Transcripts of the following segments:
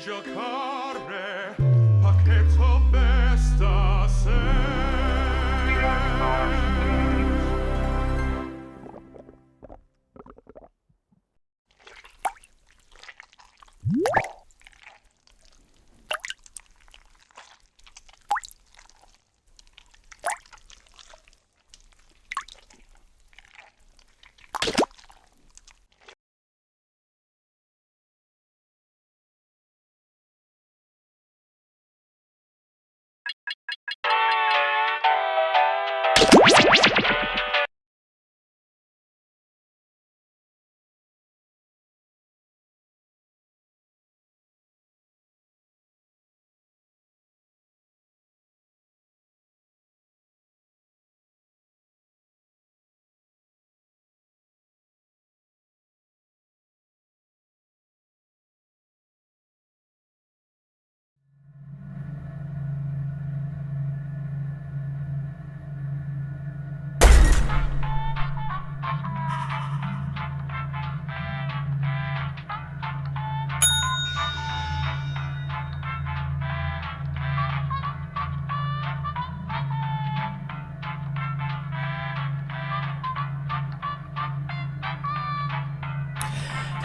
giocare, pacchetto festa sei.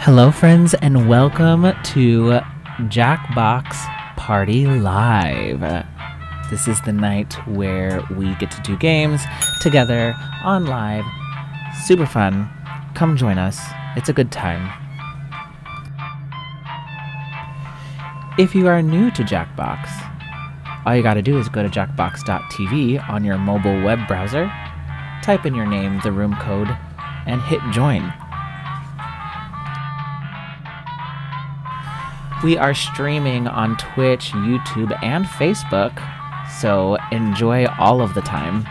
Hello, friends, and welcome to Jackbox Party Live. This is the night where we get to do games together on live. Super fun. Come join us. It's a good time. If you are new to Jackbox, all you gotta do is go to jackbox.tv on your mobile web browser, type in your name, the room code, and hit join. We are streaming on Twitch, YouTube, and Facebook, so enjoy all of the time.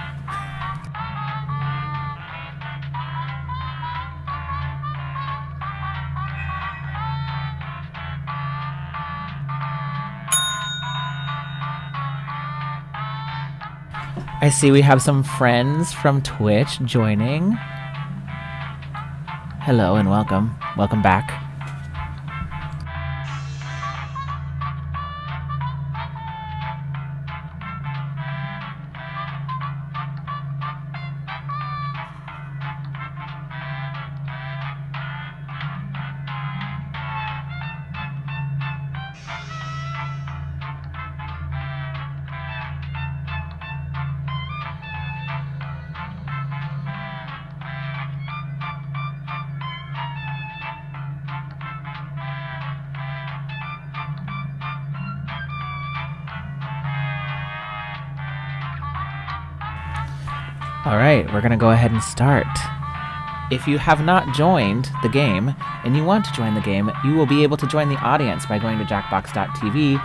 I see we have some friends from Twitch joining. Hello and welcome. Welcome back. Alright, we're gonna go ahead and start. If you have not joined the game, and you want to join the game, you will be able to join the audience by going to jackbox.tv,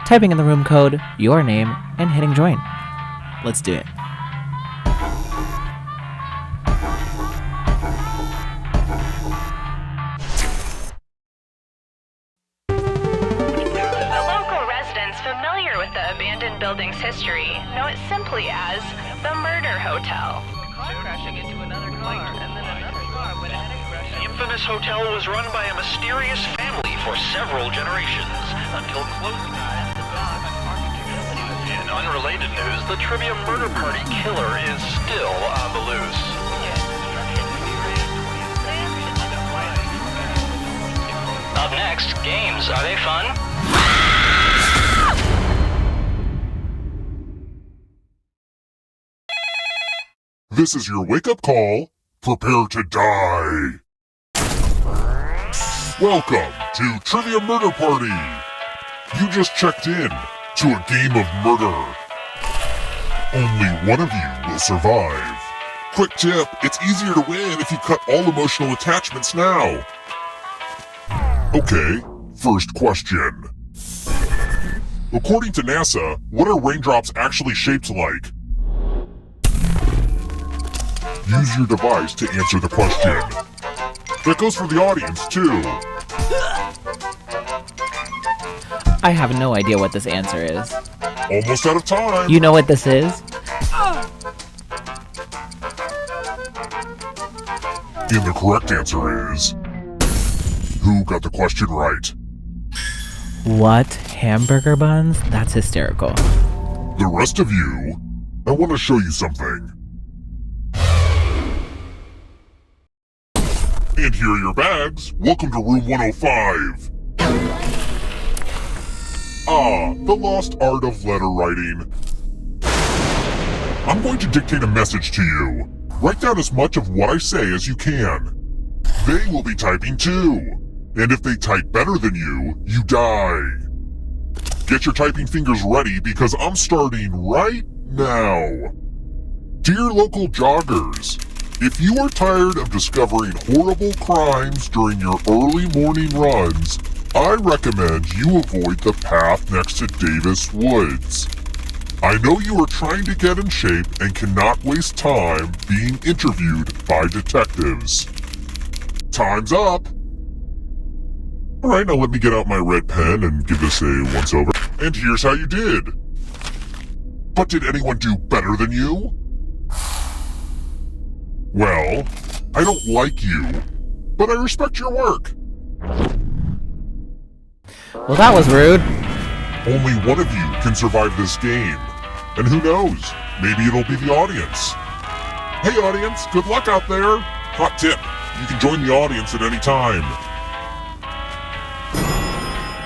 typing in the room code, your name, and hitting join. Let's do it. The local residents familiar with the abandoned building's history know it simply as the Murder Hotel. The infamous hotel was run by a mysterious family for several generations until closing. In unrelated news, the trivia murder party killer is still on the loose. Up next, games. Are they fun? This is your wake-up call. Prepare to die. Welcome to Trivia Murder Party. You just checked in to a game of murder. Only one of you will survive. Quick tip, it's easier to win if you cut all emotional attachments now. Okay, first question. According to NASA, what are raindrops actually shaped like? Use your device to answer the question. That goes for the audience, too. I have no idea what this answer is. Almost out of time. You know what this is? And the correct answer is... Who got the question right? What? Hamburger buns? That's hysterical. The rest of you, I want to show you something. And here are your bags. Welcome to room 105. Ah, the lost art of letter writing. I'm going to dictate a message to you. Write down as much of what I say as you can. They will be typing too. And if they type better than you, you die. Get your typing fingers ready because I'm starting right now. Dear local joggers, if you are tired of discovering horrible crimes during your early morning runs, I recommend you avoid the path next to Davis Woods. I know you are trying to get in shape and cannot waste time being interviewed by detectives. Time's up! Alright, now let me get out my red pen and give this a once-over. And here's how you did. But did anyone do better than you? Well, I don't like you, but I respect your work. Well, that was rude. Only one of you can survive this game. And who knows, maybe it'll be the audience. Hey audience, good luck out there. Hot tip, you can join the audience at any time.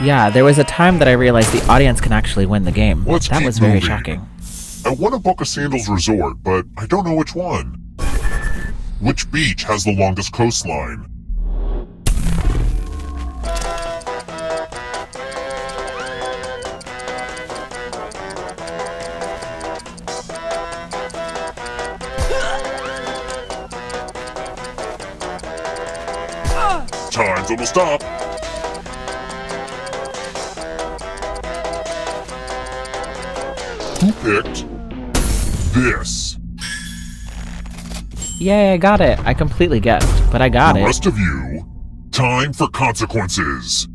Yeah, there was a time that I realized the audience can actually win the game. Let's That keep was very moving. shocking. I want to book a Sandals resort, but I don't know which one. Which beach has the longest coastline? Time's almost up. Who picked this? Yay, I got it. I completely guessed, but I got The it. rest of you, time for consequences.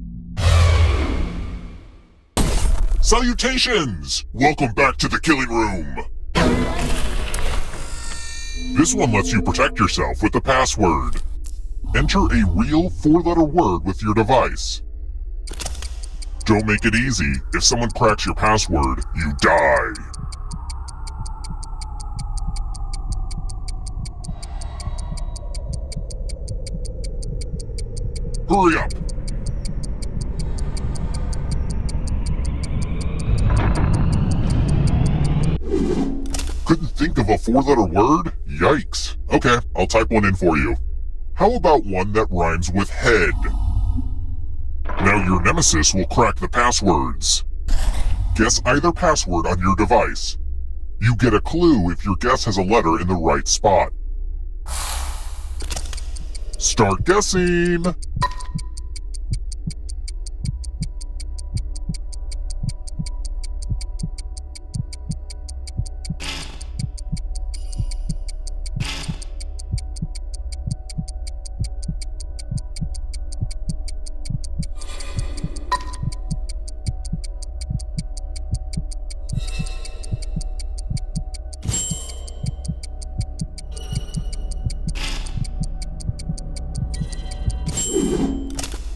Salutations! Welcome back to the killing room. This one lets you protect yourself with the password. Enter a real 4-letter word with your device. Don't make it easy. If someone cracks your password, you die. Hurry up! Couldn't think of a 4-letter word? Yikes. Okay, I'll type one in for you. How about one that rhymes with head? Now your nemesis will crack the passwords. Guess either password on your device. You get a clue if your guess has a letter in the right spot. Start guessing!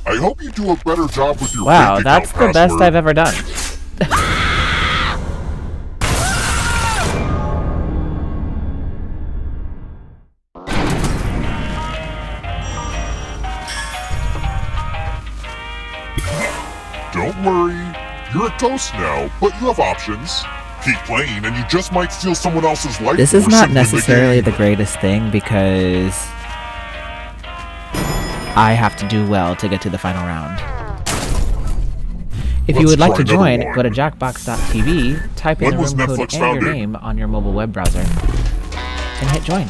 I hope you do a better job with your Wow, bank that's account the best password. I've ever done. Don't worry, you're a ghost now, but you have options. Keep playing and you just might steal someone else's life This is force not and win the necessarily game. the greatest thing because I have to do well to get to the final round. If you Let's would like to try another join, one. go to jackbox.tv, type in When the was room code Netflix and your founded? name on your mobile web browser, and hit join.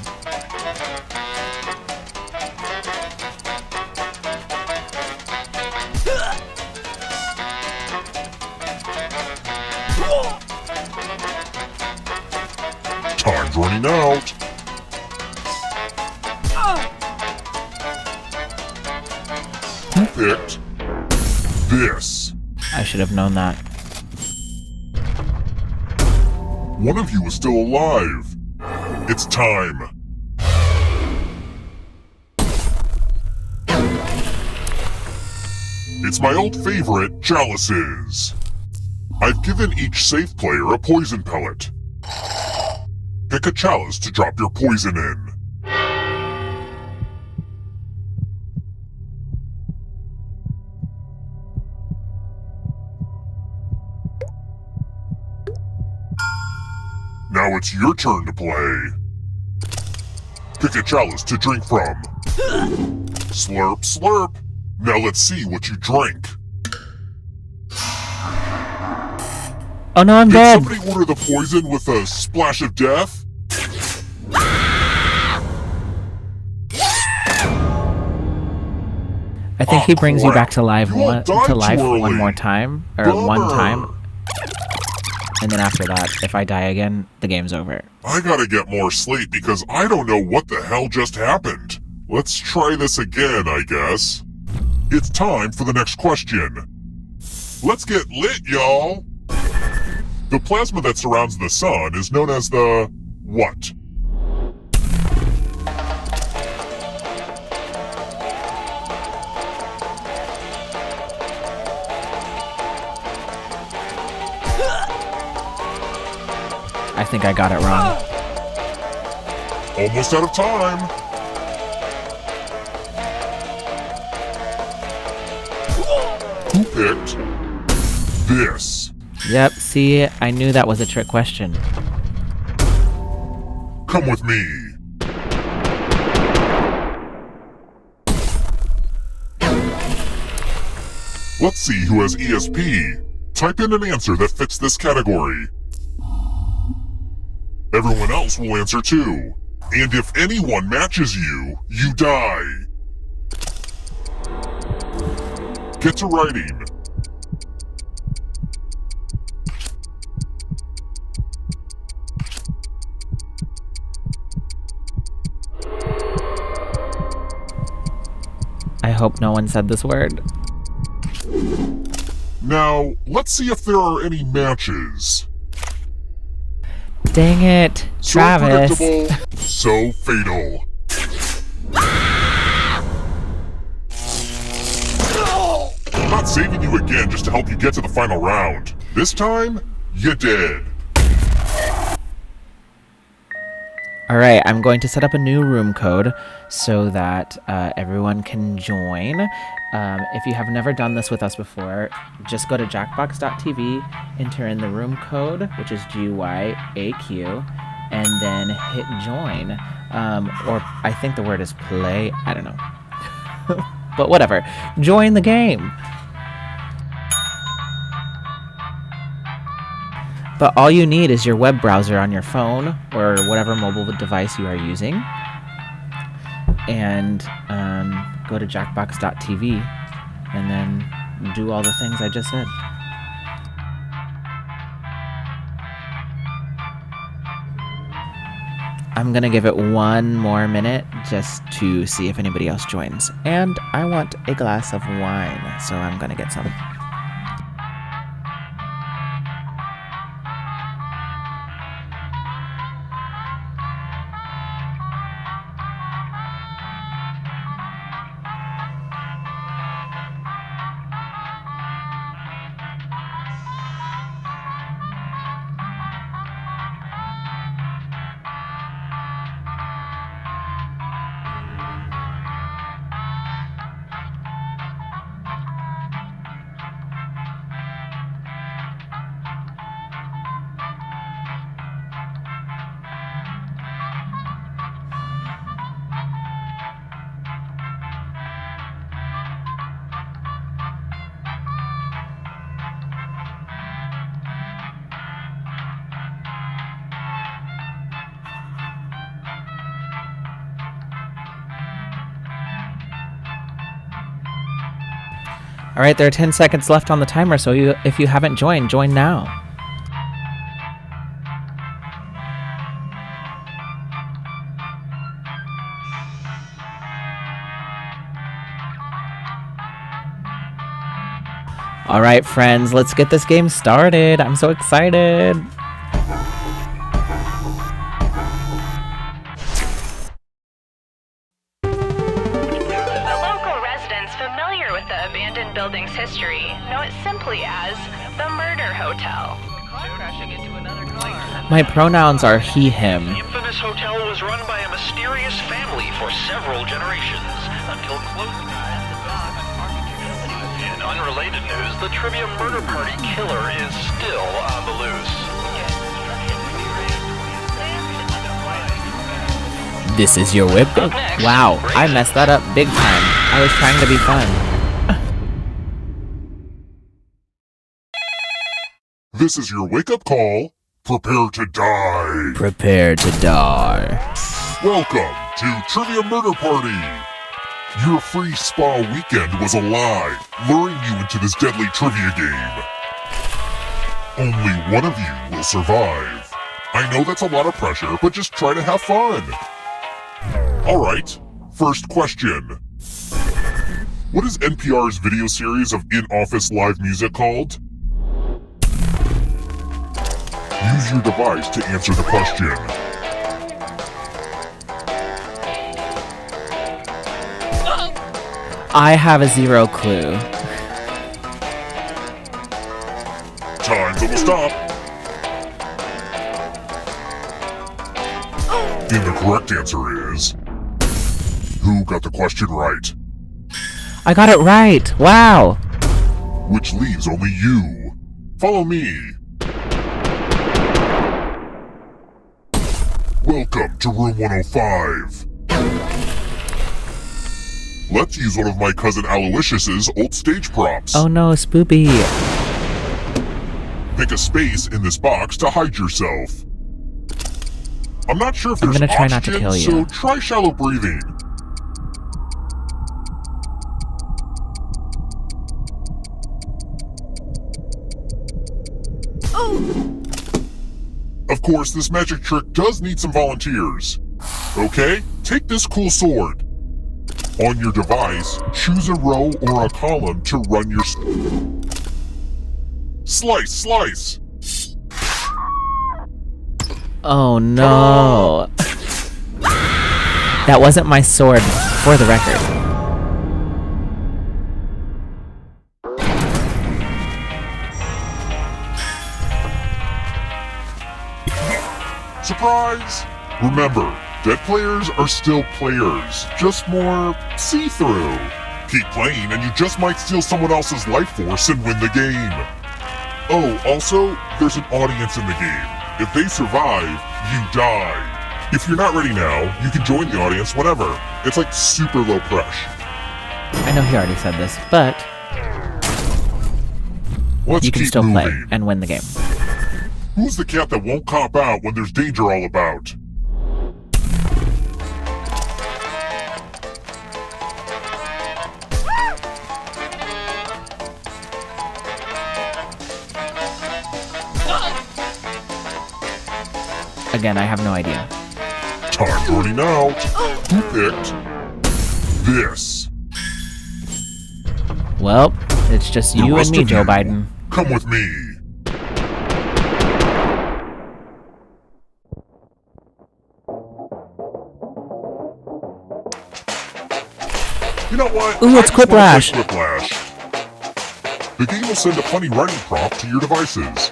Time's running out. Who picked this? I should have known that. One of you is still alive. It's time. It's my old favorite, chalices. I've given each safe player a poison pellet. Pick a chalice to drop your poison in. Now it's your turn to play. Pick a chalice to drink from. Slurp, slurp. Now let's see what you drink. Oh no, I'm Did dead! somebody order the poison with a splash of death? I think he brings you crap. back to life You all died too one early. more time. Or Bummer. one time. And then after that, if I die again, the game's over. I gotta get more sleep because I don't know what the hell just happened. Let's try this again, I guess. It's time for the next question. Let's get lit, y'all! The plasma that surrounds the sun is known as the... what? I think I got it wrong. Almost out of time. Who picked this? Yep, see, I knew that was a trick question. Come with me. Let's see who has ESP. Type in an answer that fits this category. Everyone else will answer too. And if anyone matches you, you die. Get to writing. I hope no one said this word. Now, let's see if there are any matches. Dang it, So Travis. predictable, so fatal. I'm not saving you again just to help you get to the final round. This time, you did. Alright, I'm going to set up a new room code so that everyone can join. If you have never done this with us before, just go to jackbox.tv, enter in the room code, which is GYAQ, and then hit join. Or I think the word is play, I don't know. But whatever, join the game! But all you need is your web browser on your phone or whatever mobile device you are using. And go to jackbox.tv and then do all the things I just said. I'm gonna give it one more minute just to see if anybody else joins. And I want a glass of wine, so I'm gonna get some. Alright, there are 10 seconds left on the timer, so if you haven't joined, join now. Alright, friends, let's get this game started. I'm so excited. The local residents familiar with the abandoned building's as the Murder Hotel. My pronouns are he, him. The infamous hotel was run by a mysterious family for several generations until close. In unrelated news, the Trivia Murder Party killer is still on the loose. This is your whip. Wow, I messed that up big time. I was trying to be fun. This is your wake-up call. Prepare to die. Prepare to die. Welcome to Trivia Murder Party. Your free spa weekend was a lie, luring you into this deadly trivia game. Only one of you will survive. I know that's a lot of pressure, but just try to have fun. Alright, first question. What is NPR's video series of in-office live music called? Use your device to answer the question. I have a zero clue. Time's almost up. And the correct answer is... Who got the question right? I got it right. Wow. Which leaves only you. Follow me. Welcome to room 105. Let's use one of my cousin Aloysius's old stage props. Oh no, Spoopy. Pick a space in this box to hide yourself. I'm not sure if I'm there's gonna try oxygen, not to kill you. so try shallow breathing. Of course, this magic trick does need some volunteers. Okay, take this cool sword. On your device, choose a row or a column to run your... Slice, slice! Oh no. That wasn't my sword, for the record. Surprise! Remember, dead players are still players, just more see-through. Keep playing and you just might steal someone else's life force and win the game. Oh, also, there's an audience in the game. If they survive, you die. If you're not ready now, you can join the audience whenever. It's like super low pressure. I know he already said this, but Let's you can keep still moving. play and win the game. Who's the cat that won't cop out when there's danger all about? Again, I have no idea. Time's running out. Who picked this? Well, it's just The you and rest me, of Joe you, Biden. Come with me. You know what? Ooh, it's I just wanna Quiplash. play Quiplash. The game will send a funny writing prompt to your devices.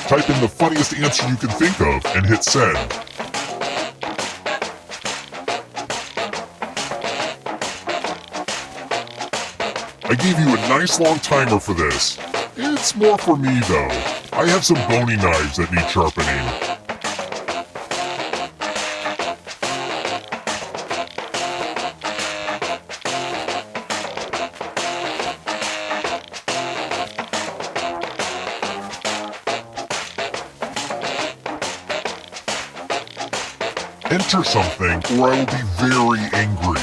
Type in the funniest answer you can think of and hit send. I gave you a nice long timer for this. It's more for me though. I have some bony knives that need sharpening. Enter something or I will be very angry.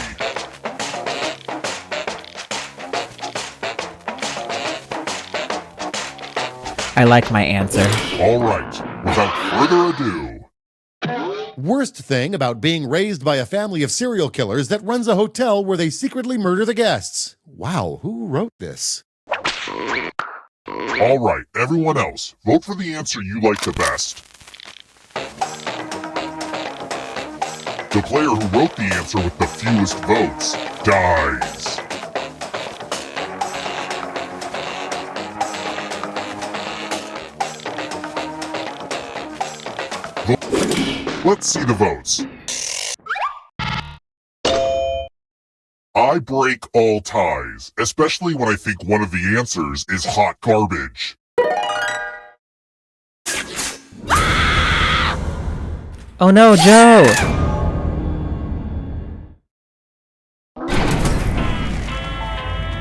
I like my answer. Alright, without further ado, Worst thing about being raised by a family of serial killers that runs a hotel where they secretly murder the guests. Wow, who wrote this? alright, everyone else, vote for the answer you like the best. The player who wrote the answer with the fewest votes dies. Let's see the votes. I break all ties, especially when I think one of the answers is hot garbage. Oh no, Joe!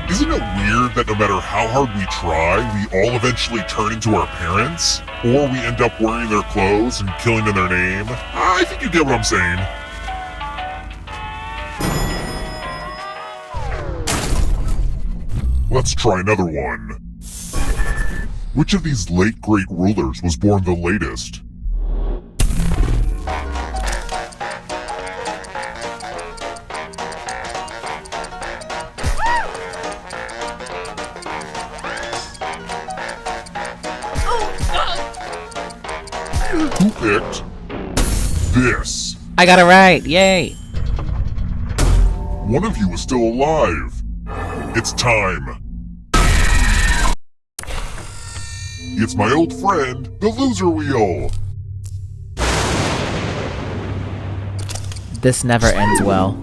Isn't it weird that no matter how hard we try, we all eventually turn into our parents? Or we end up wearing their clothes and killing in their name? I think you get what I'm saying. Let's try another one. Which of these late great rulers was born the latest? Who picked this? I got it right, yay! One of you is still alive. It's time. It's my old friend, the loser wheel. This never ends well.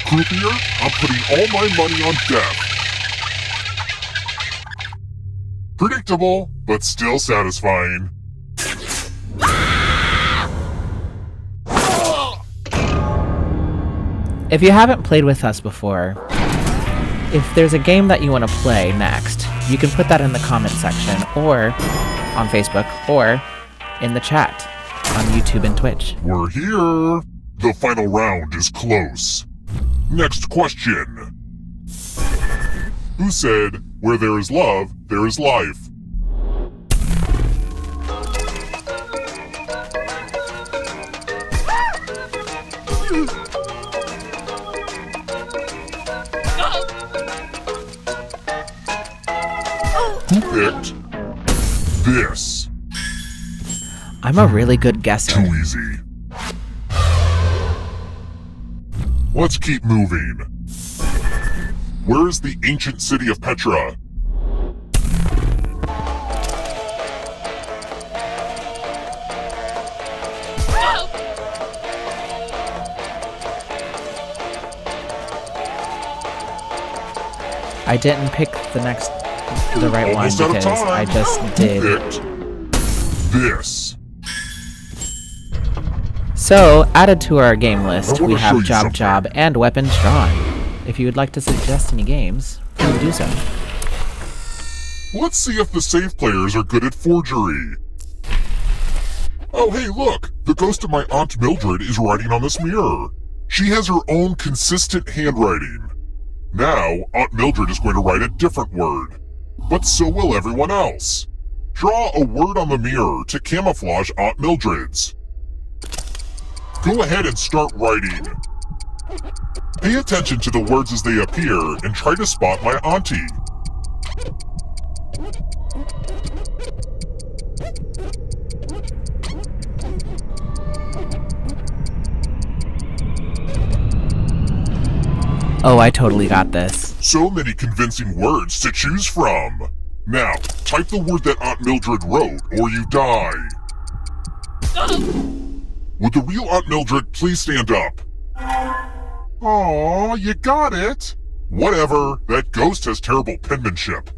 Croupier, I'm putting all my money on death. Predictable, but still satisfying. If you haven't played with us before, if there's a game that you want to play next, you can put that in the comment section, or on Facebook, or in the chat on YouTube and Twitch. We're here. The final round is close. Next question. Who said, where there is love, there is life? Who picked this? I'm a really good guesser. Too easy. Let's keep moving. Where is the ancient city of Petra? I didn't pick the right one Almost out of because time. I just Who did. picked this? So, added to our game list, I wanna we show have you Job something. Job and Weapons Drawn. If you would like to suggest any games, please do so. Let's see if the safe players are good at forgery. Oh, hey, look! The ghost of my Aunt Mildred is writing on this mirror. She has her own consistent handwriting. Now, Aunt Mildred is going to write a different word. But so will everyone else. Draw a word on the mirror to camouflage Aunt Mildred's. Go ahead and start writing. Pay attention to the words as they appear and try to spot my auntie. Oh, I totally got this. So many convincing words to choose from. Now, type the word that Aunt Mildred wrote, or you die. Would the real Aunt Mildred please stand up? Aw, you got it. Whatever, that ghost has terrible penmanship.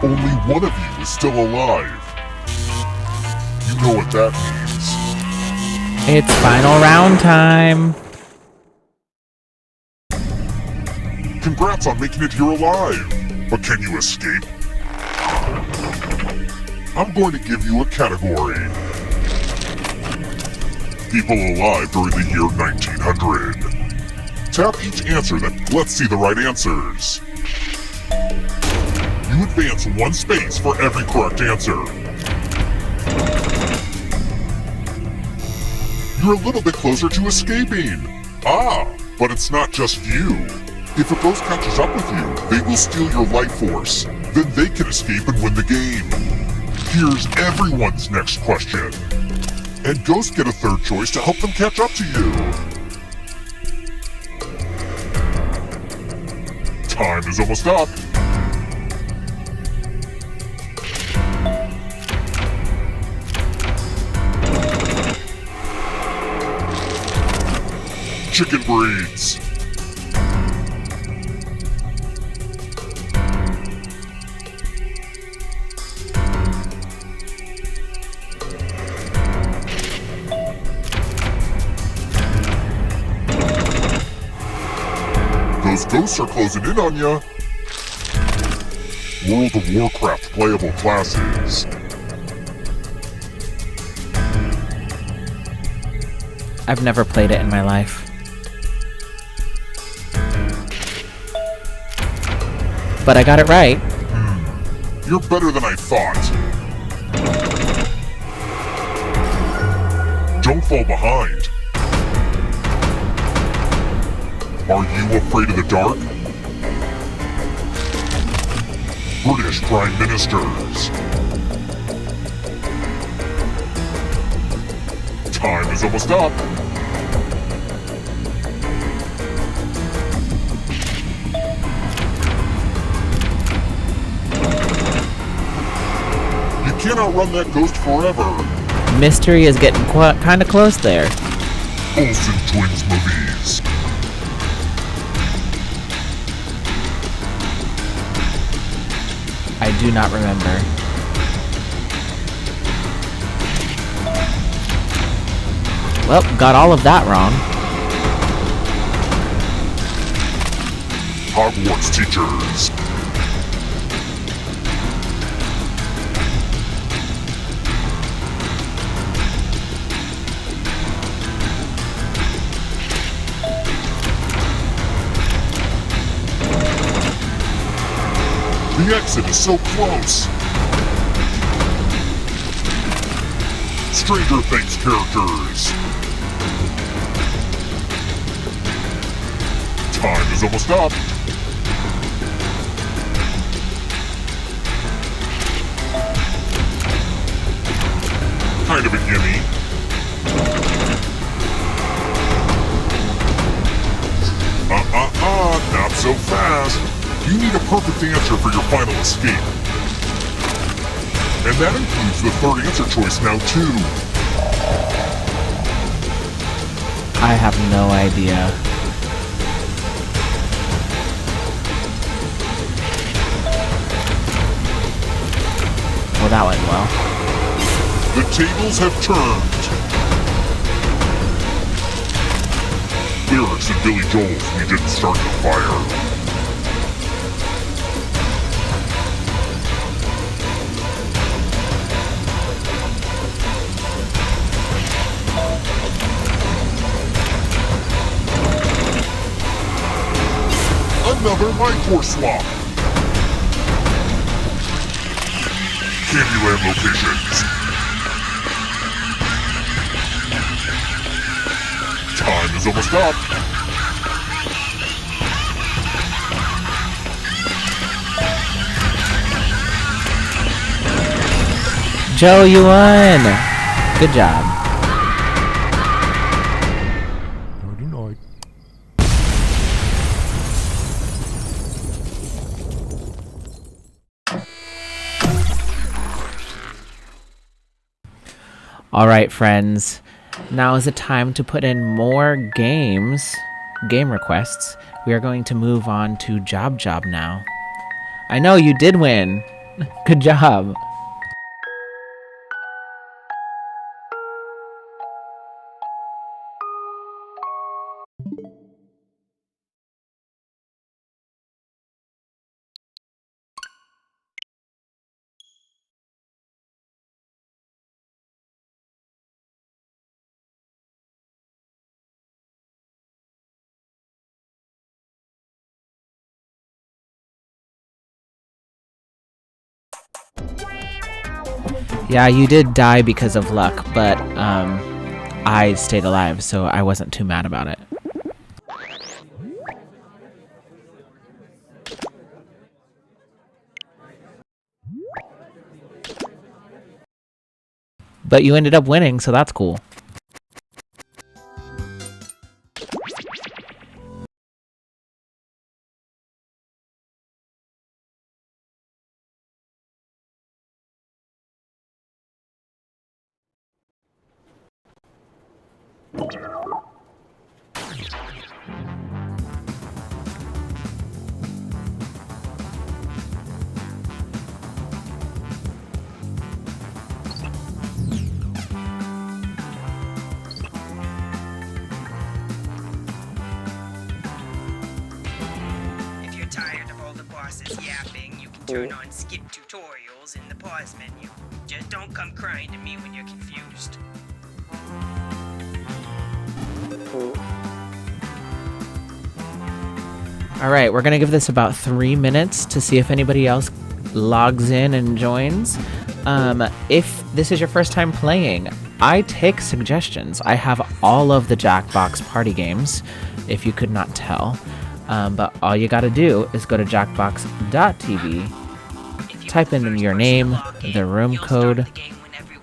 Only one of you is still alive. You know what that means. It's final round time. Congrats on making it here alive. But can you escape? I'm going to give you a category. People alive during the year 1900. Tap each answer, then let's see the right answers. You advance one space for every correct answer. You're a little bit closer to escaping. Ah, but it's not just you. If a ghost catches up with you, they will steal your life force. Then they can escape and win the game. Here's everyone's next question. And ghosts get a third choice to help them catch up to you. Time is almost up. chicken braids. Those ghosts are closing in on ya. World of Warcraft playable classes. I've never played it in my life. But I got it right. You're better than I thought. Don't fall behind. Are you afraid of the dark? British Prime Ministers. Time is almost up. You can't outrun that ghost forever. Mystery is getting kind of close there. Olsen Twins movies. I do not remember. Well, got all of that wrong. Hogwarts teachers. The exit is so close. Stranger Things characters. Time is almost up. Kind of a gimme. Not so fast. You need a perfect answer for your final escape. And that includes the third answer choice now, too. I have no idea. Well, that went well. The tables have turned. Lyrics and Billy Joel's We Didn't Start the Fire. Another life force swap. Candyland locations. Time is almost up. Joe, you won! Good job. Alright, friends. Now is the time to put in more game requests. We are going to move on to Job now. I know you did win. Good job. Yeah, you did die because of luck, but I stayed alive, so I wasn't too mad about it. But you ended up winning, so that's cool. turn on skip tutorials in the pause menu. Just don't come crying to me when you're confused. All right, we're gonna give this about 3 minutes to see if anybody else logs in and joins. If this is your first time playing, I take suggestions. I have all of the Jackbox Party games, if you could not tell. But all you gotta do is go to jackbox.tv, type in your name, the room code,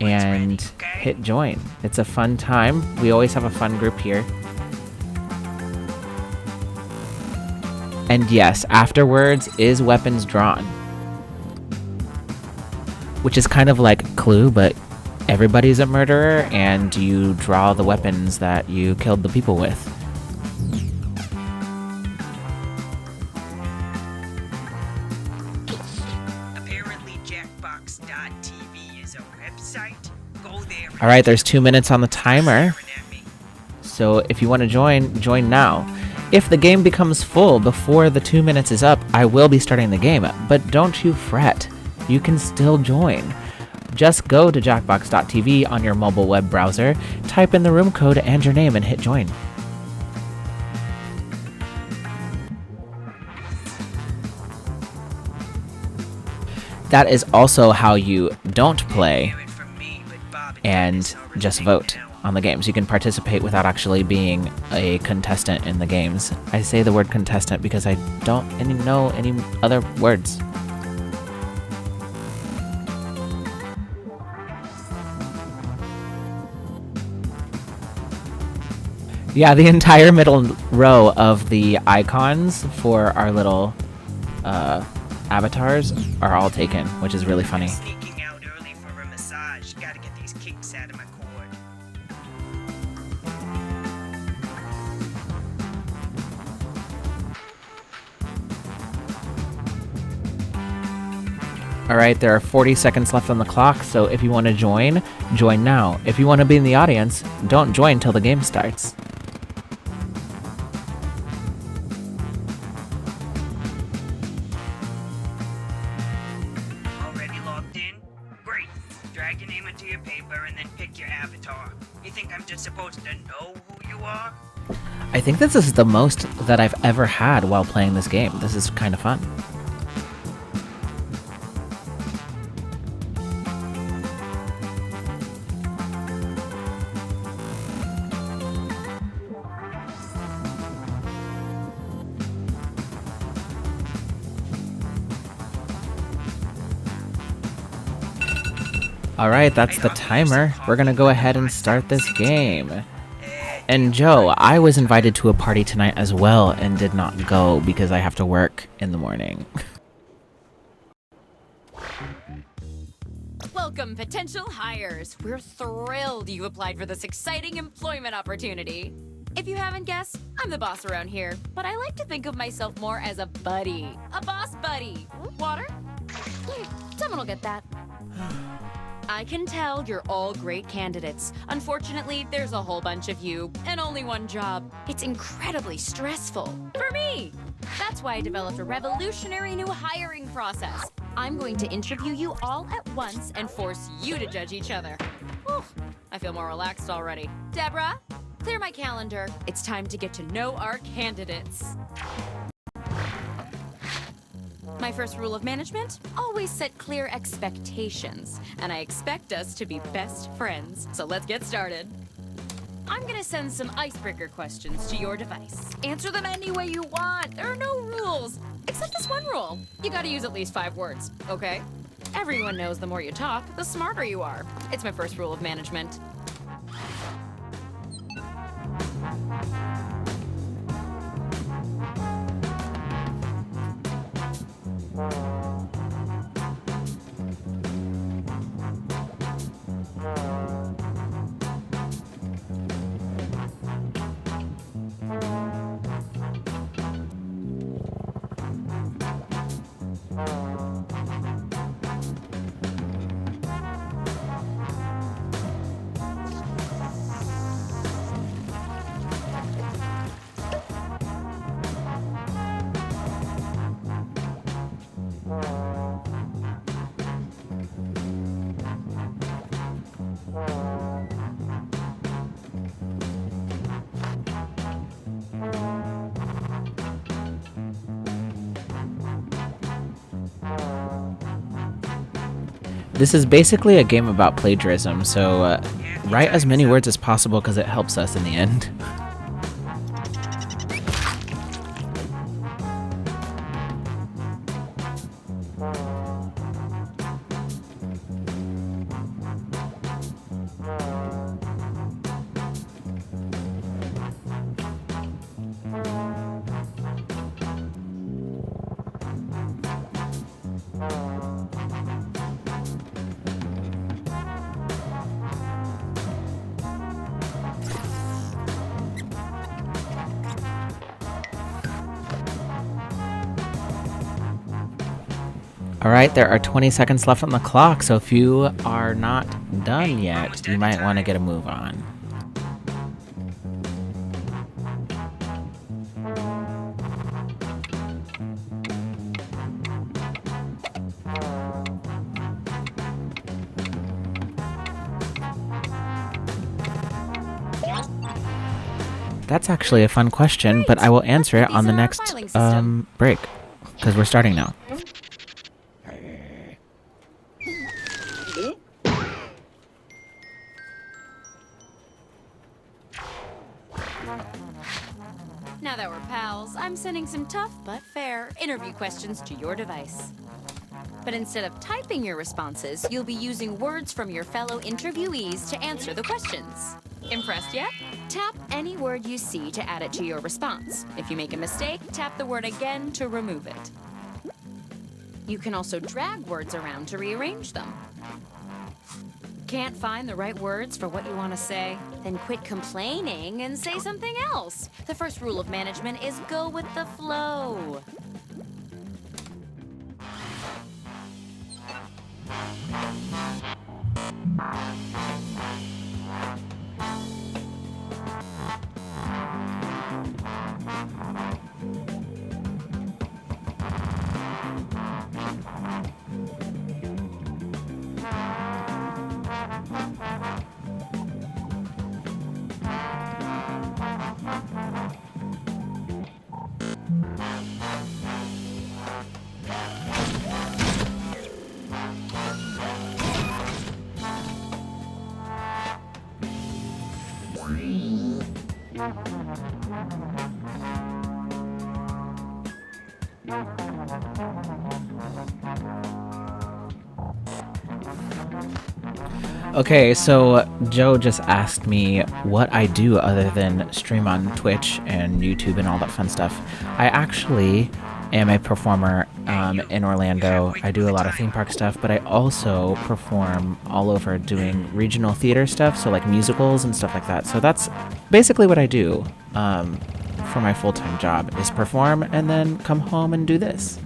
and hit join. It's a fun time. We always have a fun group here. And yes, afterwards is weapons drawn. Which is kind of like Clue, but everybody's a murderer and you draw the weapons that you killed the people with. Apparently Jackbox.tv is a website. Go there. All right, there's 2 minutes on the timer. So if you want to join now. If the game becomes full before the 2 minutes is up, I will be starting the game, but don't you fret. You can still join. Just go to jackbox.tv on your mobile web browser, type in the room code and your name, and hit join. That is also how you don't play and just vote on the games. You can participate without actually being a contestant in the games. I say the word contestant because I don't know any other words. Yeah, the entire middle row of the icons for our little avatars are all taken, which is really funny. Sneaking out early for a massage. Gotta get these kinks out of my cord. Alright, there are 40 seconds left on the clock, so if you want to join now. If you want to be in the audience, don't join till the game starts. Already logged in? Great. Drag your name into your paper and then pick your avatar. You think I'm just supposed to know who you are? I think this is the most that I've ever had while playing this game. This is kind of fun. Alright, that's the timer. We're gonna go ahead and start this game. And Joe, I was invited to a party tonight as well and did not go because I have to work in the morning. Welcome, potential hires. We're thrilled you applied for this exciting employment opportunity. If you haven't guessed, I'm the boss around here, but I like to think of myself more as a buddy. A boss buddy. Water? Someone will get that. I can tell you're all great candidates. Unfortunately, there's a whole bunch of you, and only one job. It's incredibly stressful. For me! That's why I developed a revolutionary new hiring process. I'm going to interview you all at once and force you to judge each other. Whew, I feel more relaxed already. Deborah, clear my calendar. It's time to get to know our candidates. My first rule of management, always set clear expectations. And I expect us to be best friends. So let's get started. I'm gonna send some icebreaker questions to your device. Answer them any way you want. There are no rules. Except this one rule. You gotta use at least 5 words, okay? Everyone knows the more you talk, the smarter you are. It's my first rule of management. This is basically a game about plagiarism, so write as many words as possible because it helps us in the end. All right, there are 20 seconds left on the clock, so if you are not done yet, you might want to get a move on. That's actually a fun question, but I will answer it on the next break, because we're starting now. Now that we're pals, I'm sending some tough but fair interview questions to your device. But instead of typing your responses, you'll be using words from your fellow interviewees to answer the questions. Impressed yet? Tap any word you see to add it to your response. If you make a mistake, tap the word again to remove it. You can also drag words around to rearrange them. Can't find the right words for what you want to say? Then quit complaining and say something else. The first rule of management is go with the flow. Okay, so Joe just asked me what I do other than stream on Twitch and YouTube and all that fun stuff. I actually am a performer in Orlando. I do a lot of theme park stuff, but I also perform all over doing regional theater stuff, so like musicals and stuff like that. So that's basically what I do for my full-time job, is perform and then come home and do this.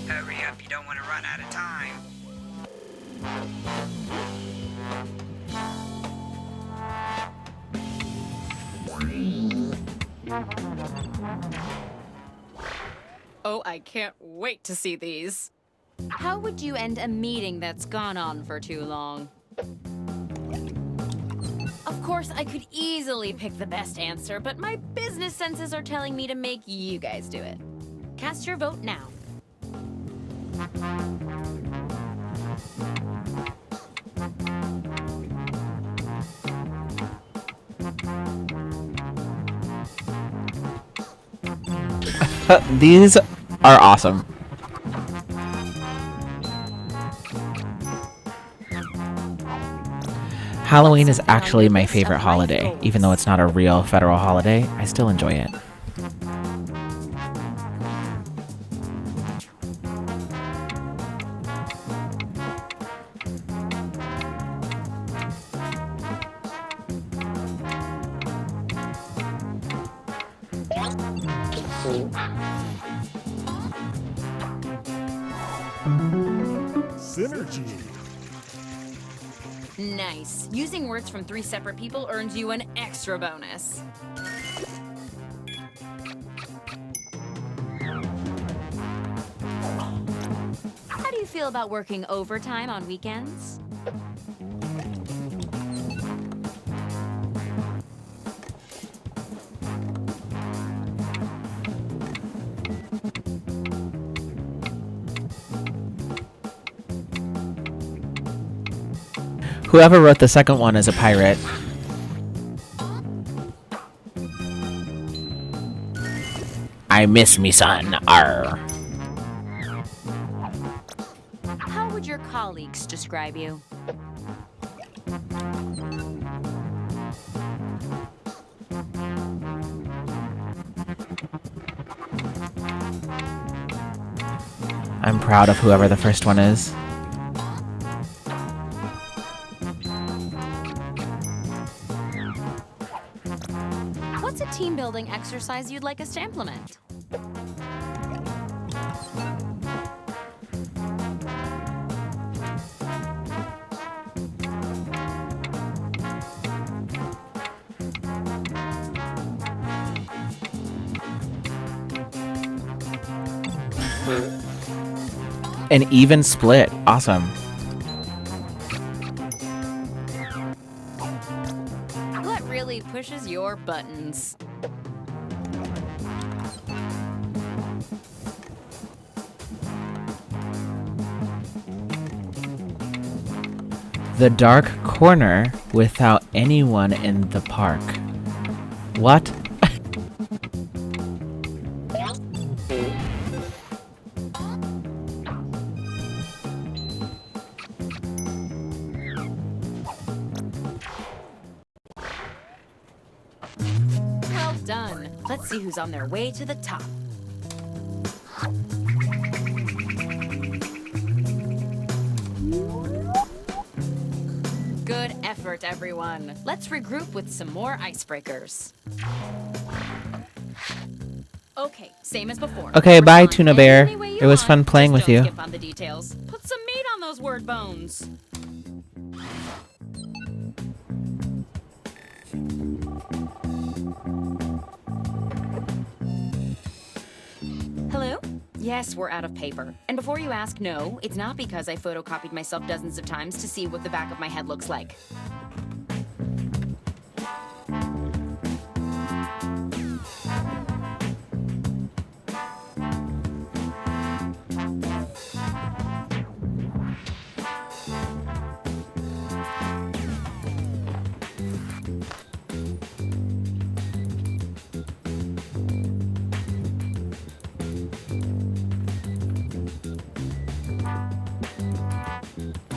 Hurry up, you don't want to run out of time. Oh, I can't wait to see these. How would you end a meeting that's gone on for too long? Of course, I could easily pick the best answer, but my business senses are telling me to make you guys do it. Cast your vote now. These are awesome. Halloween is actually my favorite holiday. Even though it's not a real federal holiday, I still enjoy it. Nice. Using words from 3 separate people earns you an extra bonus. How do you feel about working overtime on weekends? Whoever wrote the second one is a pirate. I miss me son. Arr. How would your colleagues describe you? I'm proud of whoever the first one is. What's a team building exercise you'd like us to implement? An even split. Awesome. What really pushes your buttons? The dark corner without anyone in the park. What? Well done. Let's see who's on their way to the top. Good effort, everyone. Let's regroup with some more icebreakers. Okay, same as before. Okay, bye, Respond Tuna Bear. any way you It was want. fun playing Just with don't you. skip on the details. Put some meat on those word bones. Hello? Yes, we're out of paper. And before you ask, no, it's not because I photocopied myself dozens of times to see what the back of my head looks like.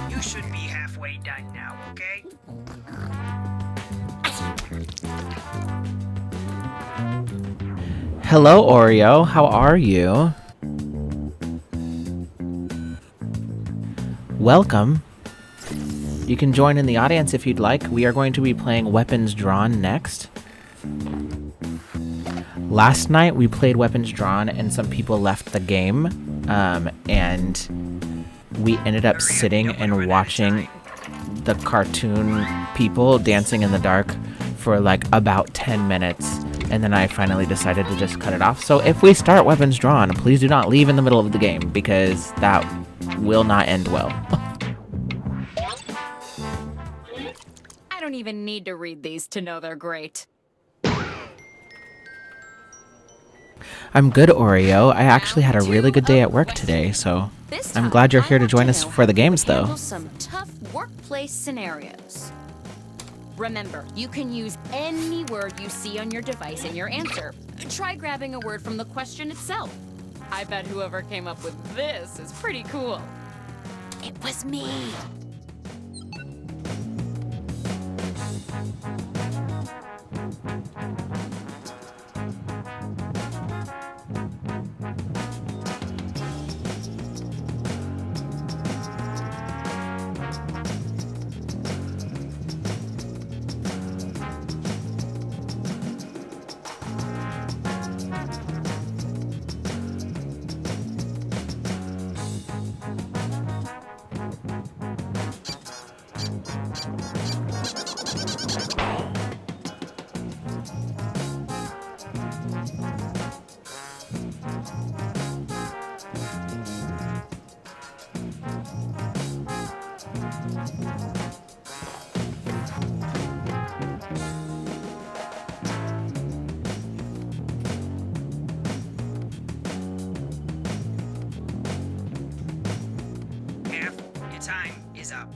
You should be halfway done now, okay? Hello, Oreo. How are you? Welcome. You can join in the audience if you'd like. We are going to be playing Weapons Drawn next. Last night we played Weapons Drawn and some people left the game. And we ended up sitting and watching the cartoon people dancing in the dark for like about 10 minutes. And then I finally decided to just cut it off. So if we start Weapons Drawn, please do not leave in the middle of the game because that will not end well. I don't even need to read these to know they're great. I'm good, Oreo. I actually had a really good day at work today, so This I'm time, glad you're I here to want join us know for the how you games, would though. handle some tough workplace scenarios. Remember, you can use any word you see on your device in your answer. Try grabbing a word from the question itself. I bet whoever came up with this is pretty cool. It was me. time is up.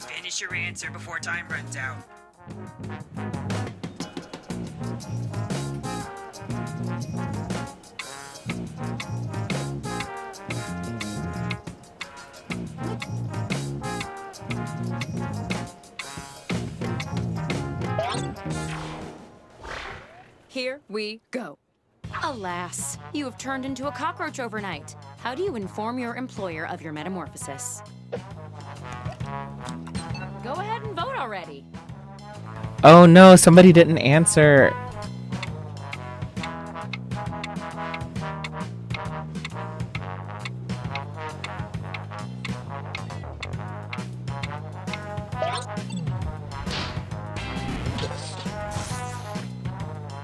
Finish your answer before time runs out. Here we go. Alas, you have turned into a cockroach overnight. How do you inform your employer of your metamorphosis? Go ahead and vote already. Oh no, somebody didn't answer.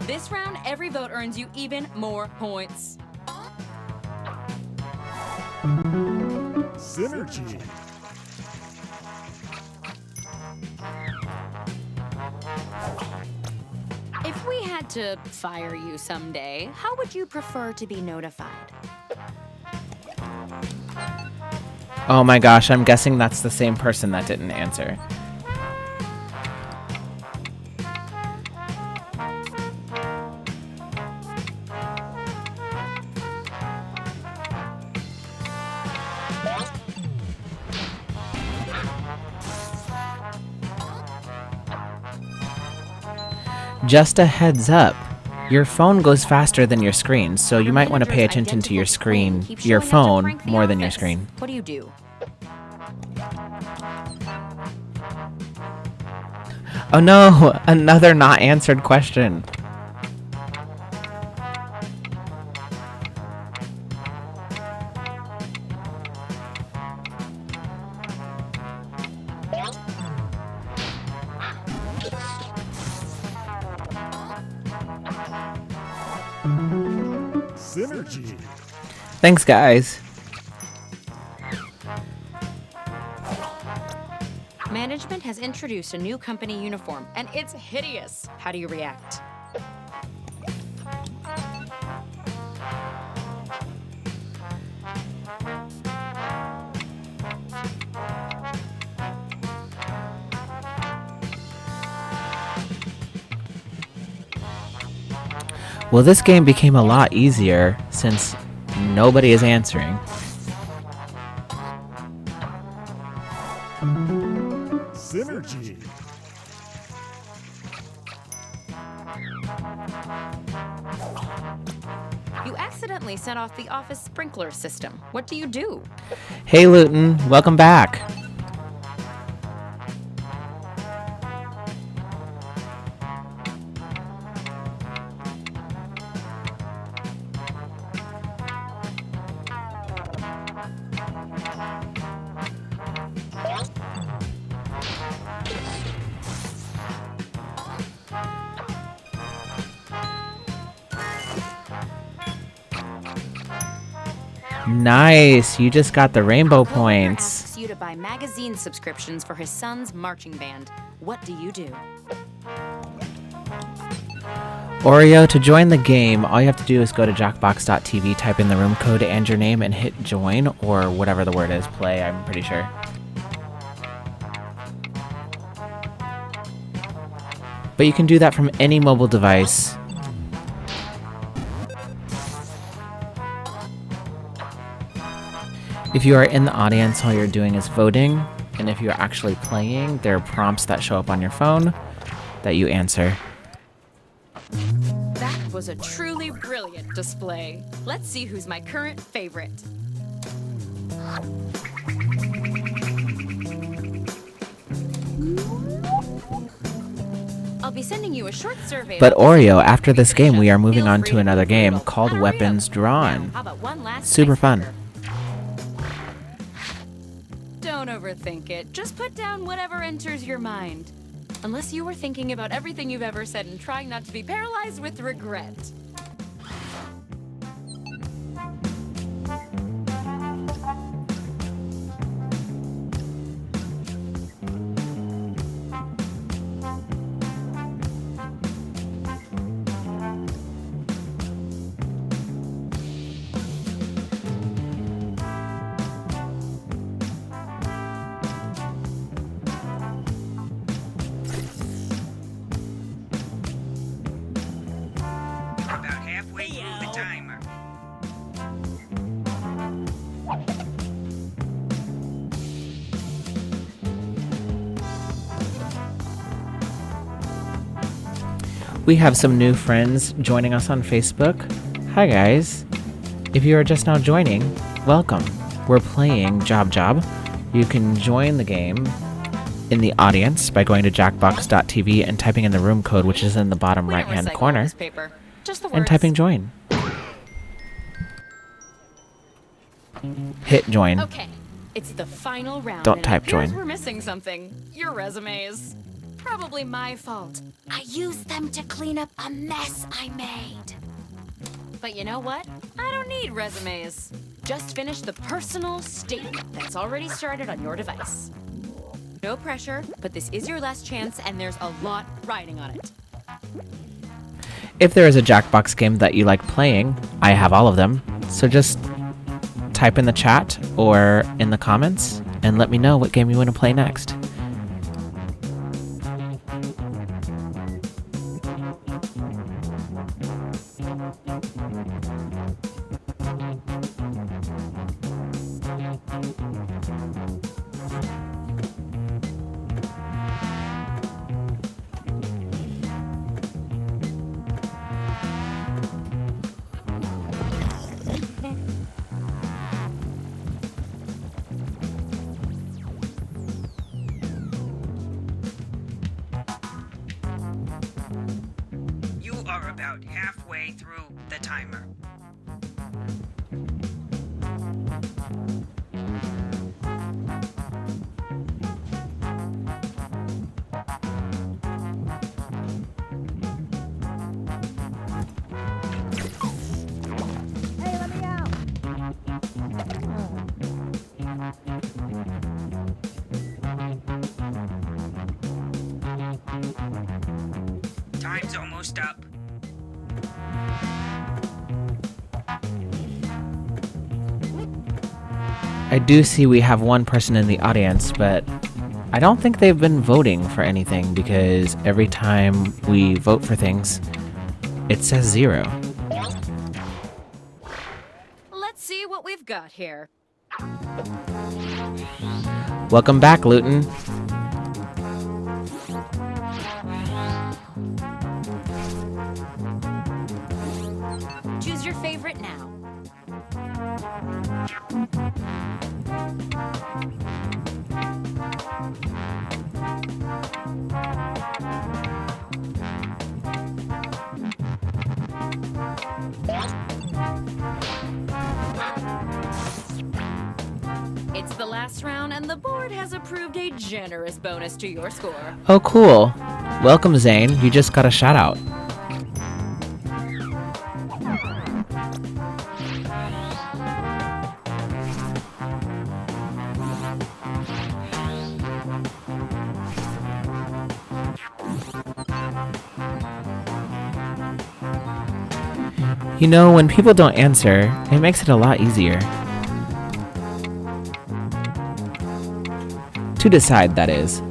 This round, every vote earns you even more points. Synergy. If we had to fire you someday, how would you prefer to be notified? Oh my gosh, I'm guessing that's the same person that didn't answer. Just a heads up, your phone goes faster than your screen, so you might want to pay attention to your screen, your phone, more than your screen. What do? Oh no, another not answered question. Synergy. Thanks, guys. Management has introduced a new company uniform, and it's hideous. How do you react? Well, this game became a lot easier since nobody is answering. Synergy. You accidentally set off the office sprinkler system. What do you do? Hey, Luton, welcome back. Nice, you just got the rainbow points. Asks you to buy magazine subscriptions for his son's marching band. What do you do? Oreo, to join the game, all you have to do is go to jackbox.tv, type in the room code and your name, and hit join, or whatever the word is, play, I'm pretty sure. But you can do that from any mobile device. If you are in the audience, all you're doing is voting, and if you're actually playing, there are prompts that show up on your phone that you answer. That was a truly brilliant display. Let's see who's my current favorite. I'll be sending you a short survey. But about the Oreo, system. after this game, we are moving Feel on free to be another game brutal. called Now read 'em. Weapons Drawn. Now, how about one last Super fun. icebreaker? Don't overthink it. Just put down whatever enters your mind. Unless you were thinking about everything you've ever said and trying not to be paralyzed with regret. About halfway through the timer. We have some new friends joining us on Facebook. Hi guys. If you are just now joining, welcome. We're playing Job Job. You can join the game in the audience by going to jackbox.tv and typing in the room code, which is in the bottom We don't right-hand recycle corner, this paper. Just the and words. typing join. Hit join. Okay, it's the final round. Don't and type it appears join. We're missing something. Your resumes. Probably my fault. I used them to clean up a mess I made. But you know what? I don't need resumes. Just finish the personal stake that's already started on your device. No pressure, but this is your last chance and there's a lot riding on it. If there is a Jackbox game that you like playing, I have all of them. So just type in the chat or in the comments and let me know what game you want to play next. You are about halfway through the timer. Time's almost up. I do see we have one person in the audience, but I don't think they've been voting for anything because every time we vote for things, it says 0. Let's see what we've got here. Welcome back, Luton. Choose your favorite now. It's the last round, and the board has approved a generous bonus to your score. Oh, cool. Welcome, Zane. You just got a shout out. You know, when people don't answer, it makes it a lot easier. To decide, that is.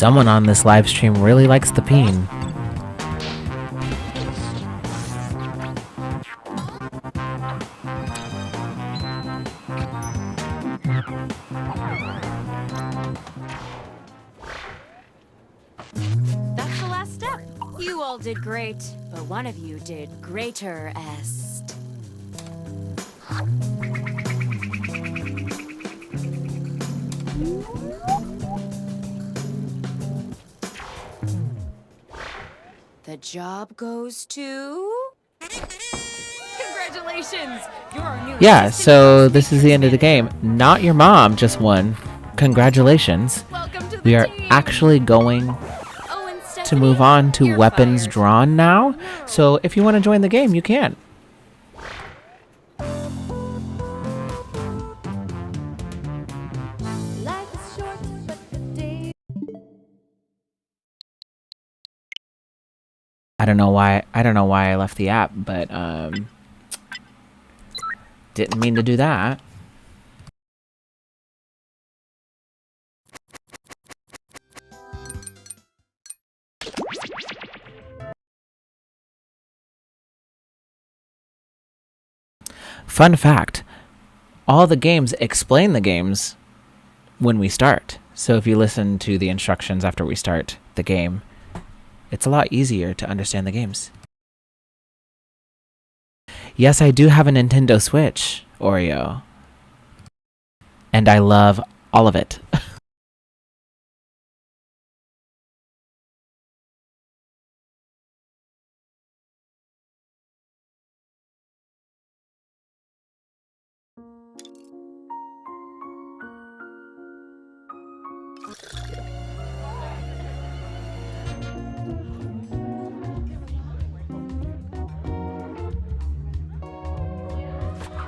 Someone on this live stream really likes the peen. That's the last step. You all did great, but one of you did greater-est. The job goes to... Congratulations! You're our new Yeah, assistant so boss this is the end of the game. Not your mom just won. Congratulations. Welcome to the We are team. actually going Oh, and to Stephanie, move on to you're weapons fired. drawn now. So if you want to join the game, you can. Life is short, but the day... I don't know why I left the app, but didn't mean to do that. Fun fact, all the games explain the games when we start. So if you listen to the instructions after we start the game, it's a lot easier to understand the games. Yes, I do have a Nintendo Switch, Oreo. And I love all of it.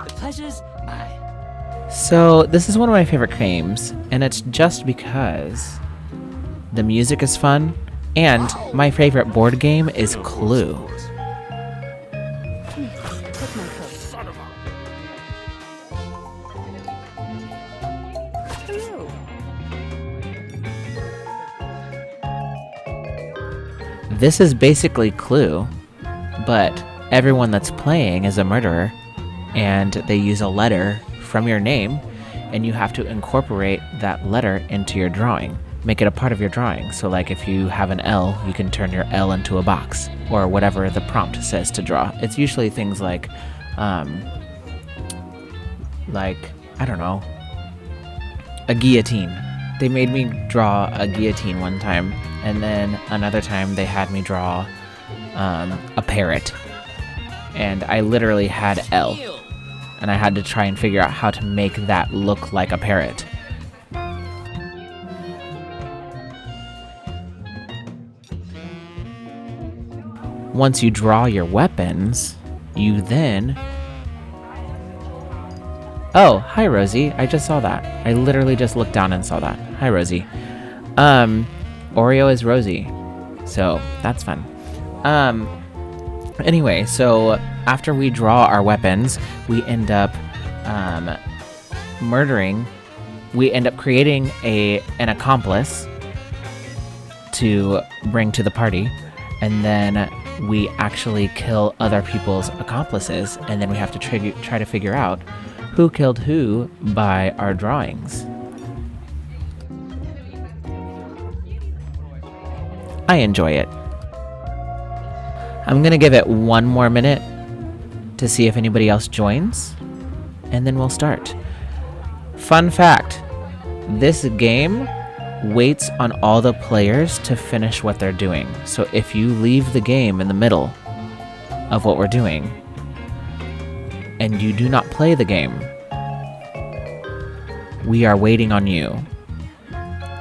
The pleasure's mine. So this is one of my favorite games, and it's just because the music is fun, and my favorite board game is Clue. This is basically Clue, but everyone that's playing is a murderer, and they use a letter from your name, and you have to incorporate that letter into your drawing. Make it a part of your drawing. So like if you have an L, you can turn your L into a box, or whatever the prompt says to draw. It's usually things like, I don't know, a guillotine. They made me draw a guillotine one time, and then another time they had me draw a parrot. And I literally had L, and I had to try and figure out how to make that look like a parrot. Once you draw your weapons, you then... Oh, hi Rosie. I just saw that. I literally just looked down and saw that. Hi Rosie. Oreo is Rosie. So, that's fun. Anyway, so after we draw our weapons, we end up murdering. We end up creating an accomplice to bring to the party, and then we actually kill other people's accomplices, and then we have to try to figure out who killed who by our drawings. I enjoy it. I'm gonna give it one more minute to see if anybody else joins, and then we'll start. Fun fact, this game waits on all the players to finish what they're doing. So if you leave the game in the middle of what we're doing, and you do not play the game, we are waiting on you.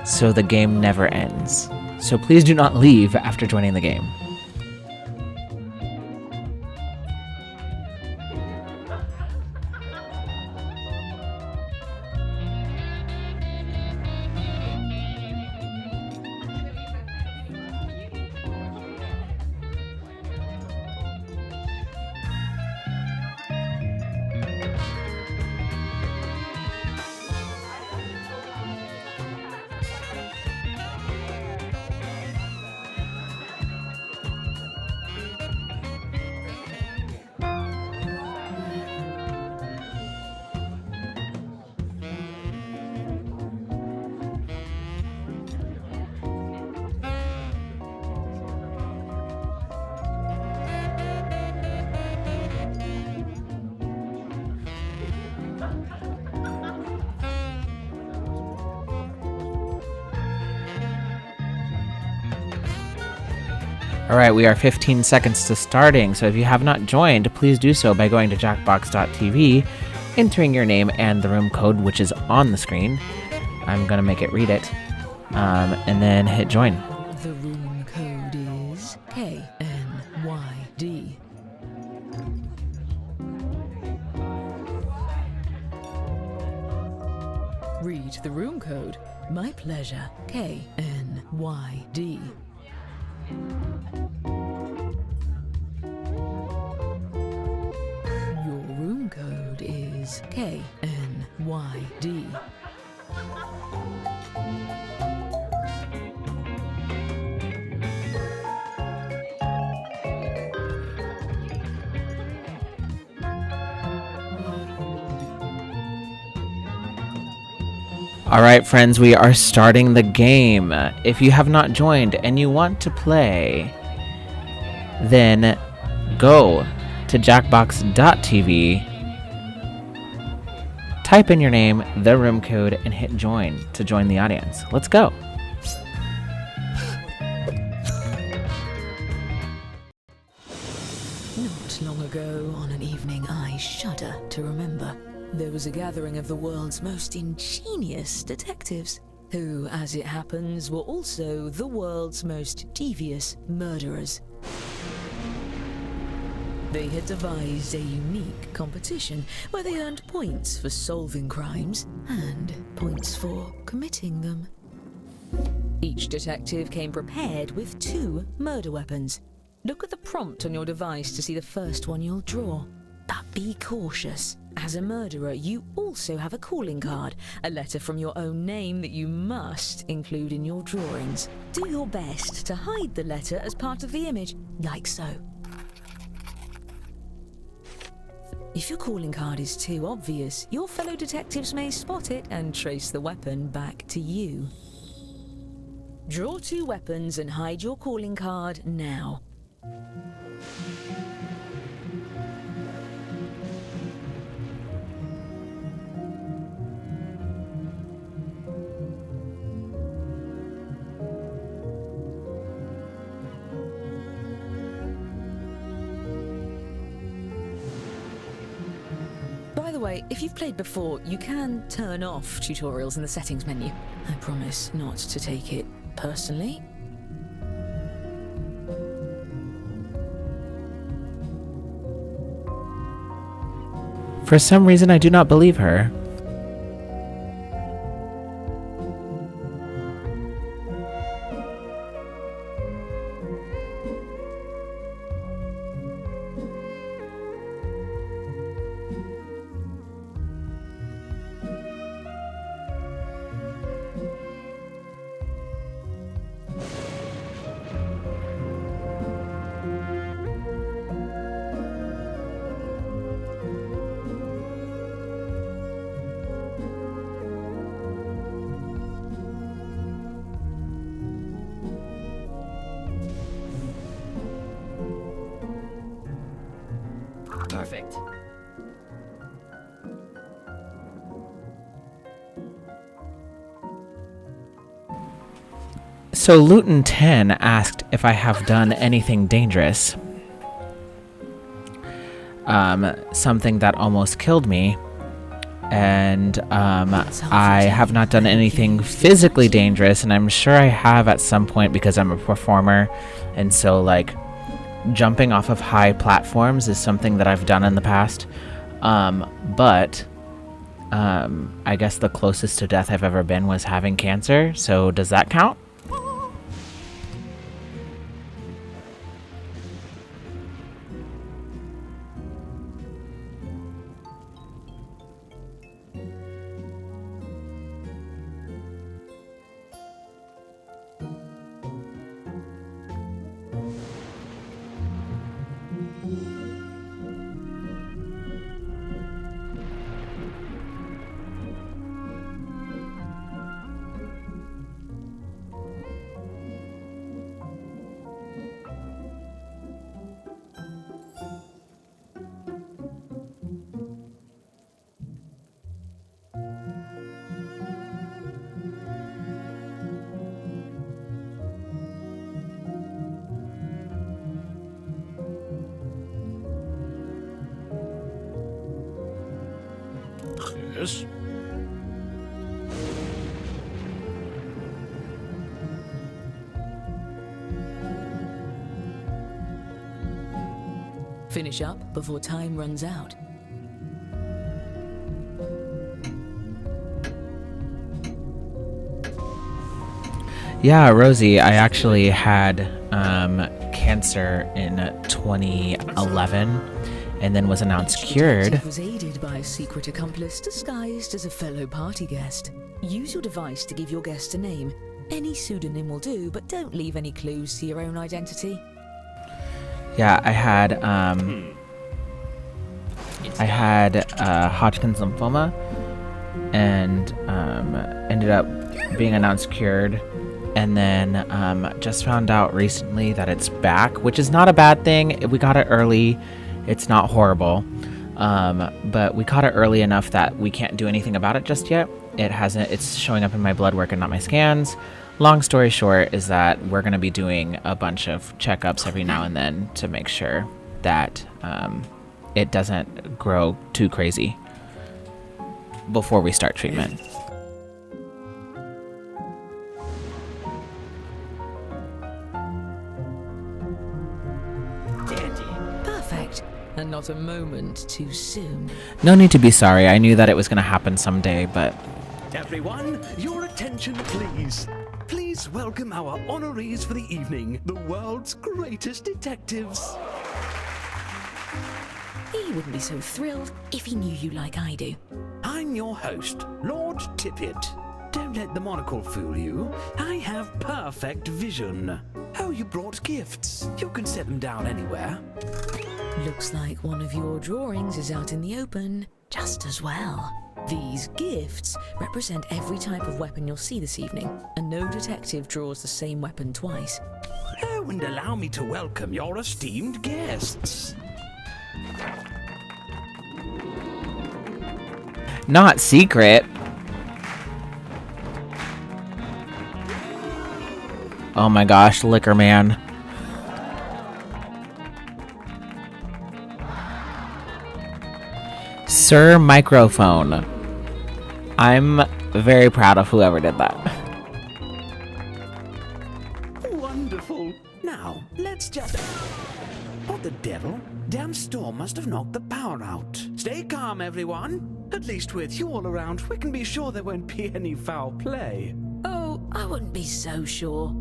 So the game never ends. So please do not leave after joining the game. All right, we are 15 seconds to starting, so if you have not joined, please do so by going to jackbox.tv, entering your name and the room code, which is on the screen. I'm going to make it read it, and then hit join. The room code is KNYD. Read the room code. My pleasure. KNYD. Your room code is KNYD. All right, friends, we are starting the game. If you have not joined and you want to play, then go to jackbox.tv, type in your name, the room code, and hit join to join the audience. Let's go. Not long ago, on an evening I shudder to remember, there was a gathering of the world's most ingenious detectives, who, as it happens, were also the world's most devious murderers. They had devised a unique competition where they earned points for solving crimes and points for committing them. Each detective came prepared with 2 murder weapons. Look at the prompt on your device to see the first one you'll draw. But be cautious. As a murderer, you also have a calling card, a letter from your own name that you must include in your drawings. Do your best to hide the letter as part of the image, like so. If your calling card is too obvious, your fellow detectives may spot it and trace the weapon back to you. Draw 2 weapons and hide your calling card now. By the way, if you've played before, you can turn off tutorials in the settings menu. I promise not to take it personally. For some reason, I do not believe her. Perfect. So Luton 10 asked if I have done anything dangerous. Something that almost killed me. And I have not done anything physically dangerous, and I'm sure I have at some point because I'm a performer, and so like jumping off of high platforms is something that I've done in the past. But I guess the closest to death I've ever been was having cancer, so does that count? Yes? Finish up before time runs out. Yeah, Rosie, I actually had cancer in 2011 and then was announced cured. Detective was aided by a secret accomplice disguised as a fellow party guest. Use your device to give your guest a name. Any pseudonym will do, but don't leave any clues to your own identity. Yeah, I had Hodgkin's lymphoma and ended up being announced cured. And then just found out recently that it's back, which is not a bad thing. We got it early. It's not horrible. But we caught it early enough that we can't do anything about it just yet. It's showing up in my blood work and not my scans. Long story short is that we're going to be doing a bunch of checkups every now and then to make sure that it doesn't grow too crazy before we start treatment. Perfect. And not a moment too soon. No need to be sorry. I knew that it was going to happen someday, but... Everyone, your attention please. Please welcome our honorees for the evening, the world's greatest detectives. He wouldn't be so thrilled if he knew you like I do. I'm your host, Lord Tippett. Don't let the monocle fool you. I have perfect vision. Oh, you brought gifts. You can set them down anywhere. Looks like one of your drawings is out in the open just as well. These gifts represent every type of weapon you'll see this evening, and no detective draws the same weapon twice. Oh, and allow me to welcome your esteemed guests. Not secret. Oh my gosh, Liquor Man. Sir Microphone. I'm very proud of whoever did that. Wonderful. Now, let's just... What the devil? Damn storm must have knocked the power out. Stay calm, everyone. At least with you all around, we can be sure there won't be any foul play. Oh, I wouldn't be so sure.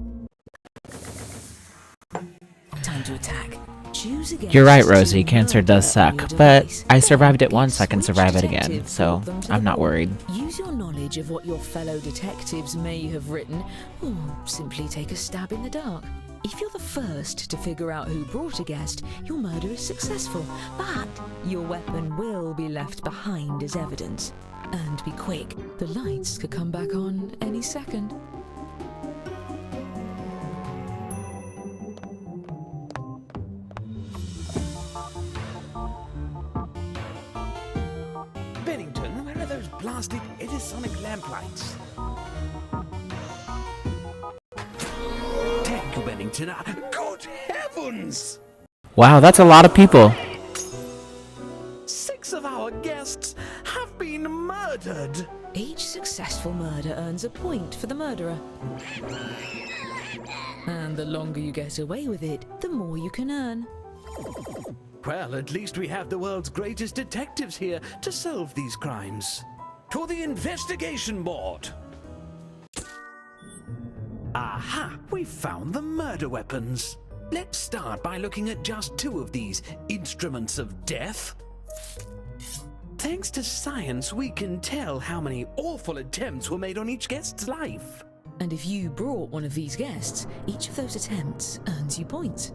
Time to attack. Choose against You're right, Rosie. Cancer does on suck, your but device. I survived it once. Guess I can which survive it again, detective so brought them to I'm the not board. worried. Use your knowledge of what your fellow detectives may have written, or simply take a stab in the dark. If you're the first to figure out who brought a guest, your murder is successful, but your weapon will be left behind as evidence. And be quick, the lights could come back on any second. Bennington, where are those blasted Edisonic lamplights? Thank you, Bennington. Good heavens! Wow, that's a lot of people. 6 of our guests have been murdered. Each successful murder earns a point for the murderer. And the longer you get away with it, the more you can earn. Well, at least we have the world's greatest detectives here to solve these crimes. To the investigation board! Aha! We found the murder weapons. Let's start by looking at just 2 of these instruments of death. Thanks to science, we can tell how many awful attempts were made on each guest's life. And if you brought one of these guests, each of those attempts earns you points.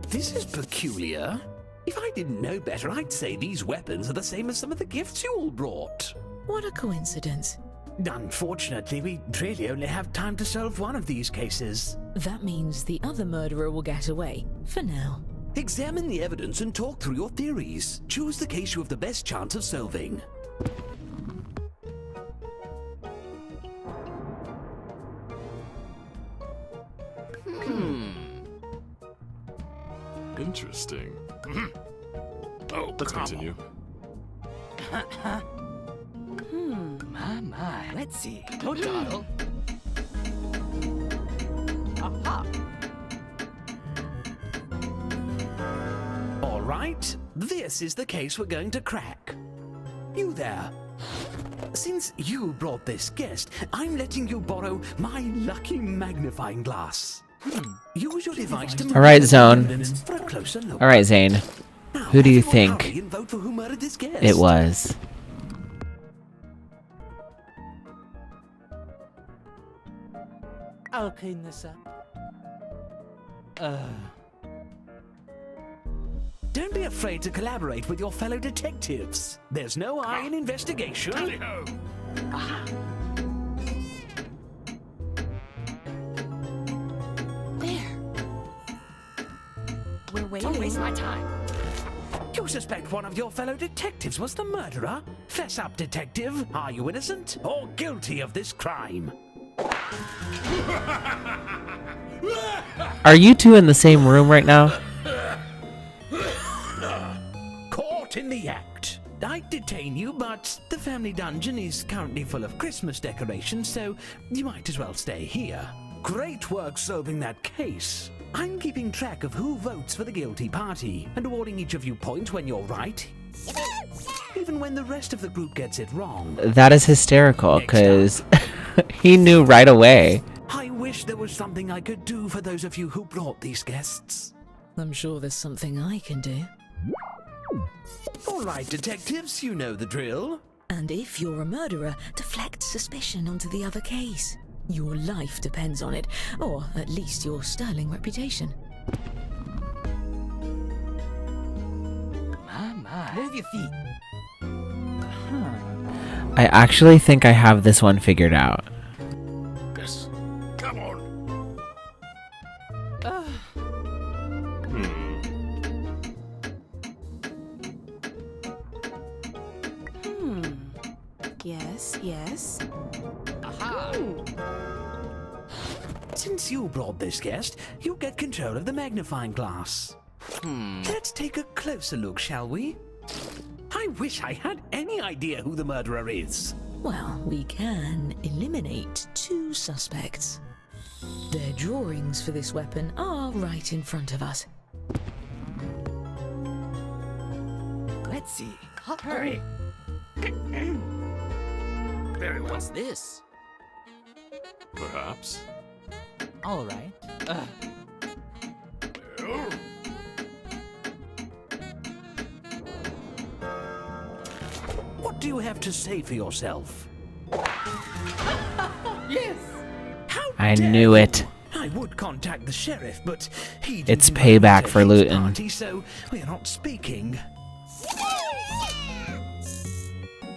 This is peculiar. If I didn't know better, I'd say these weapons are the same as some of the gifts you all brought. What a coincidence. Unfortunately, we really only have time to solve one of these cases. That means the other murderer will get away, for now. Examine the evidence and talk through your theories. Choose the case you have the best chance of solving. Interesting. Oh, let's continue. My. Let's see. Total. Aha. All right, this is the case we're going to crack. You there. Since you brought this guest, I'm letting you borrow my lucky magnifying glass. Use your device to... All right, Zone. For a closer look. All right, Zane. Now, Who do you everyone think hurry and vote for who murdered this guest. it was? I'll clean this up. Don't be afraid to collaborate with your fellow detectives. There's no I in investigation. There. We're waiting. Don't waste my time. You suspect one of your fellow detectives was the murderer? Fess up, detective. Are you innocent or guilty of this crime? Are you two in the same room right now? Caught in the act. I'd detain you, but the family dungeon is currently full of Christmas decorations, so you might as well stay here. Great work solving that case. I'm keeping track of who votes for the guilty party and awarding each of you points when you're right, even when the rest of the group gets it wrong. That is hysterical, because he knew right away. I wish there was something I could do for those of you who brought these guests. I'm sure there's something I can do. All right, detectives, you know the drill. And if you're a murderer, deflect suspicion onto the other case. Your life depends on it, or at least your sterling reputation. My. Move your feet. I actually think I have this one figured out. Yes. Come on. Yes. Aha. Since you brought this guest, you get control of the magnifying glass. Let's take a closer look, shall we? I wish I had any idea who the murderer is. Well, we can eliminate 2 suspects. Their drawings for this weapon are right in front of us. Let's see. Hurry. Very well. What's this? Perhaps. All right. Well, What do you have to say for yourself? Yes. How I dare knew you? it. I would contact the sheriff, but he It's didn't payback invite for his looting. party, so we're not speaking.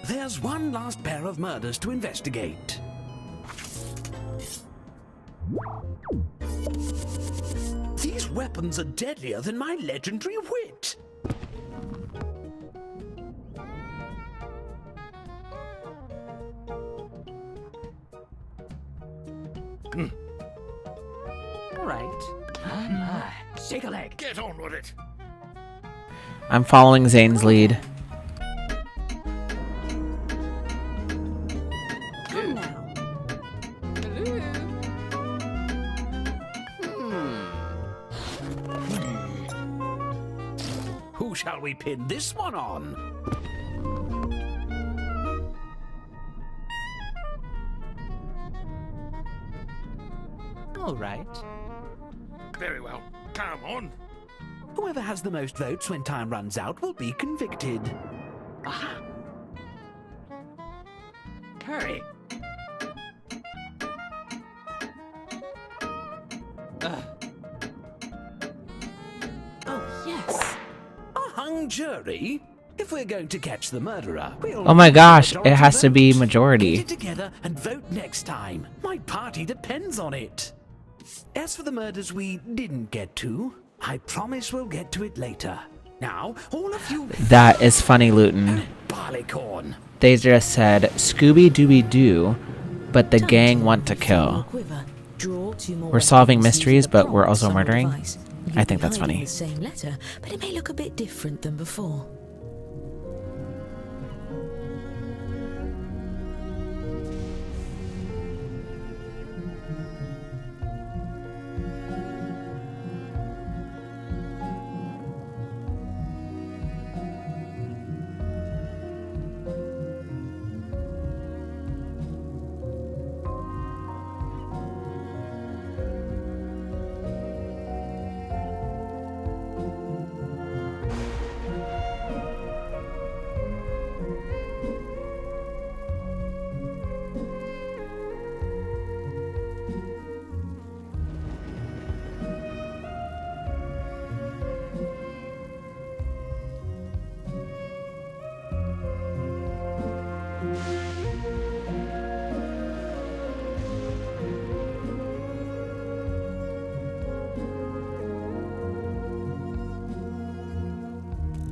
There's one last pair of murders to investigate. These weapons are deadlier than my legendary wit. All right. My. Shake a leg. get on with it. I'm following Zane's lead. Come now. Who shall we pin this one on? All right. Very well. Come on. Whoever has the most votes when time runs out will be convicted. Aha. Hurry. Oh, yes. A hung jury? If we're going to catch the murderer, we'll Oh my need gosh, majority it has to be vote. majority. Get it together and vote next time. My party depends on it. As for the murders we didn't get to, I promise we'll get to it later. Now, all of you That is funny, Luton. barleycorn. They just said Scooby Dooby Doo, but the gang want to kill. We're solving mysteries, but we're also murdering. I think that's funny. The same letter, but it may look a bit different than before.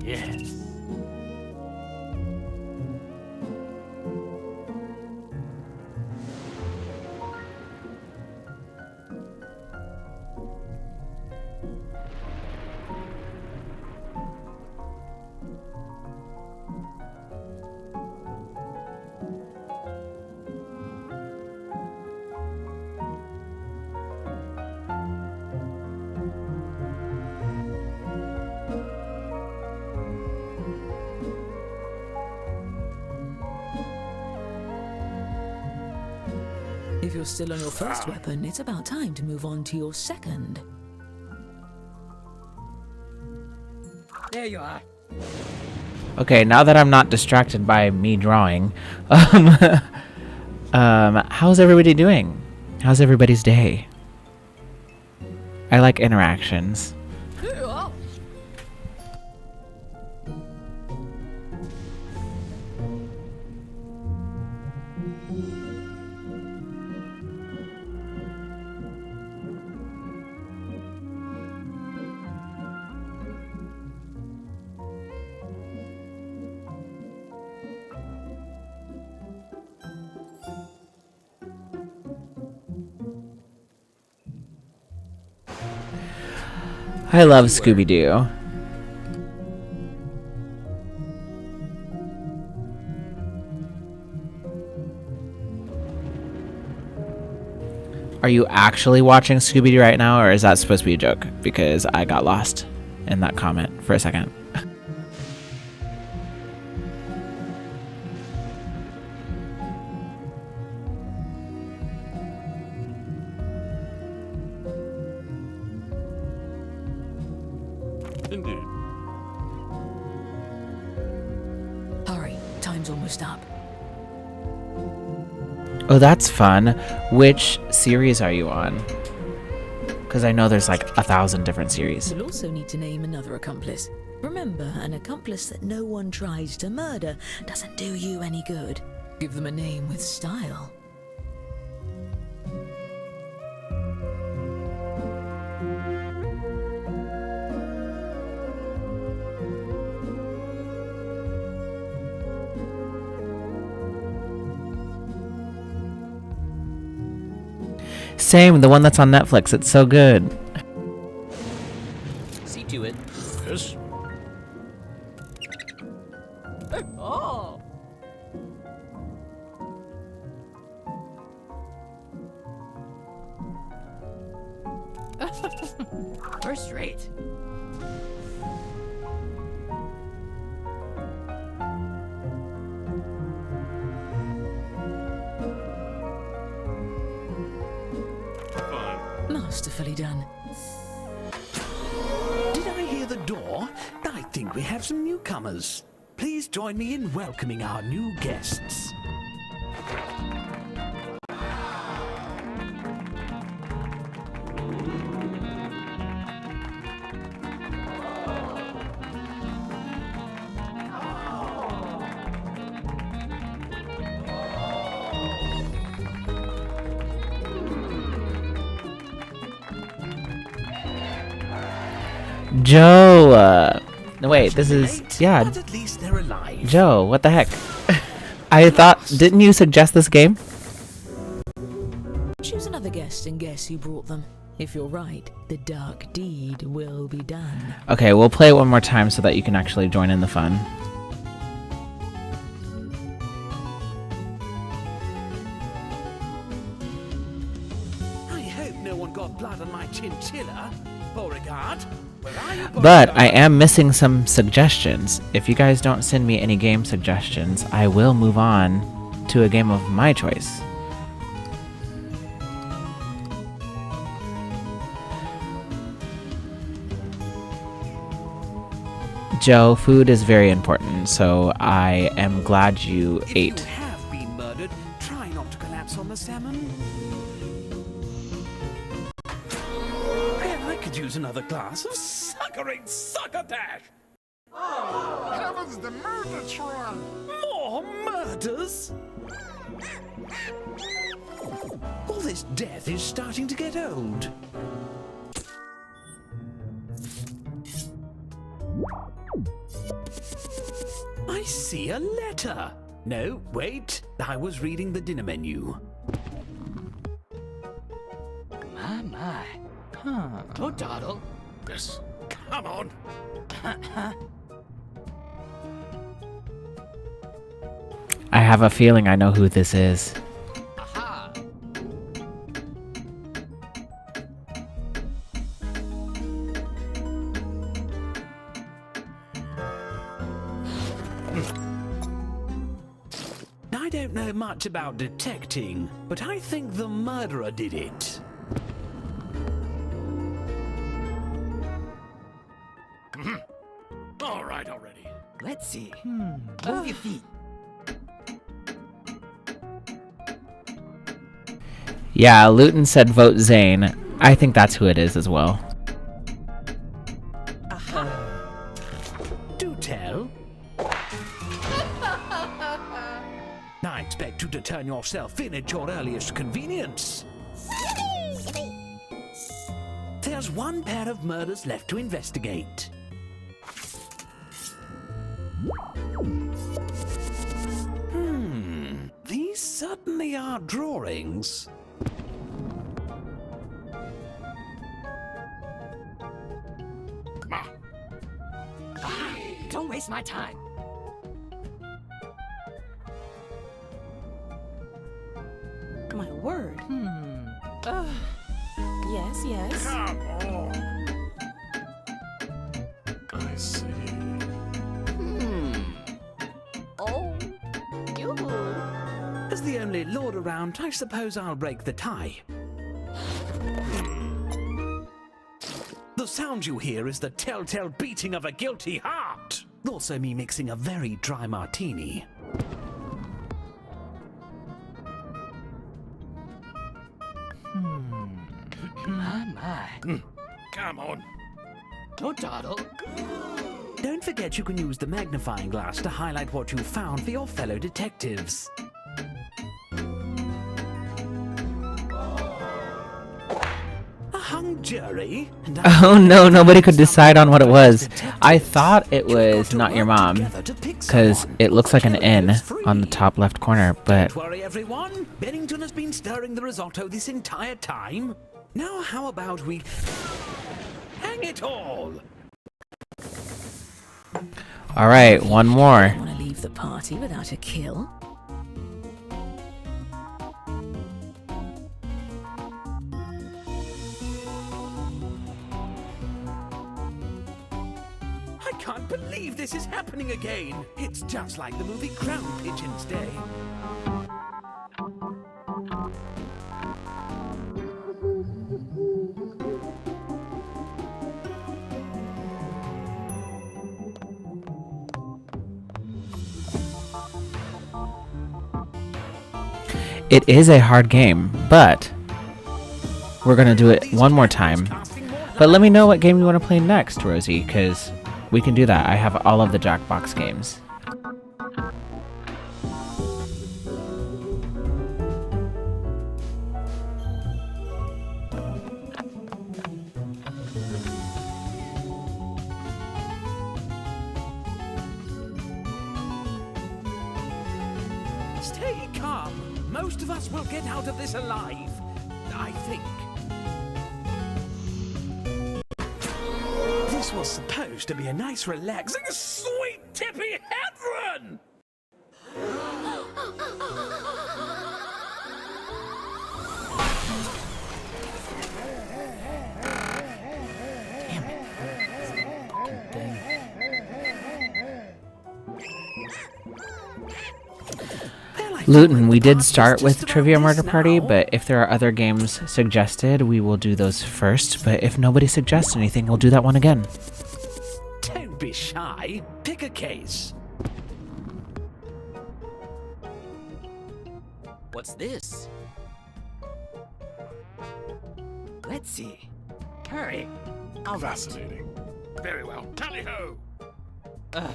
yes. If you're still on your first weapon, it's about time to move on to your second. There you are. Okay, now that I'm not distracted by me drawing, how's everybody doing? How's everybody's day? I like interactions. I love Scooby-Doo. Are you actually watching Scooby-Doo right now, or is that supposed to be a joke? Because I got lost in that comment for a second. Indeed. Hurry, time's almost up. Oh, that's fun. Which series are you on? Because I know there's like 1,000 different series. You'll also need to name another accomplice. Remember, an accomplice that no one tries to murder doesn't do you any good. Give them a name with style. Same, the one that's on Netflix. It's so good. See to it. Yes. Oh! First rate. Masterfully done. Did I hear the door? I think we have some newcomers. Please join me in welcoming our new guests. Joe, no wait, this is, yeah, But at least they're alive. Joe, what the heck? I thought, didn't you suggest this game? Choose another guest and guess who brought them. If you're right, the dark deed will be done. Okay, we'll play it one more time so that you can actually join in the fun. I hope no one got blood on my chinchilla. Beauregard, where are you, But I Beauregard? am missing some suggestions. If you guys don't send me any game suggestions, I will move on to a game of my choice. Joe, food is very important, so I am glad you If ate. you have been murdered, try not to collapse on the salmon. Well, I could use another glass of suckering succotash. Heavens, the murder truck! More murders? All this death is starting to get old. see a letter. No, wait. I was reading the dinner menu. My. Huh. Oh, Doddle. Yes. Come on. I have a feeling I know who this is. Aha. I don't know much about detecting, but I think the murderer did it. All right already. Let's see. Move your feet. Yeah, Luton said vote Zane. I think that's who it is as well. Do tell. I expect you to turn yourself in at your earliest convenience. There's one pair of murders left to investigate. These certainly are drawings. Don't waste my time. My word. Yes. Come on. I see. Oh, you. As the only lord around, I suppose I'll break the tie. The sound you hear is the telltale beating of a guilty heart. Also me mixing a very dry martini. My. Come on. Oh, Doddle. Don't forget you can use the magnifying glass to highlight what you found for your fellow detectives. A hung jury? Oh no, nobody could decide on what it was. I thought it was Not Your Mom, because it looks like an N on the top left corner, but... Don't worry, everyone. Bennington has been stirring the risotto this entire time. Now how about we... hang it all! Alright, one more. Want to leave the party without a kill? I can't believe this is happening again! It's just like the movie Crown Pigeons Day. It is a hard game, but we're gonna do it one more time. But let me know what game you want to play next, Rosie, because we can do that. I have all of the Jackbox games. Stay calm. Most of us will get out of this alive. I think. This was supposed to be a nice, relaxing, sweet, tippy head run! Luton, we did start with Trivia Murder Party, but if there are other games suggested, we will do those first. But if nobody suggests anything, we'll do that one again. Don't be shy. Pick a case. What's this? Let's see. Hurry. I'll Fascinating. Very well. Tally-ho! Oh.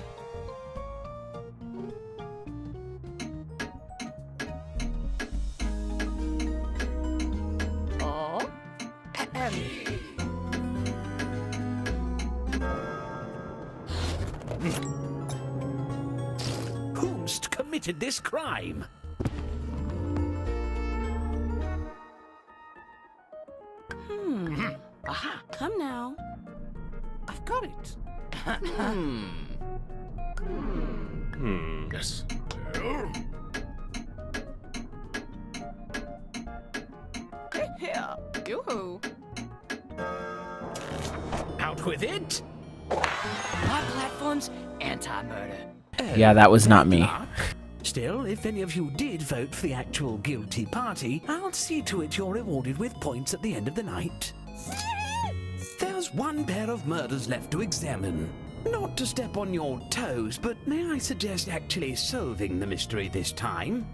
committed this crime. Aha. Come now. I've got it. Yes. Here. Yoo-hoo. Out with it. My platform's anti-murder. Yeah, that was not me. Still, if any of you did vote for the actual guilty party, I'll see to it you're rewarded with points at the end of the night. There's one pair of murders left to examine. Not to step on your toes, but may I suggest actually solving the mystery this time?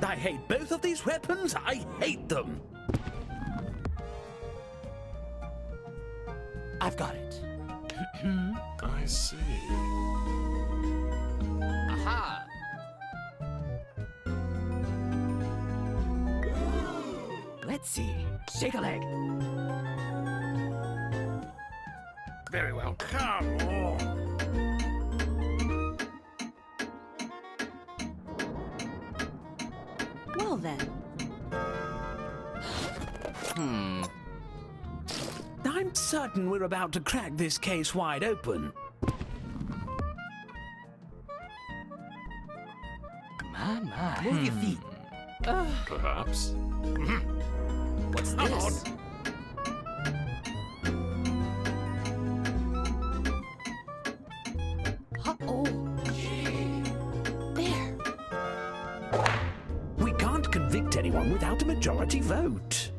I hate both of these weapons. I hate them. I've got it. I see. Aha. Let's see. Shake a leg. Very well. Come on. Well then. I'm certain we're about to crack this case wide open. My. Move your feet. Perhaps. What's Come this? Uh-oh. There. We can't convict anyone without a majority vote.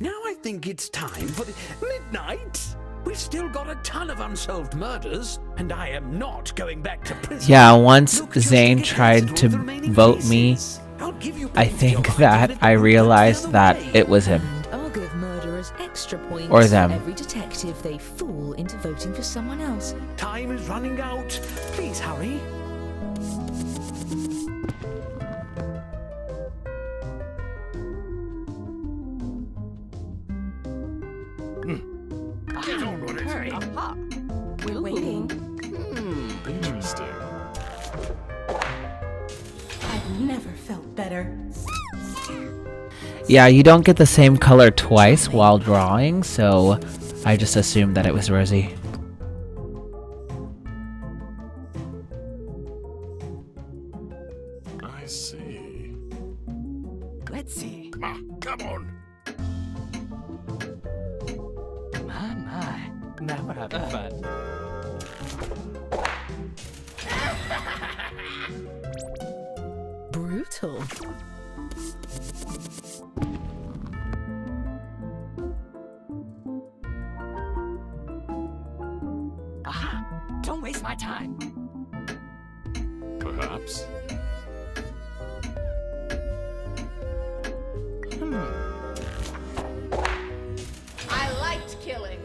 Now I think it's time for the midnight. We've still got a ton of unsolved murders, and I am not going back to prison. Yeah, once Look just Zane to get tried answers to all the remaining vote me, cases. I'll give you I points think for your that argument I that realized went the that other way. it was him. And I'll give murderers extra points Or them. for every detective they fool into voting for someone else. Time is running out. Please hurry. Get on with it. Hurry. Aha. We're waiting. Interesting. I've never felt better. Yeah, you don't get the same color twice while drawing, so I just assumed that it was Rosie. I see. Let's see. Come on. My. Now we're having fun. Brutal. Aha. Don't waste my time. Perhaps. I liked killing.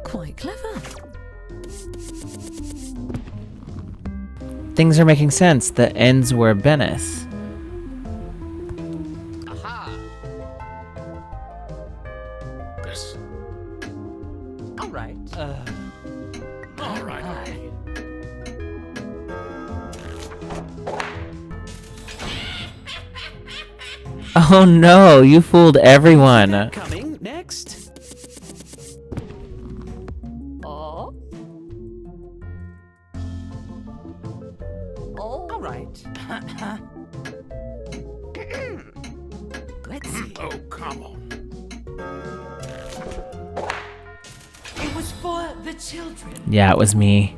Quite clever. Things are making sense. The ends were Bennis. Aha. Yes. All right. All right. Oh no, you fooled everyone. Coming next. Oh. Oh. All right. Let's see. Oh, come on. It was for the children. Yeah, it was me.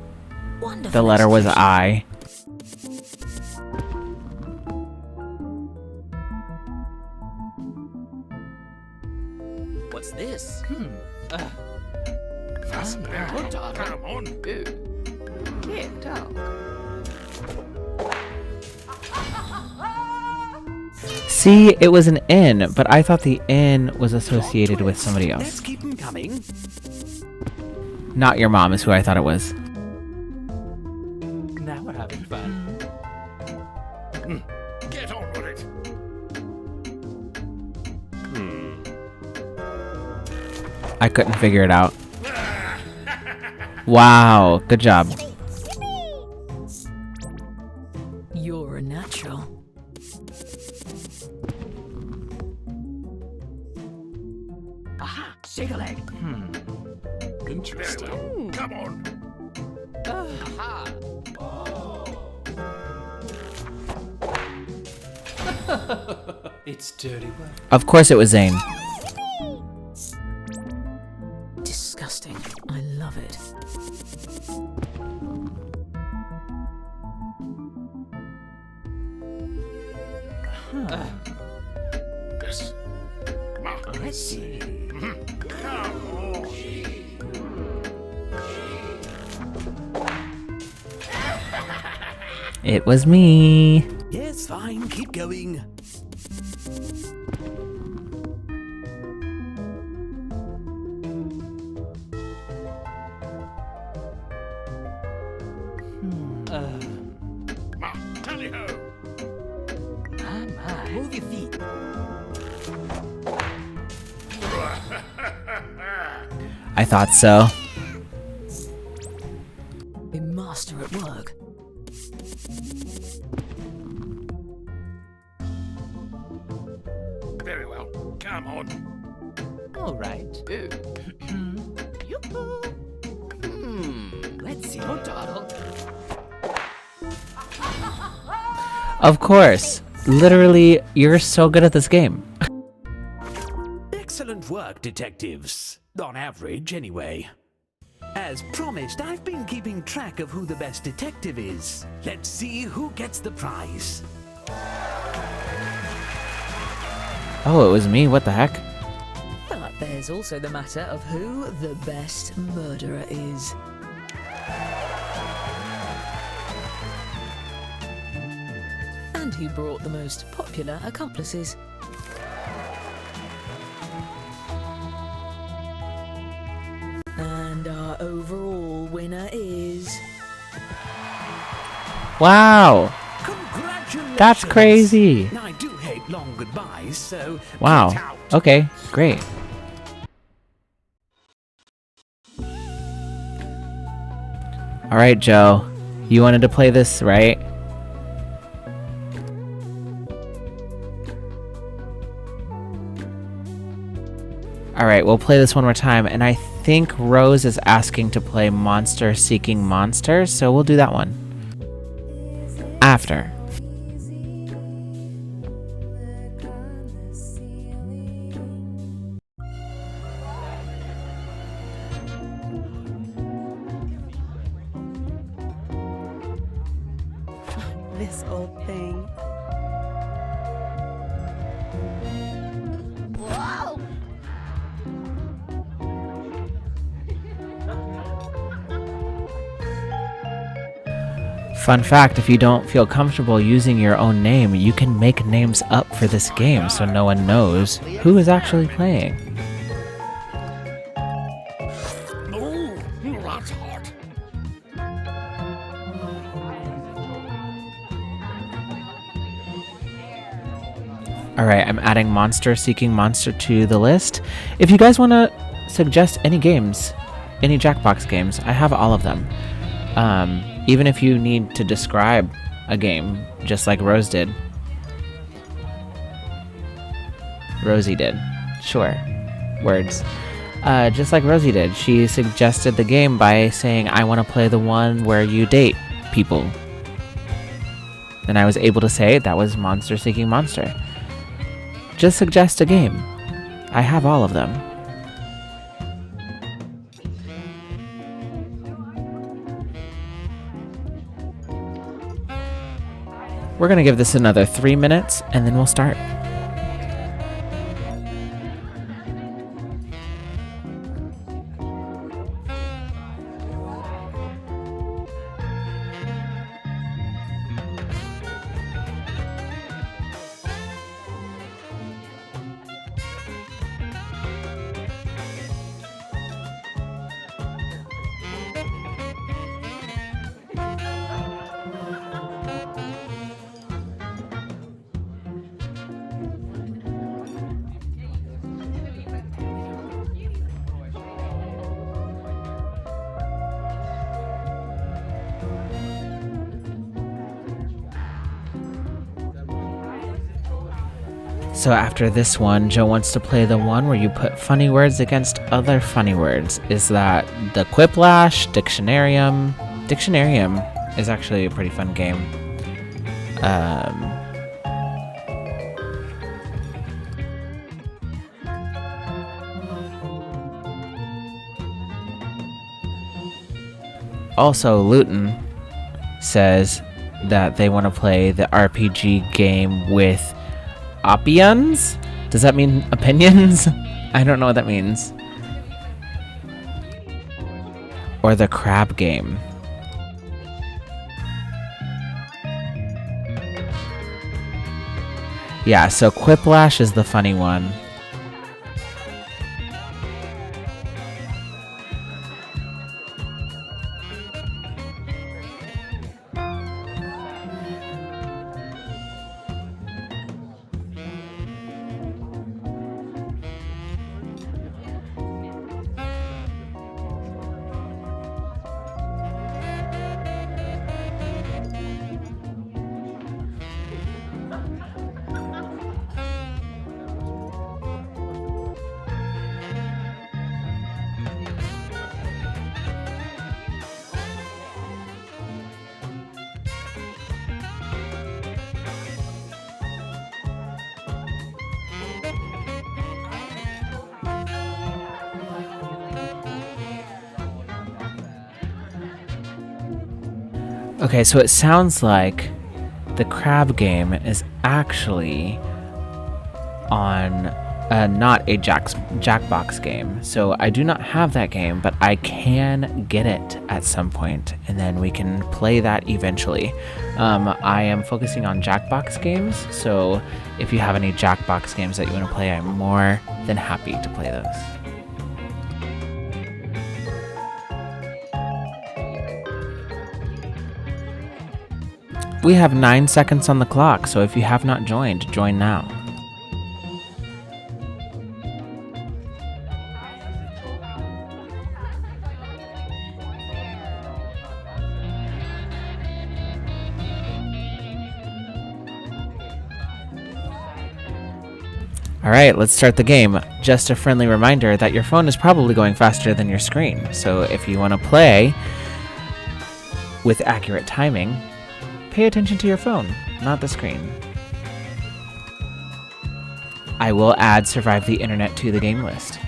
Wonderful. The letter was execution. I. What's this? Fascinating. Good dog. Come on. Yeah, dog. See, it was an N, but I thought the N was associated with somebody Let's else. keep them coming. Not your mom is who I thought it was. Now we're having fun. Get on with it. I couldn't figure it out. Wow, good job. You're a natural. Aha! Shake a leg. Interesting. Come on. Aha! It's dirty work. Of course it was Zane. Disgusting. I love it. This. Come on. Let's see. Come on. It was me. Yes, fine, keep going. Come on. Tally-ho. My. Move your feet. I thought so. A master at work. Very well. Come on. All right. Let's see. Oh, Donald. Of course. Literally, you're so good at this game. Excellent work, detectives. On average, anyway. As promised, I've been keeping track of who the best detective is. Let's see who gets the prize. Oh, it was me. What the heck? But there's also the matter of who the best murderer is. And who brought the most popular accomplices. And our overall winner is... Wow. Congratulations! That's crazy. I do hate long goodbyes, so... Wow. get out. Okay, great. All right, Joe. You wanted to play this, right? All right, we'll play this one more time, and I think Rose is asking to play Monster Seeking Monster, so we'll do that one after. This old thing. Whoa! Fun fact, if you don't feel comfortable using your own name, you can make names up for this game so no one knows who is actually playing. Oh, that's hot. Alright, I'm adding Monster Seeking Monster to the list. If you guys want to suggest any games, any Jackbox games, I have all of them. Even if you need to describe a game, just like Rose did. Rosie did. Sure. Words. Just like Rosie did. She suggested the game by saying, I want to play the one where you date people. And I was able to say that was Monster Seeking Monster. Just suggest a game. I have all of them. We're gonna give this another 3 minutes and then we'll start. So after this one, Joe wants to play the one where you put funny words against other funny words. Is that the Quiplash, Dictionarium? Dictionarium is actually a pretty fun game. Also, Luton says that they want to play the RPG game with opinions? Does that mean opinions? I don't know what that means. Or the crab game. Yeah, so Quiplash is the funny one. Okay, so it sounds like the crab game is actually on not a Jackbox game. So I do not have that game, but I can get it at some point, and then we can play that eventually. I am focusing on Jackbox games, so if you have any Jackbox games that you want to play, I'm more than happy to play those. We have 9 seconds on the clock, so if you have not joined, join now. Alright, let's start the game. Just a friendly reminder that your phone is probably going faster than your screen, so if you want to play with accurate timing, pay attention to your phone, not the screen. I will add Survive the Internet to the game list.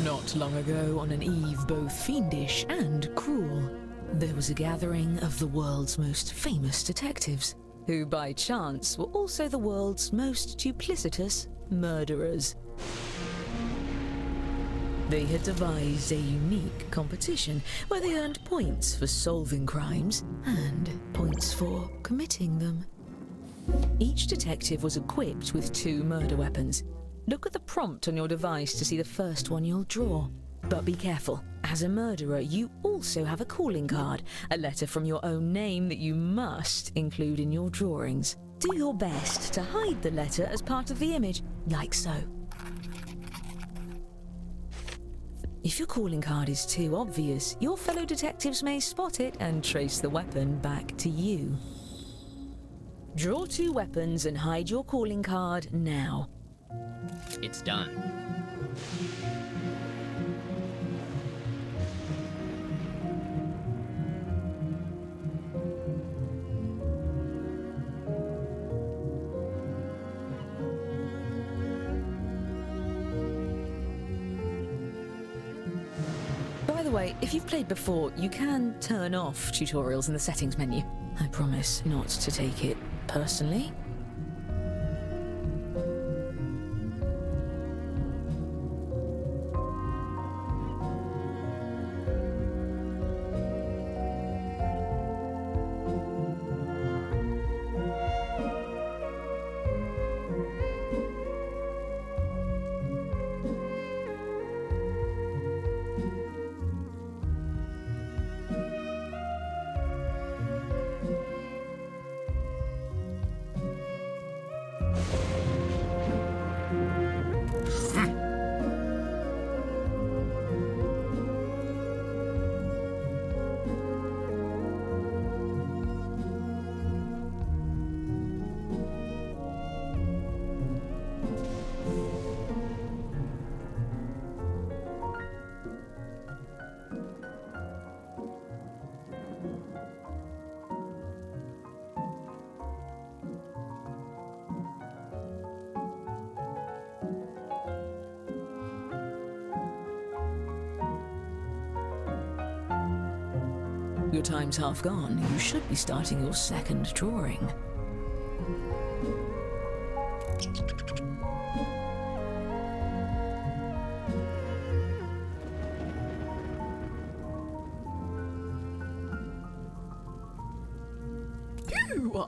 Not long ago, on an eve both fiendish and cruel, there was a gathering of the world's most famous detectives, who by chance were also the world's most duplicitous murderers. They had devised a unique competition where they earned points for solving crimes and points for committing them. Each detective was equipped with 2 murder weapons. Look at the prompt on your device to see the first one you'll draw. But be careful. As a murderer, you also have a calling card, a letter from your own name that you must include in your drawings. Do your best to hide the letter as part of the image, like so. If your calling card is too obvious, your fellow detectives may spot it and trace the weapon back to you. Draw 2 weapons and hide your calling card now. It's done. By the way, if you've played before, you can turn off tutorials in the settings menu. I promise not to take it personally. Your time's half gone. You should be starting your second drawing. Ew.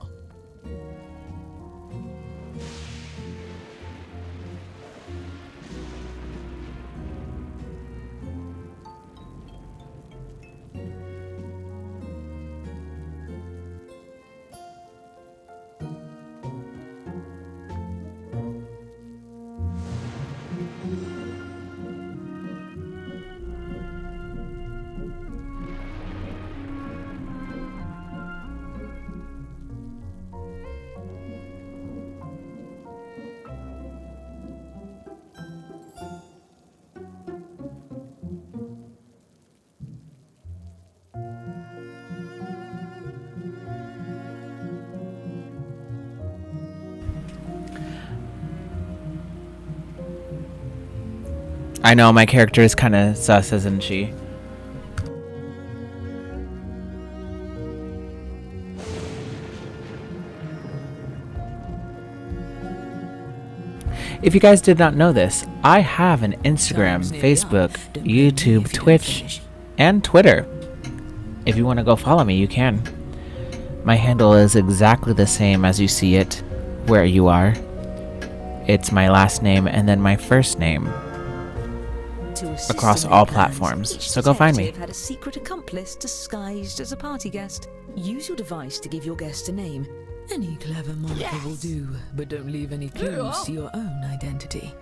I know, my character is kind of sus, isn't she? If you guys did not know this, I have an Instagram, Facebook, YouTube, Twitch, and Twitter. If you want to go follow me, you can. My handle is exactly the same as you see it where you are. It's my last name and then my first name. Across all platforms, so go find me. Had a secret accomplice disguised as a party guest. Use your device to give your guest a name. Any clever marker will do, but don't leave any clues to your own identity.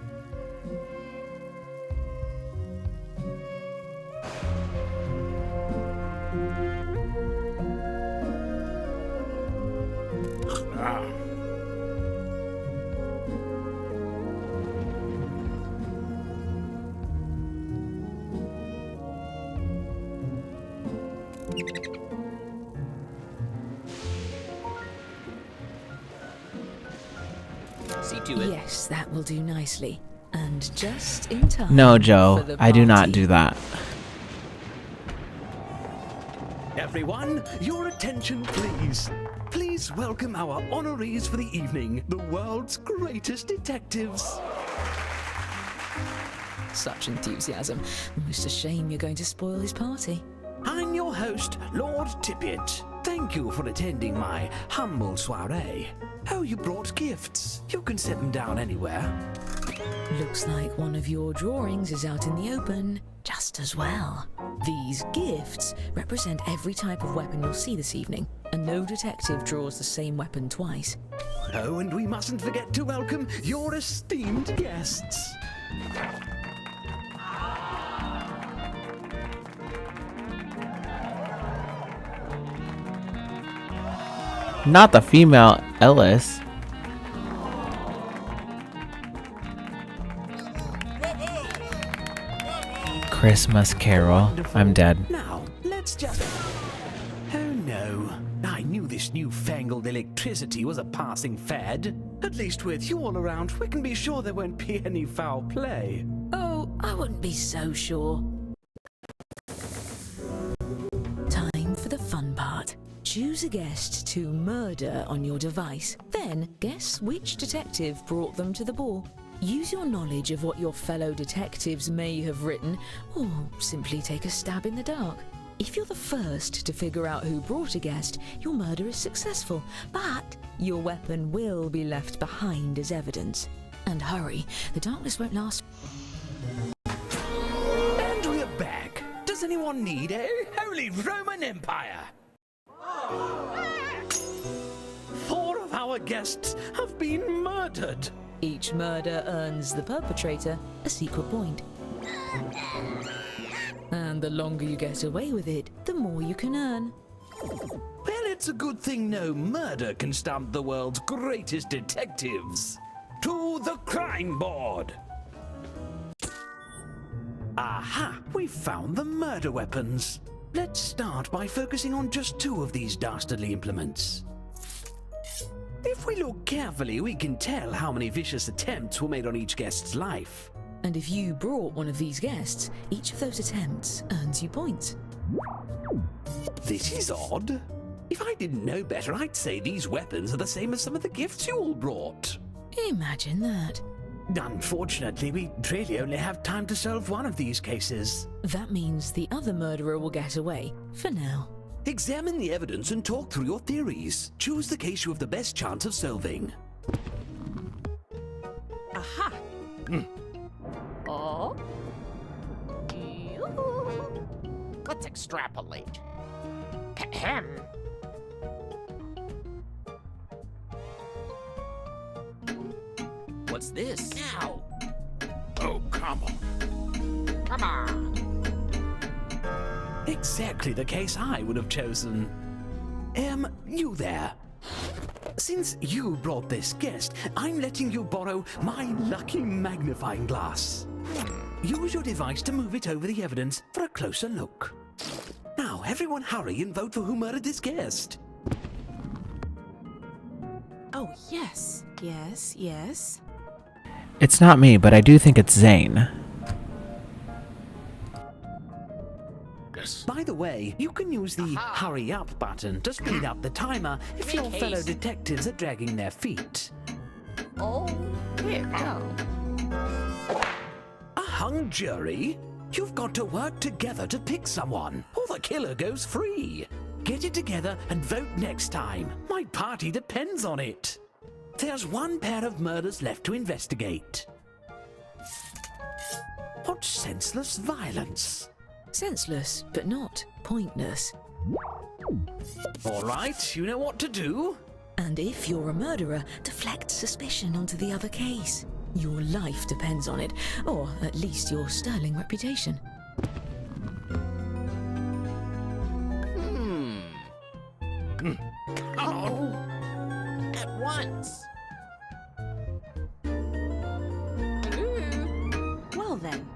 See to it. Yes, that will do nicely. And just in time. No, for Joe, the I do not party. do that. Everyone, your attention please. Please welcome our honorees for the evening, the world's greatest detectives. Such enthusiasm. It's a shame you're going to spoil his party. I'm your host, Lord Tippett. Thank you for attending my humble soiree. Oh, you brought gifts. You can set them down anywhere. Looks like one of your drawings is out in the open, just as well. These gifts represent every type of weapon you'll see this evening, and no detective draws the same weapon twice. Oh, and we mustn't forget to welcome your esteemed guests. Not the female Ellis. Christmas Carol. I'm dead. Now, let's just... Oh no. I knew this newfangled electricity was a passing fad. At least with you all around, we can be sure there won't be any foul play. Oh, I wouldn't be so sure. Time for the fun part. Choose a guest to murder on your device. Then guess which detective brought them to the ball. Use your knowledge of what your fellow detectives may have written, or simply take a stab in the dark. If you're the first to figure out who brought a guest, your murder is successful, but your weapon will be left behind as evidence. And hurry, the darkness won't last. And we're back. Does anyone need a Holy Roman Empire? 4 of our guests have been murdered. Each murder earns the perpetrator a secret point. And the longer you get away with it, the more you can earn. Well, it's a good thing no murder can stump the world's greatest detectives. To the crime board! Aha! We found the murder weapons. Let's start by focusing on just 2 of these dastardly implements. If we look carefully, we can tell how many vicious attempts were made on each guest's life. And if you brought one of these guests, each of those attempts earns you points. This is odd. If I didn't know better, I'd say these weapons are the same as some of the gifts you all brought. Imagine that. Unfortunately, we really only have time to solve one of these cases. That means the other murderer will get away, for now. Examine the evidence and talk through your theories. Choose the case you have the best chance of solving. Aha! Oh? Let's extrapolate. Ahem. What's this? Ow! Oh, come on. Come on! Exactly the case I would have chosen. You there. Since you brought this guest, I'm letting you borrow my lucky magnifying glass. Use your device to move it over the evidence for a closer look. Now, everyone hurry and vote for who murdered this guest. Oh, yes. Yes, yes. It's not me, but I do think it's Zane. Yes. By the way, you can use the hurry up button to speed up the timer if your fellow detectives are dragging their feet. Oh, here, go. A hung jury? You've got to work together to pick someone, or the killer goes free. Get it together and vote next time. My party depends on it. There's one pair of murders left to investigate. What senseless violence. Senseless, but not pointless. All right, you know what to do. And if you're a murderer, deflect suspicion onto the other case. Your life depends on it, or at least your sterling reputation. Come on. At once. Well then.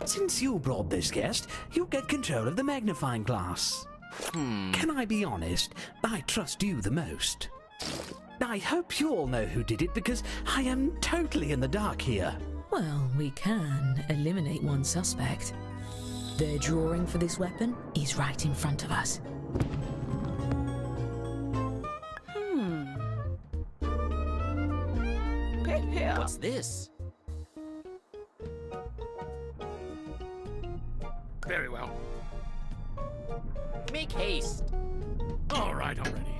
Since you brought this guest, you get control of the magnifying glass. Can I be honest? I trust you the most. I hope you all know who did it because I am totally in the dark here. Well, we can eliminate one suspect. Their drawing for this weapon is right in front of us. Here. What's this? Very well. Make haste. All right already.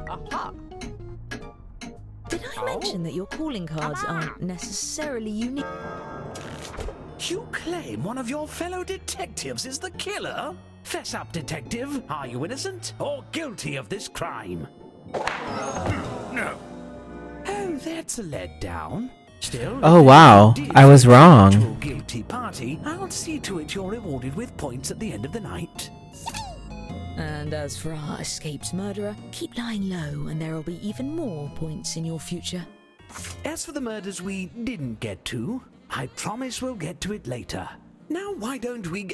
Aha! Did I mention that your calling cards aren't necessarily unique? You claim one of your fellow detectives is the killer? Fess up, detective. Are you innocent or guilty of this crime? No. Oh, that's a letdown. Still, Oh wow, I was wrong. to a guilty party, I'll see to it you're rewarded with points at the end of the night. And as for our escaped murderer, keep lying low and there'll be even more points in your future. As for the murders we didn't get to, I promise we'll get to it later. Now why don't we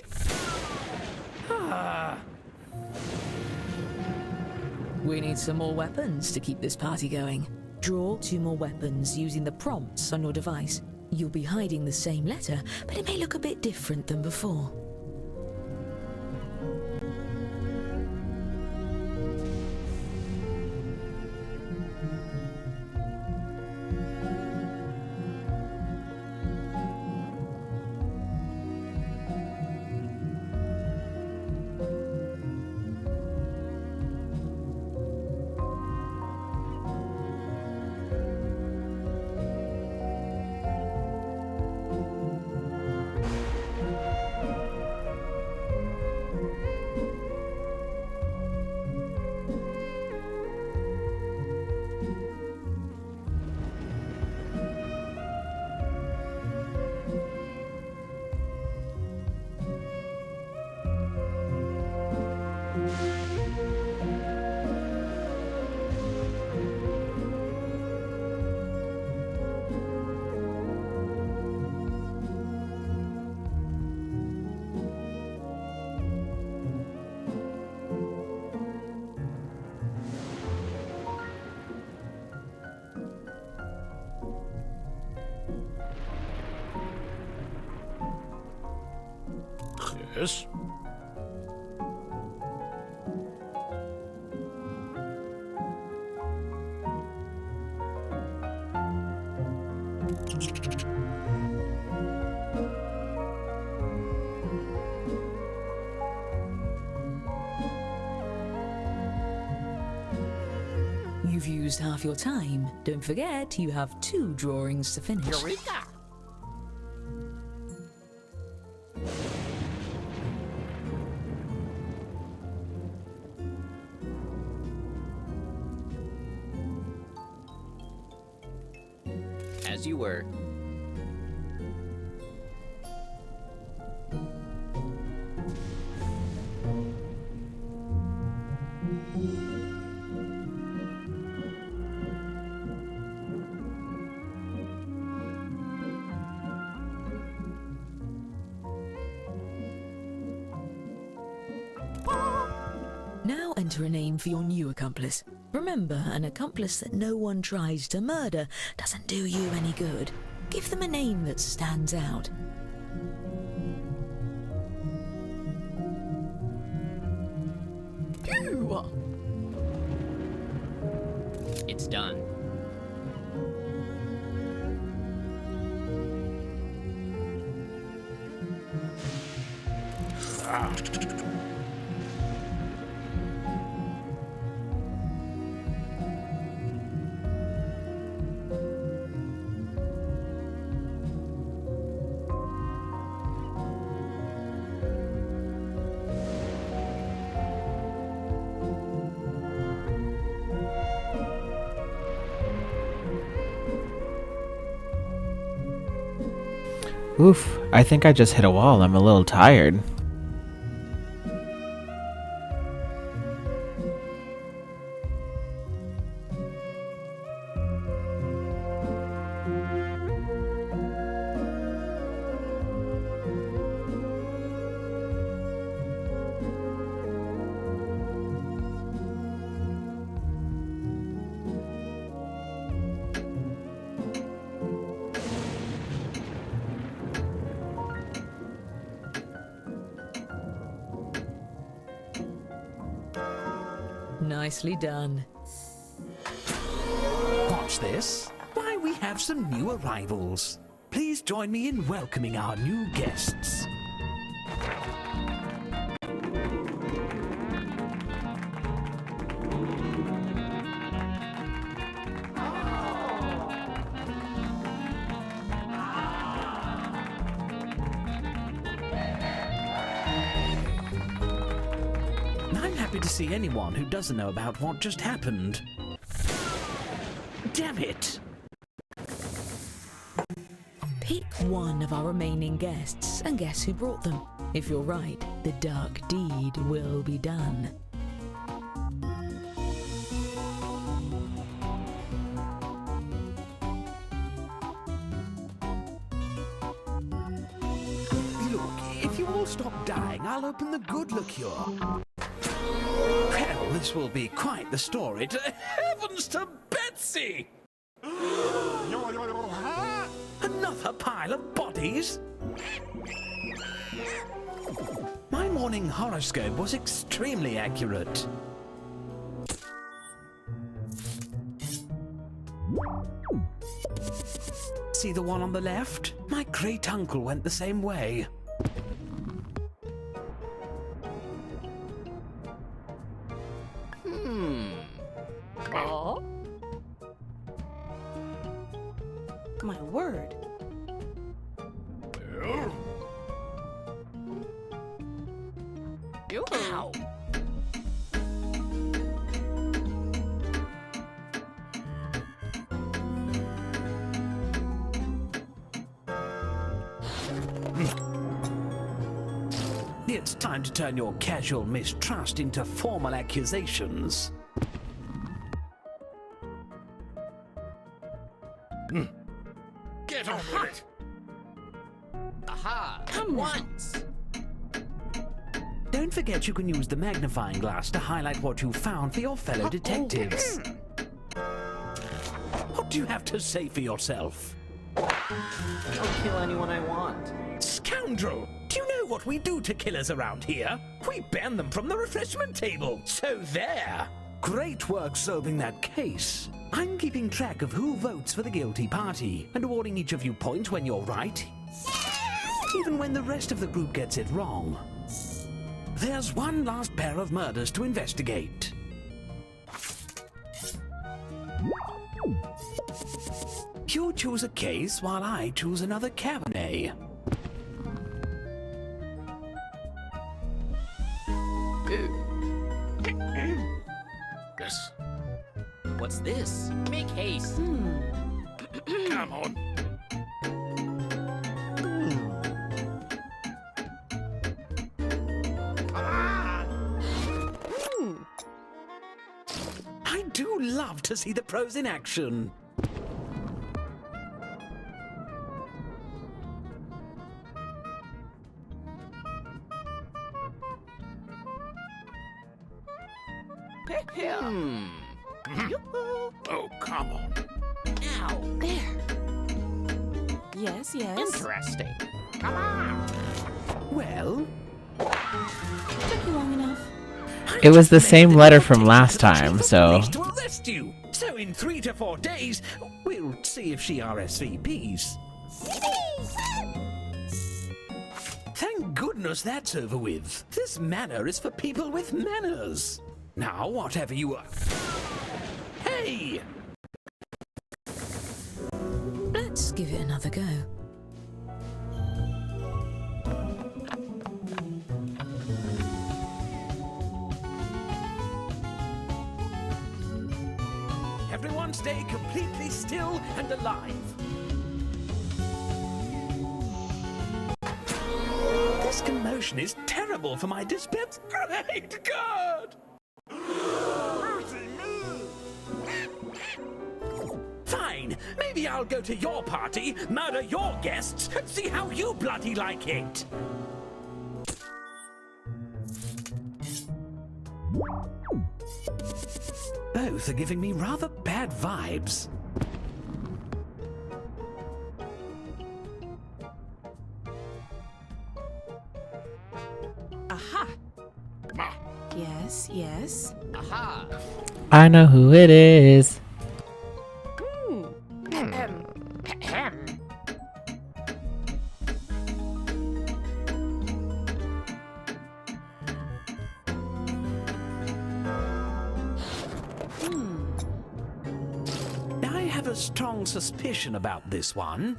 We need some more weapons to keep this party going. Draw 2 more weapons using the prompts on your device. You'll be hiding the same letter, but it may look a bit different than before. Yes? You've used half your time. Don't forget, you have 2 drawings to finish. Eureka! As you were. Now enter a name for your new accomplice. Remember, an accomplice that no one tries to murder doesn't do you any good. Give them a name that stands out. It's done. Oof, I think I just hit a wall. I'm a little tired. Nicely done. Watch this. Why, we have some new arrivals. Please join me in welcoming our new guests. I'm happy to see anyone who doesn't know about what just happened. Damn it! Pick one of our remaining guests and guess who brought them. If you're right, the dark deed will be done. Look, if you all stop dying, I'll open the good liqueur. Well, this will be quite the story. To heavens to Betsy! Another pile of bodies? My morning horoscope was extremely accurate. See the one on the left? My great uncle went the same way. Oh? My word. Ow. It's time to turn your casual mistrust into formal accusations. Get on with it! Aha! Come once! Don't forget you can use the magnifying glass to highlight what you found for your fellow detectives. What do you have to say for yourself? I'll kill anyone I want. Scoundrel! Do you know know what we do to killers around here. We ban them from the refreshment table. So there. Great work solving that case. I'm keeping track of who votes for the guilty party and awarding each of you points when you're right, even when the rest of the group gets it wrong. There's one last pair of murders to investigate. You choose a case while I choose another cabinet. Yes. What's this? Make haste. Come on. I do love to see the pros in action. Oh, come on. Now, there. Yes, yes. Interesting. Come on. Well, Took you long enough. It was the same letter from last time, so... to arrest you. So in 3 to 4 days, we'll see if she RSVPs. Thank goodness that's over with. This manor is for people with manners. Now, whatever you are... Hey! Let's give it another go. Everyone stay completely still and alive. This commotion is terrible for my dispense. Great God! Fine, maybe I'll go to your party, murder your guests, and see how you bloody like it. Both are giving me rather bad vibes. Aha. Yes, yes. Aha. I know who it is. I have a strong suspicion about this one.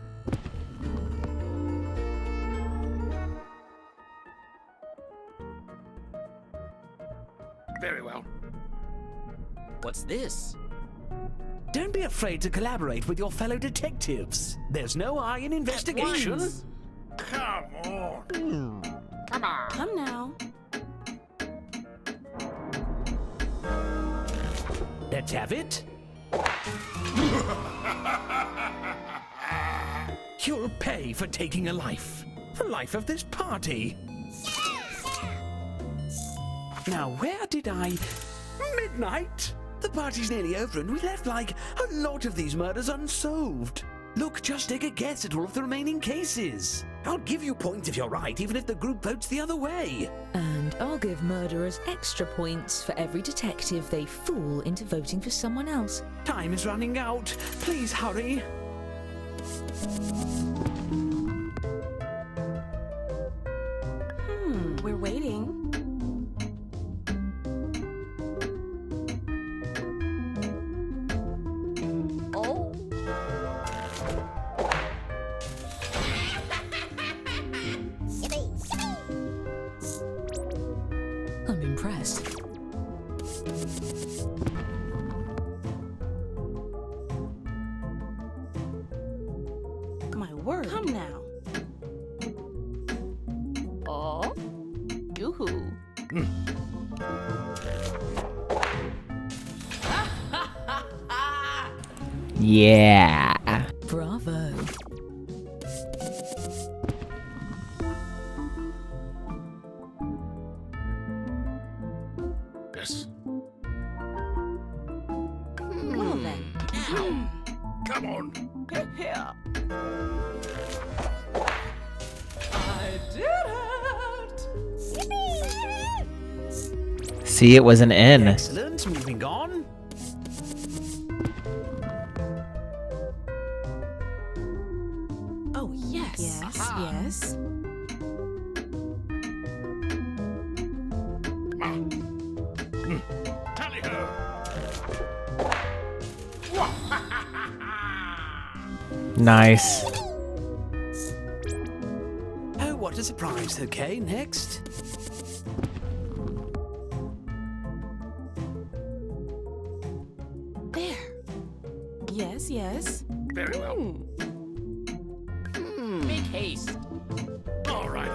Very well. What's this? Don't be afraid to collaborate with your fellow detectives. There's no I in investigation. Come on. Come on. Come now. Let's have it. You'll pay for taking a life. The life of this party. Now, where did I... Midnight? The party's nearly over and we left, like, a lot of these murders unsolved. Look, just take a guess at all of the remaining cases. I'll give you points if you're right, even if the group votes the other way. And I'll give murderers extra points for every detective they fool into voting for someone else. Time is running out. Please hurry. We're waiting. Oh. I'm impressed. My word. Come now. Oh. Yoo-hoo. Yeah. Bravo. Yes. Well then. Come on. Here. I did it! See, it was an N. Excellent. Moving on. Oh, yes. Yes, yes. Tally ho! Nice. Oh, what a surprise. Okay, next. There. Yes, yes. Very well. Make haste. All right.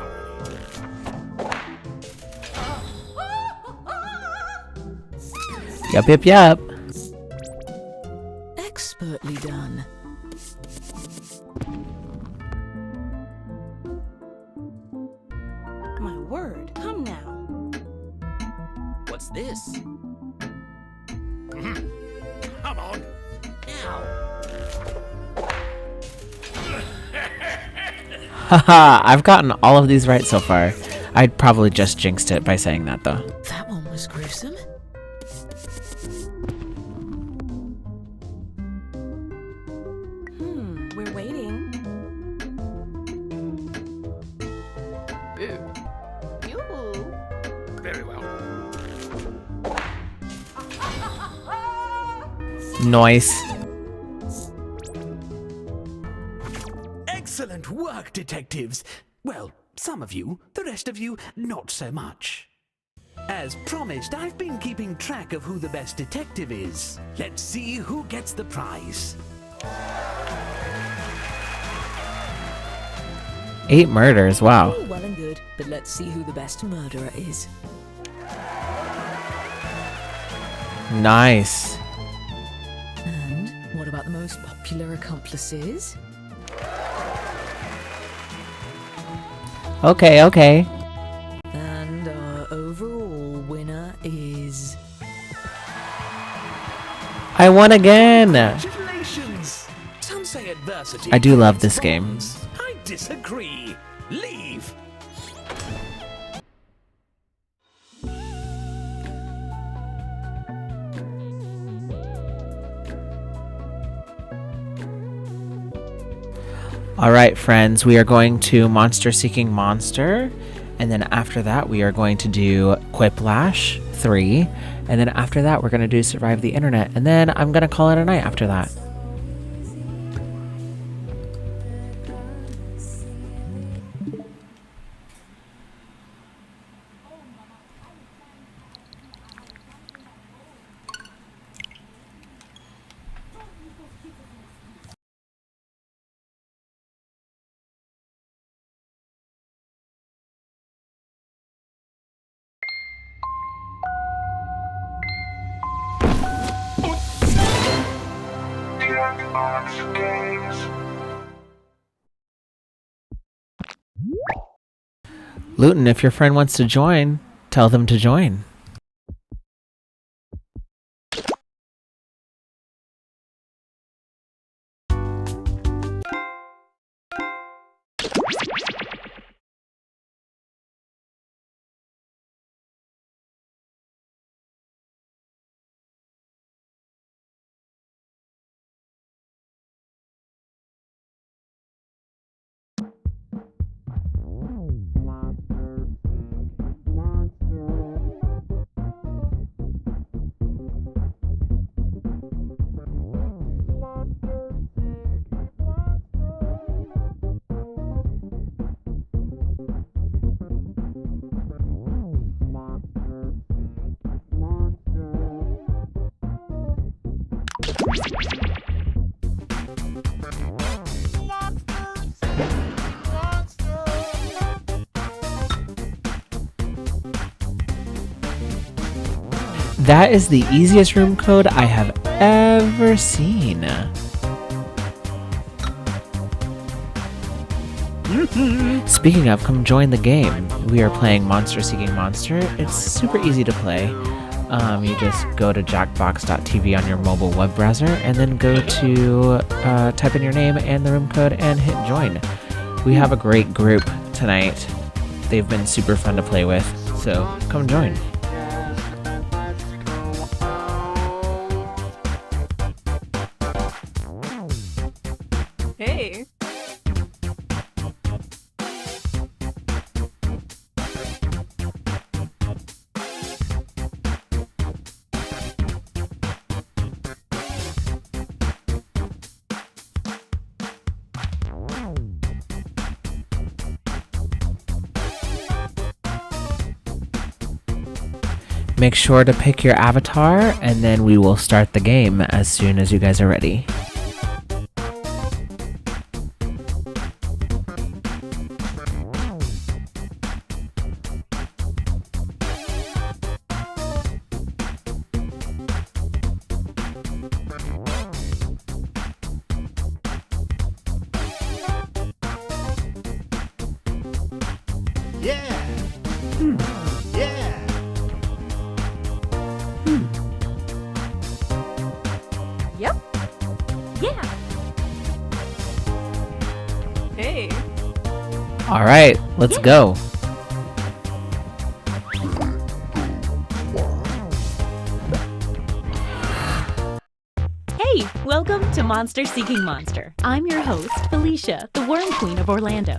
Yup, yup, yup. Expertly done. My word. Come now. What's this? Come on. Haha, I've gotten all of these right so far. I'd probably just jinxed it by saying that though. That one was gruesome. We're waiting. Yoo-hoo. Very well. Nice. Excellent work, detectives. Well, some of you, the rest of you, not so much. As promised, I've been keeping track of who the best detective is. Let's see who gets the prize. 8 murders, wow. All well and good, but let's see who the best murderer is. Nice. And what about the most popular accomplices? Okay, okay. And our overall winner is... I won again! Congratulations! Some say adversity. I do love this game. I disagree. Leave. Alright, friends, we are going to Monster Seeking Monster, and then after that we are going to do Quiplash 3, and then after that we're going to do Survive the Internet, and then I'm going to call it a night after that. Luton, if your friend wants to join, tell them to join. That is the easiest room code I have ever seen. Speaking of, come join the game. We are playing Monster Seeking Monster. It's super easy to play. You just go to jackbox.tv on your mobile web browser and then go to type in your name and the room code and hit join. We have a great group tonight. They've been super fun to play with, so come join. Hey. Make sure to pick your avatar, and then we will start the game as soon as you guys are ready. Yeah! Yeah! Yep. Yeah. Hey. All right, let's go. Hey, welcome to Monster Seeking Monster. I'm your host, Felicia, the Worm Queen of Orlando.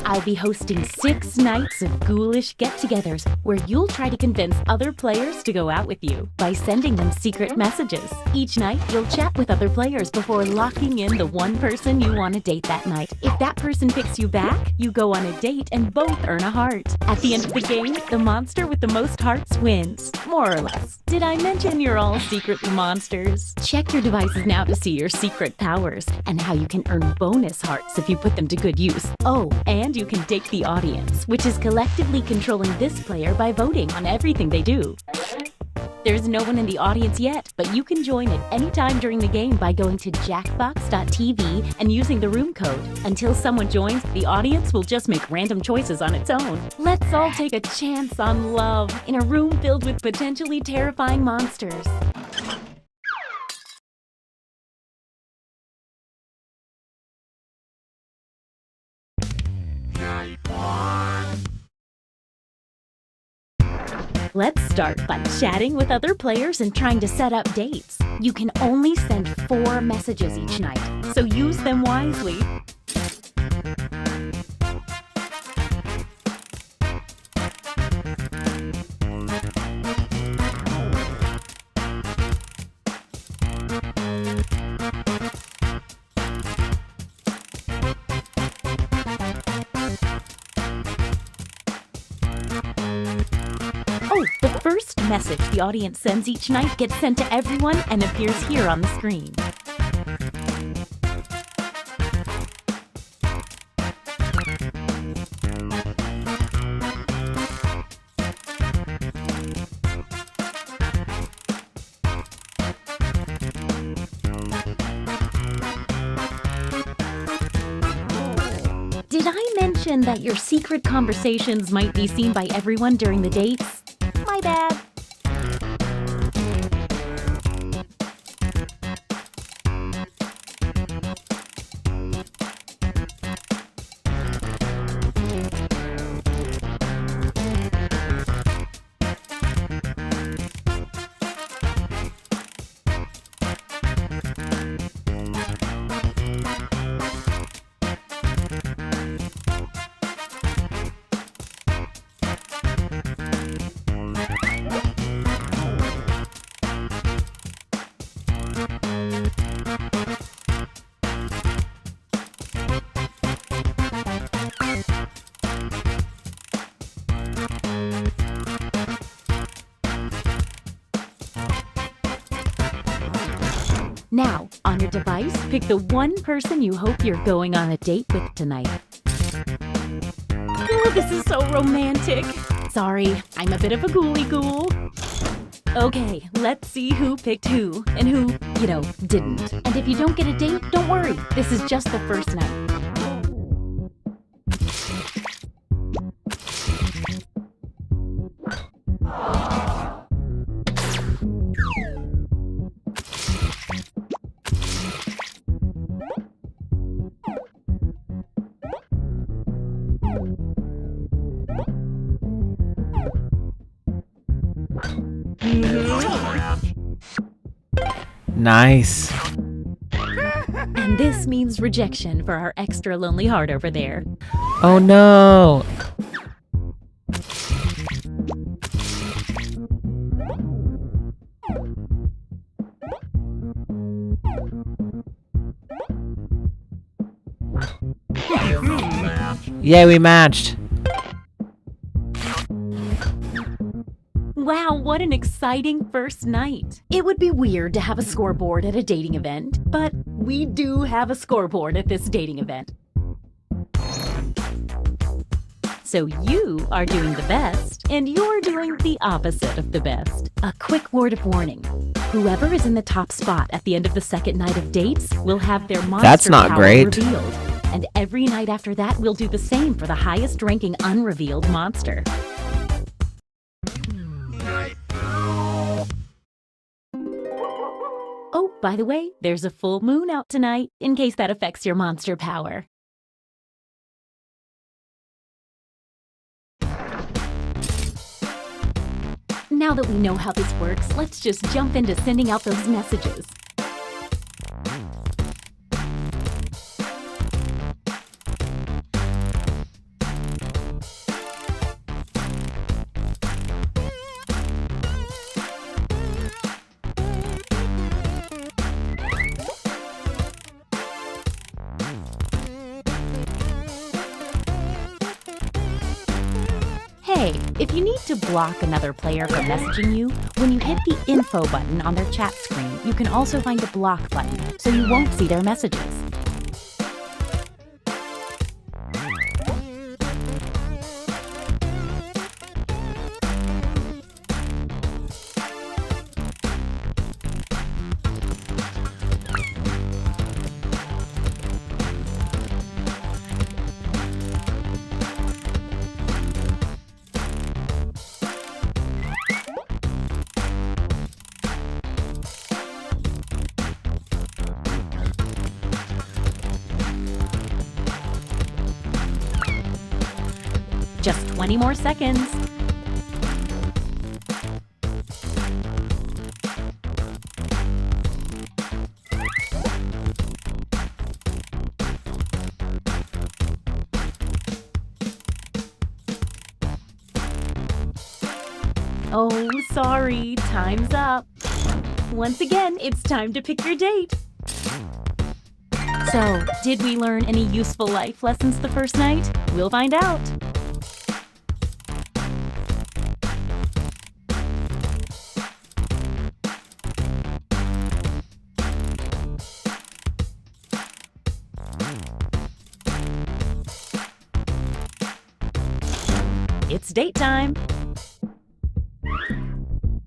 I'll be hosting 6 nights of ghoulish get-togethers where you'll try to convince other players to go out with you by sending them secret messages. Each night, you'll chat with other players before locking in the one person you want to date that night. If that person picks you back, you go on a date and both earn a heart. At the end of the game, the monster with the most hearts wins, more or less. Did I mention you're all secret monsters? Check your devices now to see your secret powers and how you can earn bonus hearts if you put them to good use. Oh, and you can date the audience, which is collectively controlling this player by voting on everything they do. There's no one in the audience yet, but you can join at any time during the game by going to jackbox.tv and using the room code. Until someone joins, the audience will just make random choices on its own. Let's all take a chance on love in a room filled with potentially terrifying monsters. Let's start by chatting with other players and trying to set up dates. You can only send 4 messages each night, so use them wisely. Oh, the first message the audience sends each night gets sent to everyone and appears here on the screen. Did I mention that your secret conversations might be seen by everyone during the dates? My bad. Now, on your device, pick the one person you hope you're going on a date with tonight. Oh, this is so romantic. Sorry, I'm a bit of a ghouly ghoul. Okay, let's see who picked who and who, didn't. And if you don't get a date, don't worry. This is just the first night. Nice. And And this means rejection for our extra lonely heart over there. Oh no! Yay, we matched! Wow, what an exciting first night. It would be weird to have a scoreboard at a dating event, but we do have a scoreboard at this dating event. So you are doing the best, and you're doing the opposite of the best. A quick word of warning. Whoever is in the top spot at the end of the second night of dates will have their monster That's not power great. revealed. And every night after that, we'll do the same for the highest ranking unrevealed monster. Oh, by the way, there's a full moon out tonight, in case that affects your monster power. Now that we know how this works, let's just jump into sending out those messages. Hey, if you need to block another player from messaging you, when you hit the info button on their chat screen, you can also find the block button, so you won't see their messages. Just 20 more seconds. Oh, sorry, time's up. Once again, it's time to pick your date. So, did we learn any useful life lessons the first night? We'll find out. It's date time.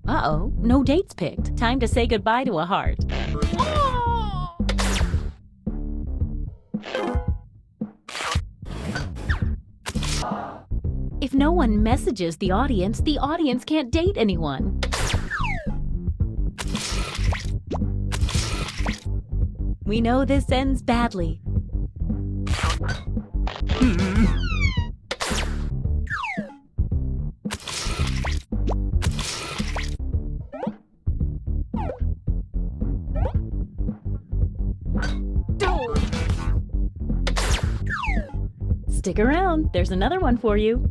Uh-oh, no dates picked. Time to say goodbye to a heart. If no one messages the audience can't date anyone. We know this ends badly. Stick around, there's another one for you.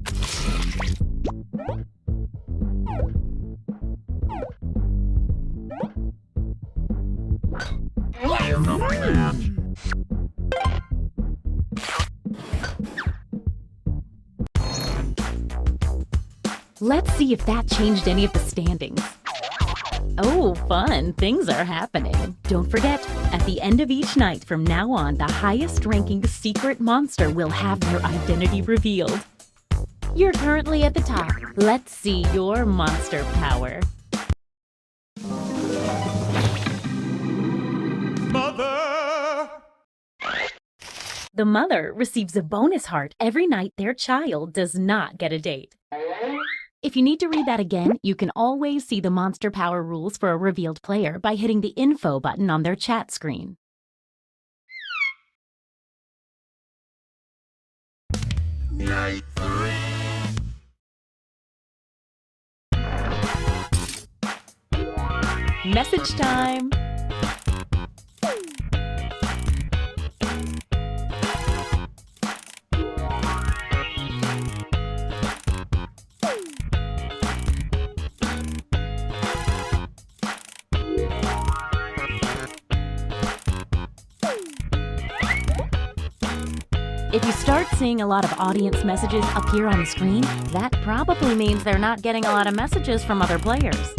Let's see if that changed any of the standings. Oh, fun. Things are happening. Don't forget, at the end of each night from now on, the highest ranking secret monster will have their identity revealed. You're currently at the top. Let's see your monster power. Mother! The mother receives a bonus heart every night their child does not get a date. If you need to read that again, you can always see the monster power rules for a revealed player by hitting the info button on their chat screen. Night 3. Message time! If you start seeing a lot of audience messages appear on the screen, that probably means they're not getting a lot of messages from other players.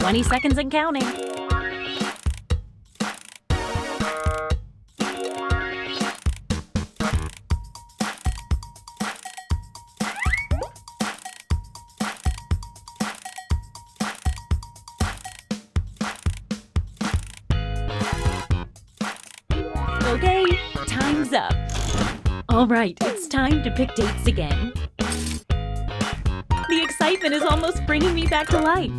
"20 seconds and counting." Okay, time's up. All right, it's time to pick dates again. The excitement is almost bringing me back to life.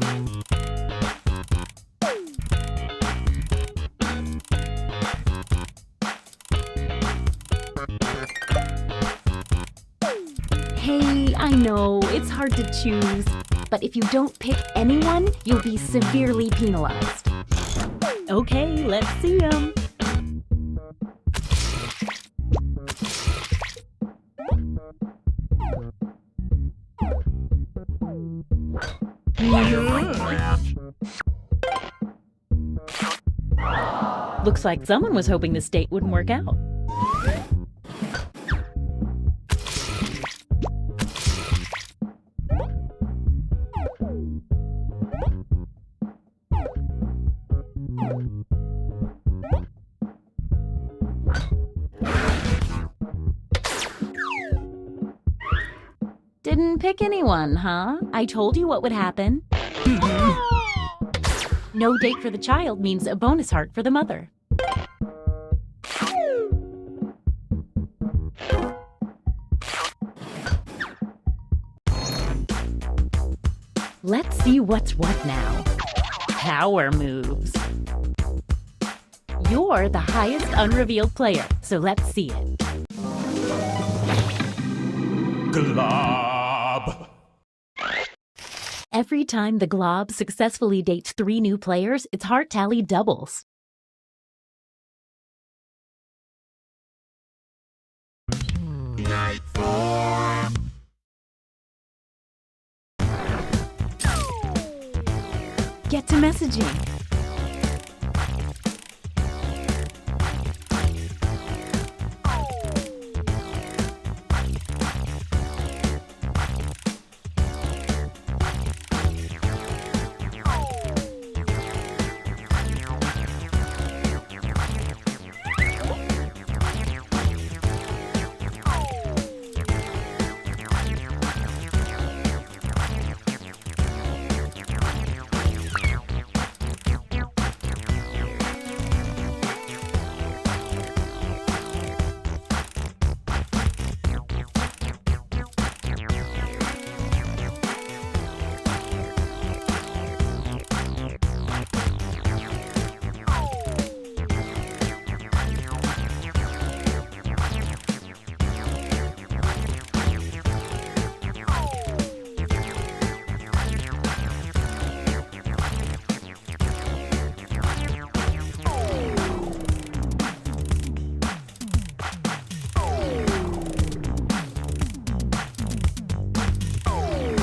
Hey, I know, it's hard to choose, but if you don't pick anyone, you'll be severely penalized. Okay, let's see 'em. Looks like someone was hoping this date wouldn't work out. Didn't pick anyone, huh? I told you what would happen. No date for the child means a bonus heart for the mother. Let's see what's what now. Power moves. You're the highest unrevealed player, so let's see it. Glob. Every time the Glob successfully dates 3 new players, its heart tally doubles. Night 4. Get to messaging.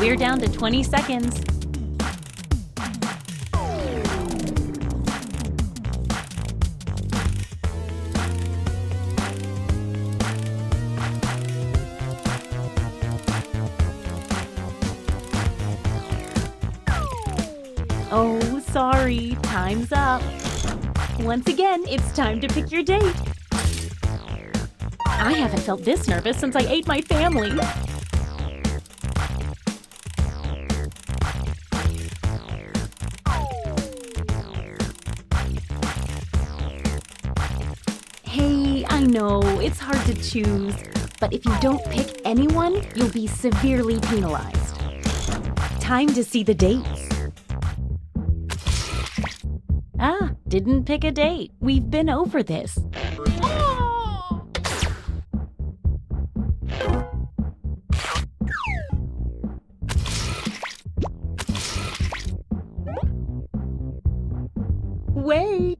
We're down to 20 seconds. Oh, sorry, time's up. Once again, it's time to pick your date. I haven't felt this nervous since I ate my family. Hey, I know, it's hard to choose, but if you don't pick anyone, you'll be severely penalized. time to see the dates. Ah, didn't pick a date. We've been over this. Wait!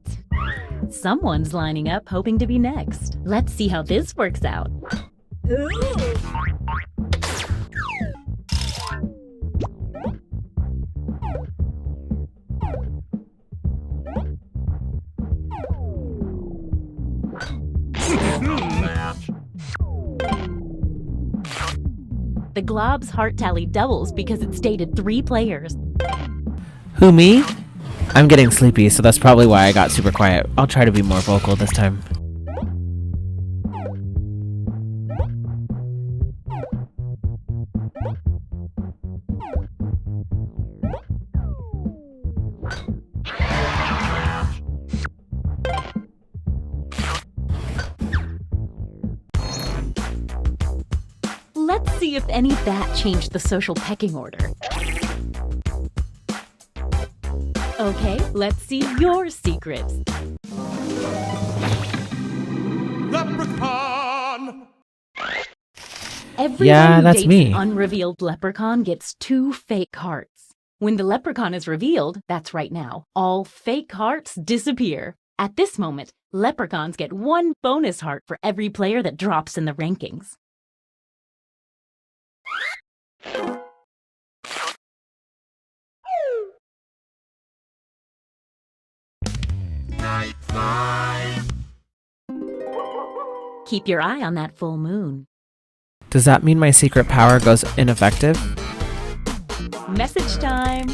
Someone's lining up hoping to be next. Let's see how this works out. The Glob's heart tally doubles because it stated 3 players. Who, me? I'm getting sleepy, so that's probably why I got super quiet. I'll try to be more vocal this time. Let's see if any of that changed the social pecking order. Okay, let's see your secrets. Leprechaun! Everyone who that's dates me. an unrevealed leprechaun gets 2 fake hearts. When the leprechaun is revealed, that's right now, all fake hearts disappear. At this moment, leprechauns get 1 bonus heart for every player that drops in the rankings. Night 5. Keep your eye on that full moon. Does that mean my secret power goes ineffective? Message time!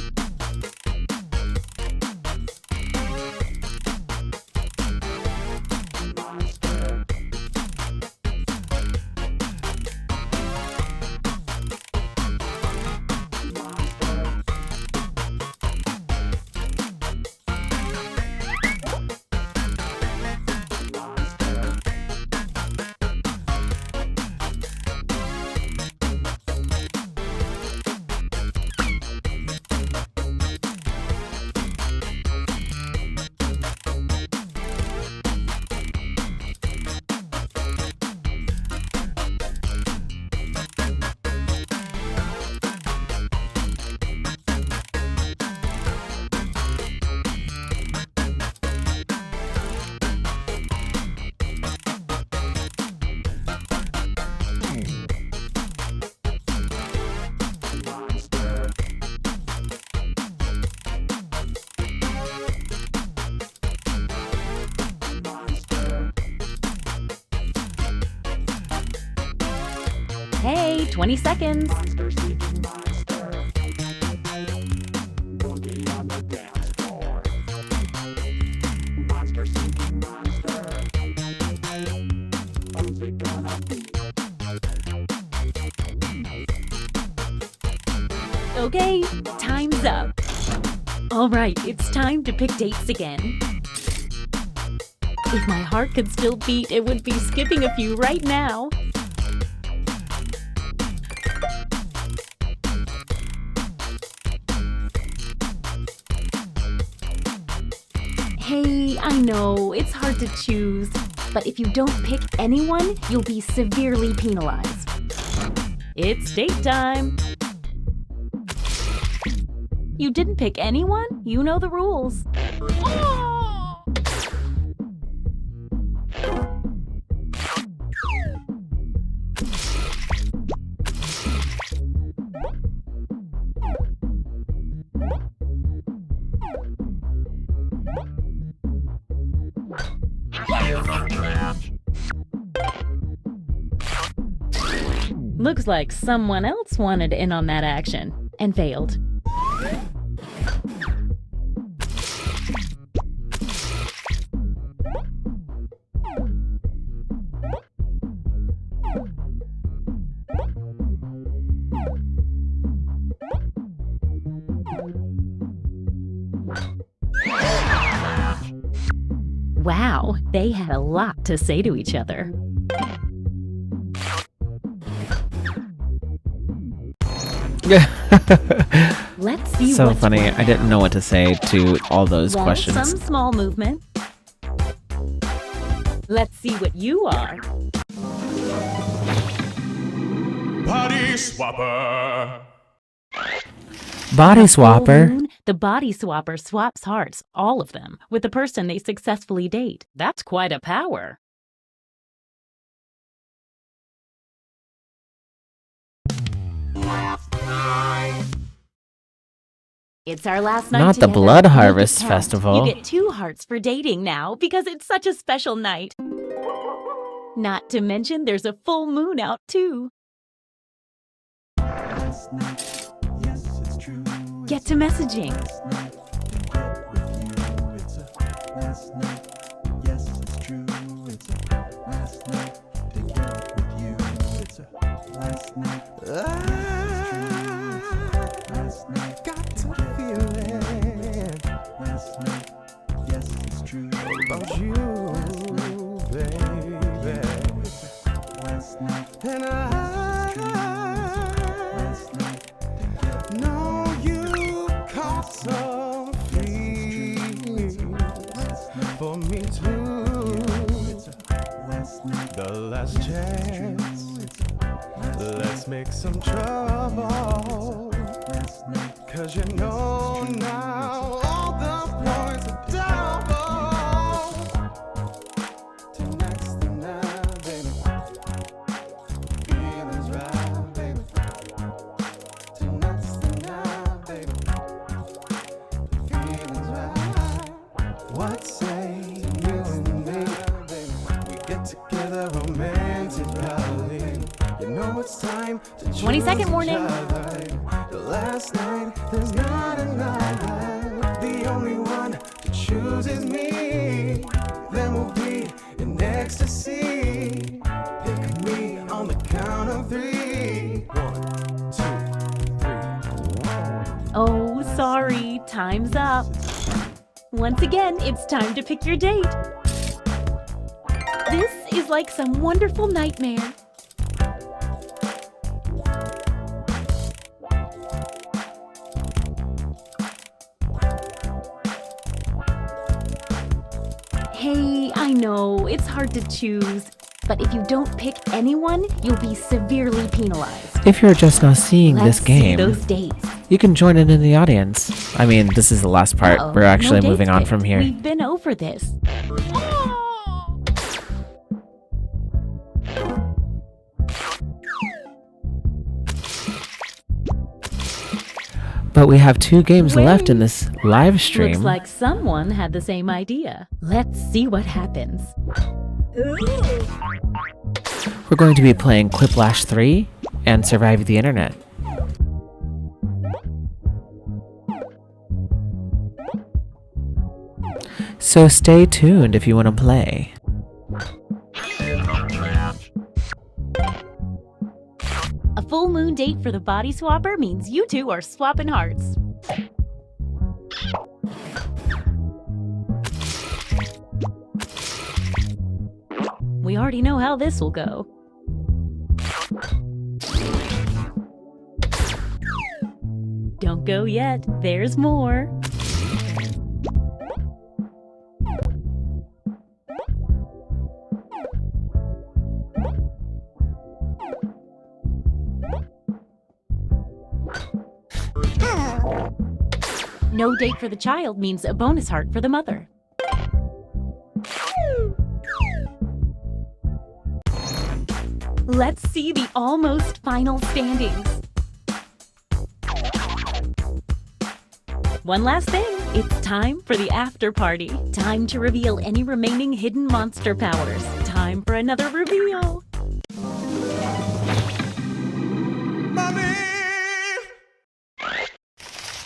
Hey, 20 seconds. Okay, time's up. All right, it's time to pick dates again. If my heart could still beat, it would be skipping a few right now. Hey, I know, it's hard to choose, but if you don't pick anyone, you'll be severely penalized. It's date time! You didn't pick anyone? You know the rules. Looks like someone else wanted in on that action and failed. Wow, they had a lot to say to each other. Let's see So what's funny. what I didn't know what to say to all those Want questions. some small movement? Let's see what you are. Body swapper. Body On a full swapper. moon, the body swapper swaps hearts, all of them, with the person they successfully date. That's quite a power. It's our last night Not the together. Blood Make it Harvest count. Festival. You get 2 hearts for dating now because it's such a special night. Not to mention there's a full moon out too. Get to messaging. About you, baby. And I know you caught some feelings for me too. The last chance, let's make some trouble. 'Cause you know now all the points are double. Tonight's the night, baby. Feelings right, baby. Tonight's the night, baby. Feelings right. What say you and me? We get together romantically. You know it's time to 20-second choose warning. each other. The last night, there's not another. The only one to choose is me. Then we'll be in ecstasy. Pick me on the count of 3. 1, 2, 3. Oh, sorry, time's up. Once again, it's time to pick your date. This is like some wonderful nightmare. Hey, I know, it's hard to choose, but if you don't pick anyone, you'll be severely penalized. If you're just now seeing Let's this game, see those dates. you can join in the audience. I mean, this is the last part. Uh-oh, We're actually no moving dates on picked. from here. We've been over this. But we have 2 games left in this live stream. Looks like someone had the same idea. Let's see what happens. We're going to be playing Quiplash 3 and Survive the Internet. So stay tuned if you want to play. A full moon date for the body swapper means you two are swapping hearts. We already know how this will go. Don't go yet, there's more. No date for the child means a bonus heart for the mother. Let's see the almost final standings. One last thing, it's time for the after party. Time to reveal any remaining hidden monster powers. Time for another reveal.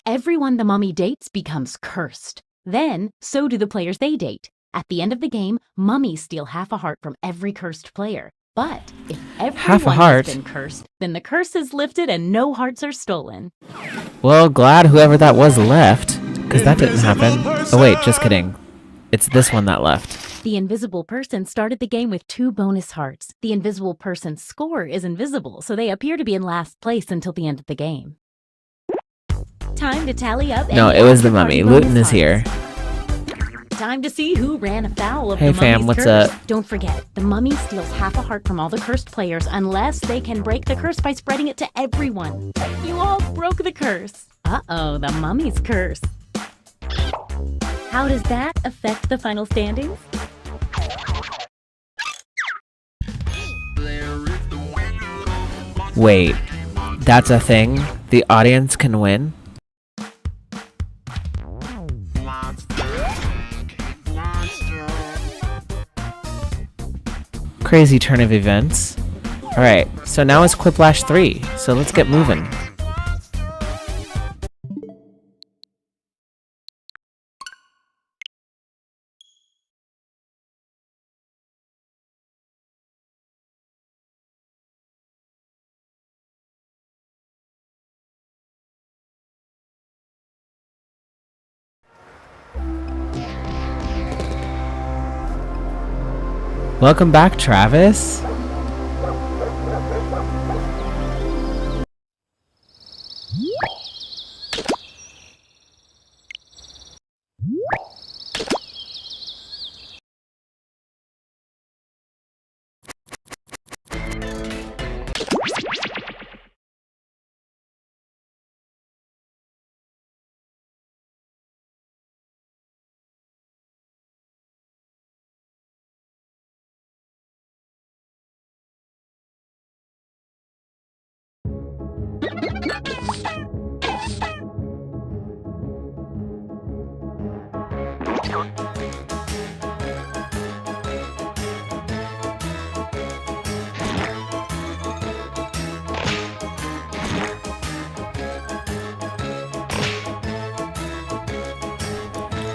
Everyone the mummy dates becomes cursed. Then, so do the players they date. At the end of the game, mummies steal half a heart from every cursed player. But if everyone has been cursed, then the curse is lifted and no hearts are stolen. Well, glad whoever that was left, because that didn't happen. Oh wait, just kidding. It's this one that left. The invisible person started the game with 2 bonus hearts. The invisible person's score is invisible, so they appear to be in last place until the end of the game. time to tally up. No, any it was the after-party mummy. Luton bonus is here. Time to see who ran afoul of Hey, the fam, mummy's what's curse. up? Don't forget, the mummy steals half a heart from all the cursed players unless they can break the curse by spreading it to everyone. You all broke the curse. Uh-oh, the mummy's curse. How does that affect the final standings? Wait, that's a thing? The audience can win? Crazy turn of events. Alright, so now it's Quiplash 3, so let's get moving. Welcome back, Travis.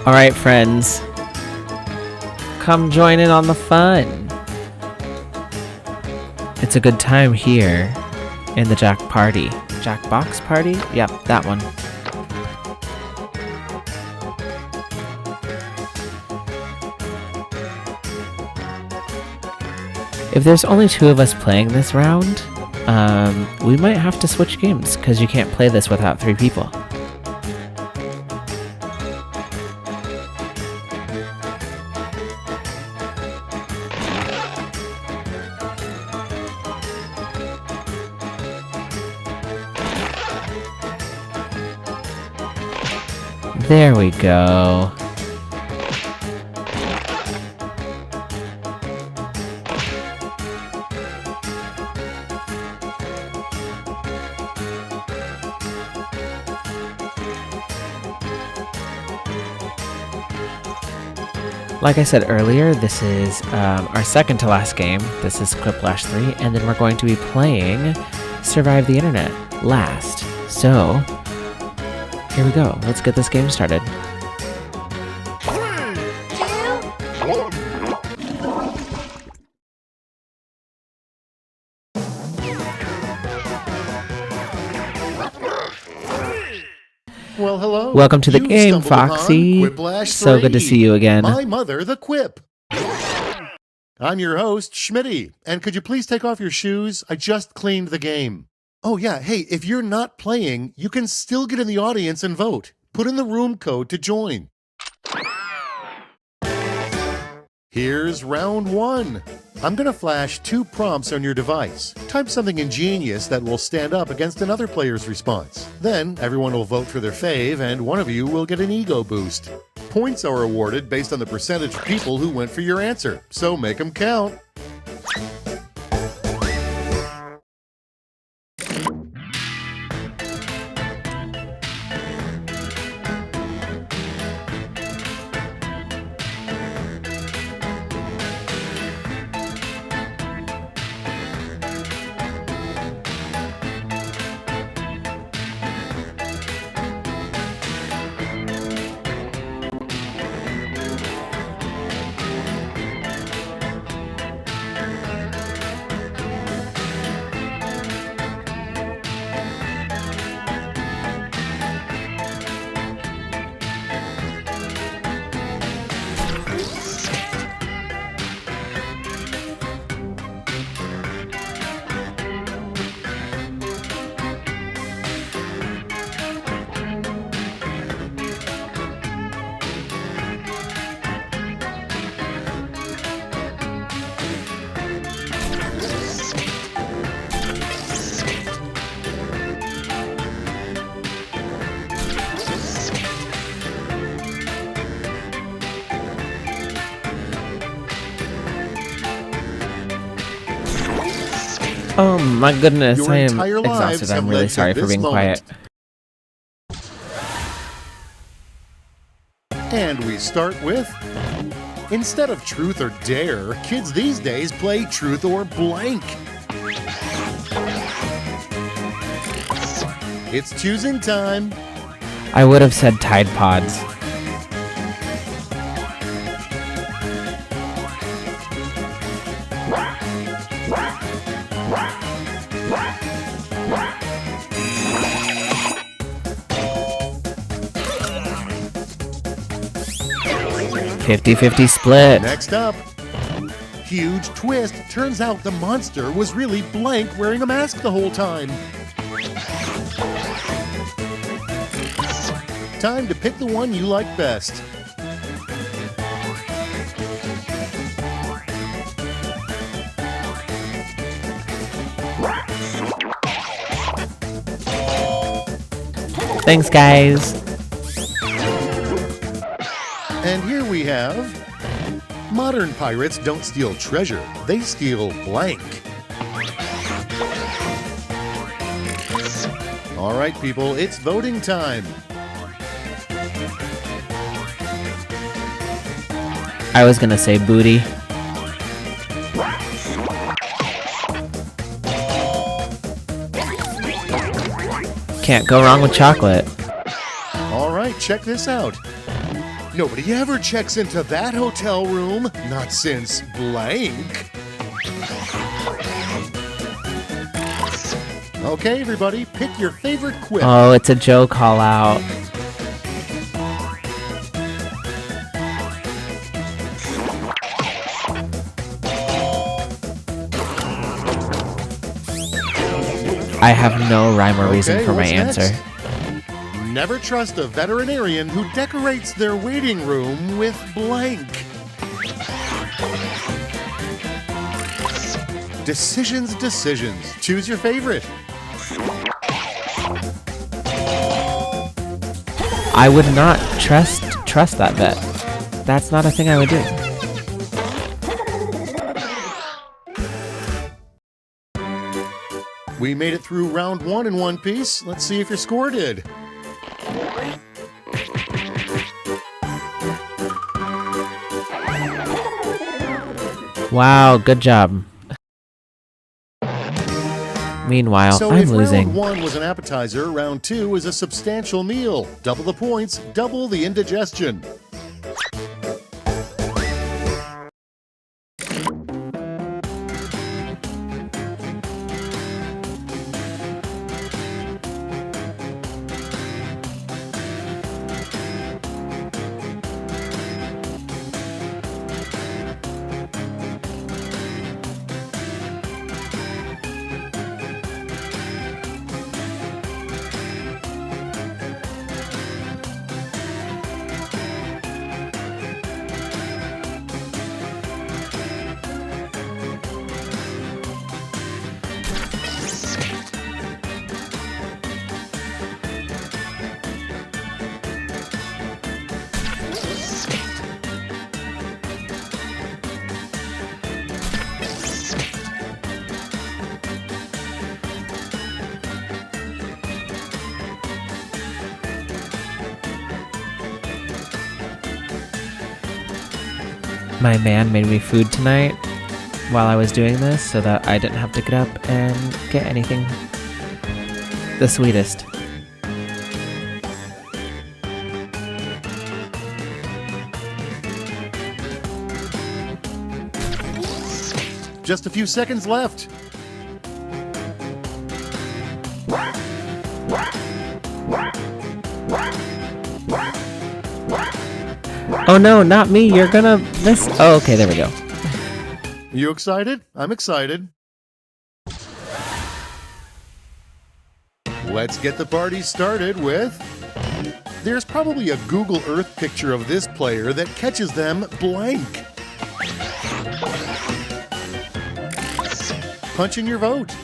Alright, friends. Come join in on the fun. It's a good time here in the Jackbox Party? Yep, that one. If there's only 2 of us playing this round, we might have to switch games, because you can't play this without 3 people. There we go. Like I said earlier, this is our second to last game. This is Quiplash 3, and then we're going to be playing Survive the Internet last. So, here we go. Let's get this game started. Well, hello. Welcome to the You've game, stumbled upon Foxy. Quiplash So good to 3. see you again. My mother, the Quip. I'm your host, Schmitty. And could you please take off your shoes? I just cleaned the game. Oh, yeah. Hey, if you're not playing, you can still get in the audience and vote. Put in the room code to join. Here's round 1. I'm going to flash 2 prompts on your device. Type something ingenious that will stand up against another player's response. Then everyone will vote for their fave, and one of you will get an ego boost. Points are awarded based on the percentage of people who went for your answer, so make them count. Oh my goodness, Your I am entire lives exhausted. I'm have really led to sorry for this being moment. quiet. And we start with... Instead of truth or dare, kids these days play truth or blank. It's choosing time. I would have said Tide Pods. $50-50 split. Next up. Huge twist. Turns out the monster was really blank wearing a mask the whole time. Time to pick the one you like best. Thanks, guys. And here we have... Modern pirates don't steal treasure, they steal blank. All right, people, it's voting time. I was gonna say booty. Can't go wrong with chocolate. All right, check this out. Nobody ever checks into that hotel room, not since blank. Okay, everybody, pick your favorite quip. Oh, it's a Joe call out. I have no rhyme or reason for my what's answer. next? Never trust a veterinarian who decorates their waiting room with blank. Decisions, decisions. Choose your favorite. I would not trust that vet. That's not a thing I would do. We made it through round one in one piece. Let's see if your score did. Wow, good job. Meanwhile, So I'm if losing. round one was an appetizer, round two is a substantial meal. Double the points, double the indigestion. My man made me food tonight while I was doing this so that I didn't have to get up and get anything. The sweetest. Just a few seconds left. Oh no, not me. You're gonna miss. Oh, okay, there we go. You excited? I'm excited. Let's get the party started with... There's probably a Google Earth picture of this player that catches them blank. Punch in your vote.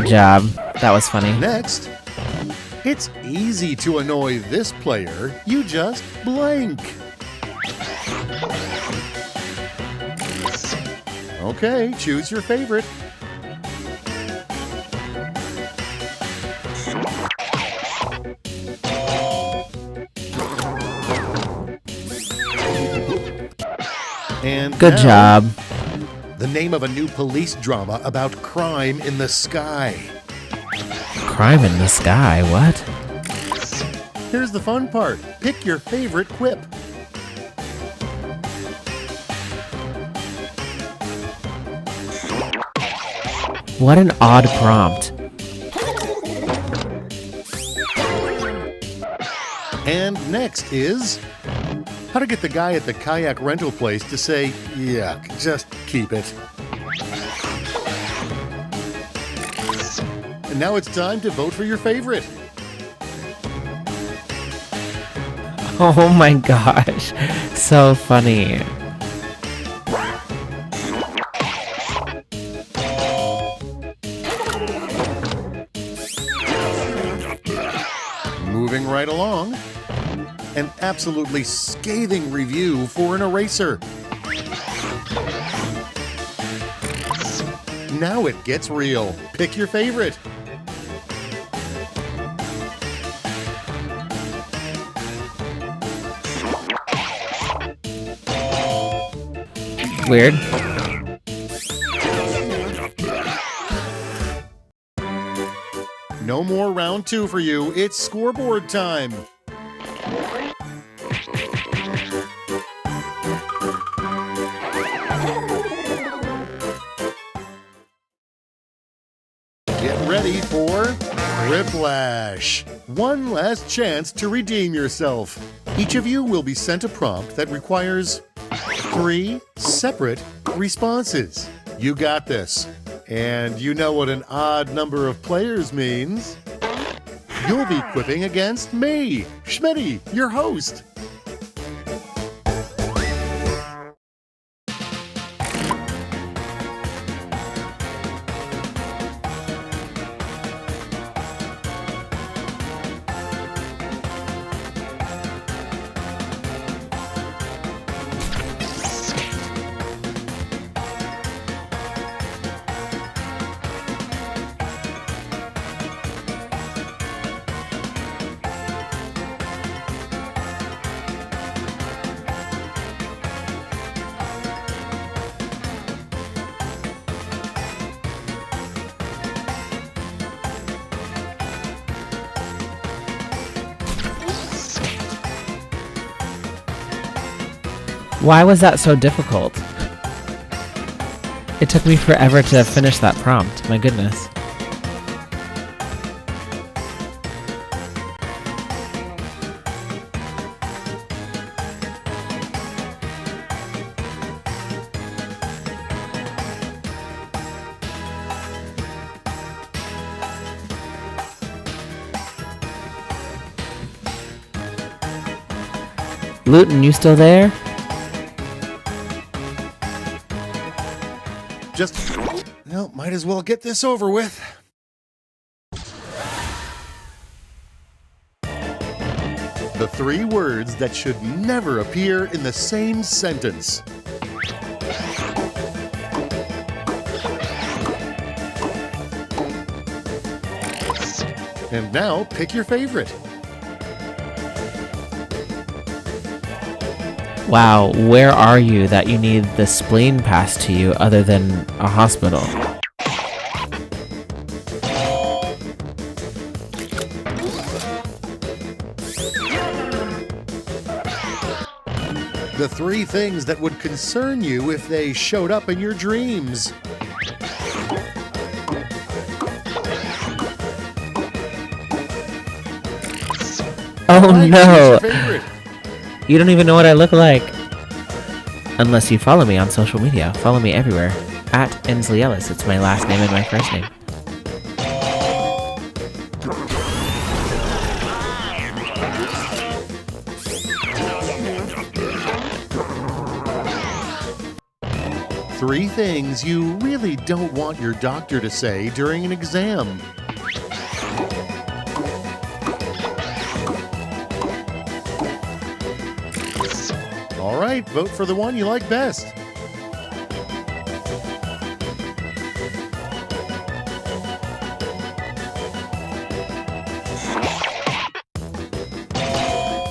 Good job. That was funny. Next, it's easy to annoy this player. You just blank. Okay, choose your favorite. And Good now, job. the name of a new police drama about crime in the sky. Crime in the sky, what? Here's the fun part. Pick your favorite quip. What an odd prompt. And next is how to get the guy at the kayak rental place to say, yuck, just keep it. And now it's time to vote for your favorite. Oh my gosh. So funny. Moving right along, an absolutely scathing review for an eraser. Now it gets real. Pick your favorite. Weird. No more round 2 for you. It's scoreboard time. Get ready for Whiplash. One last chance to redeem yourself. Each of you will be sent a prompt that requires 3 separate responses. You got this. And you know what an odd number of players means. You'll be quipping against me, Schmitty, your host. Why was that so difficult? It took me forever to finish that prompt. My goodness. Luton, you still there? Just, well, might as well get this over with. The 3 words that should never appear in the same sentence. And now, pick your favorite. Wow, where are you that you need the spleen passed to you other than a hospital? The 3 things that would concern you if they showed up in your dreams. Oh no! Choose your favorite. You don't even know what I look like. Unless you follow me on social media. Follow me everywhere. At Ensley Ellis. It's my last name and my first name. 3 things you really don't want your doctor to say during an exam. All right, vote for the one you like best.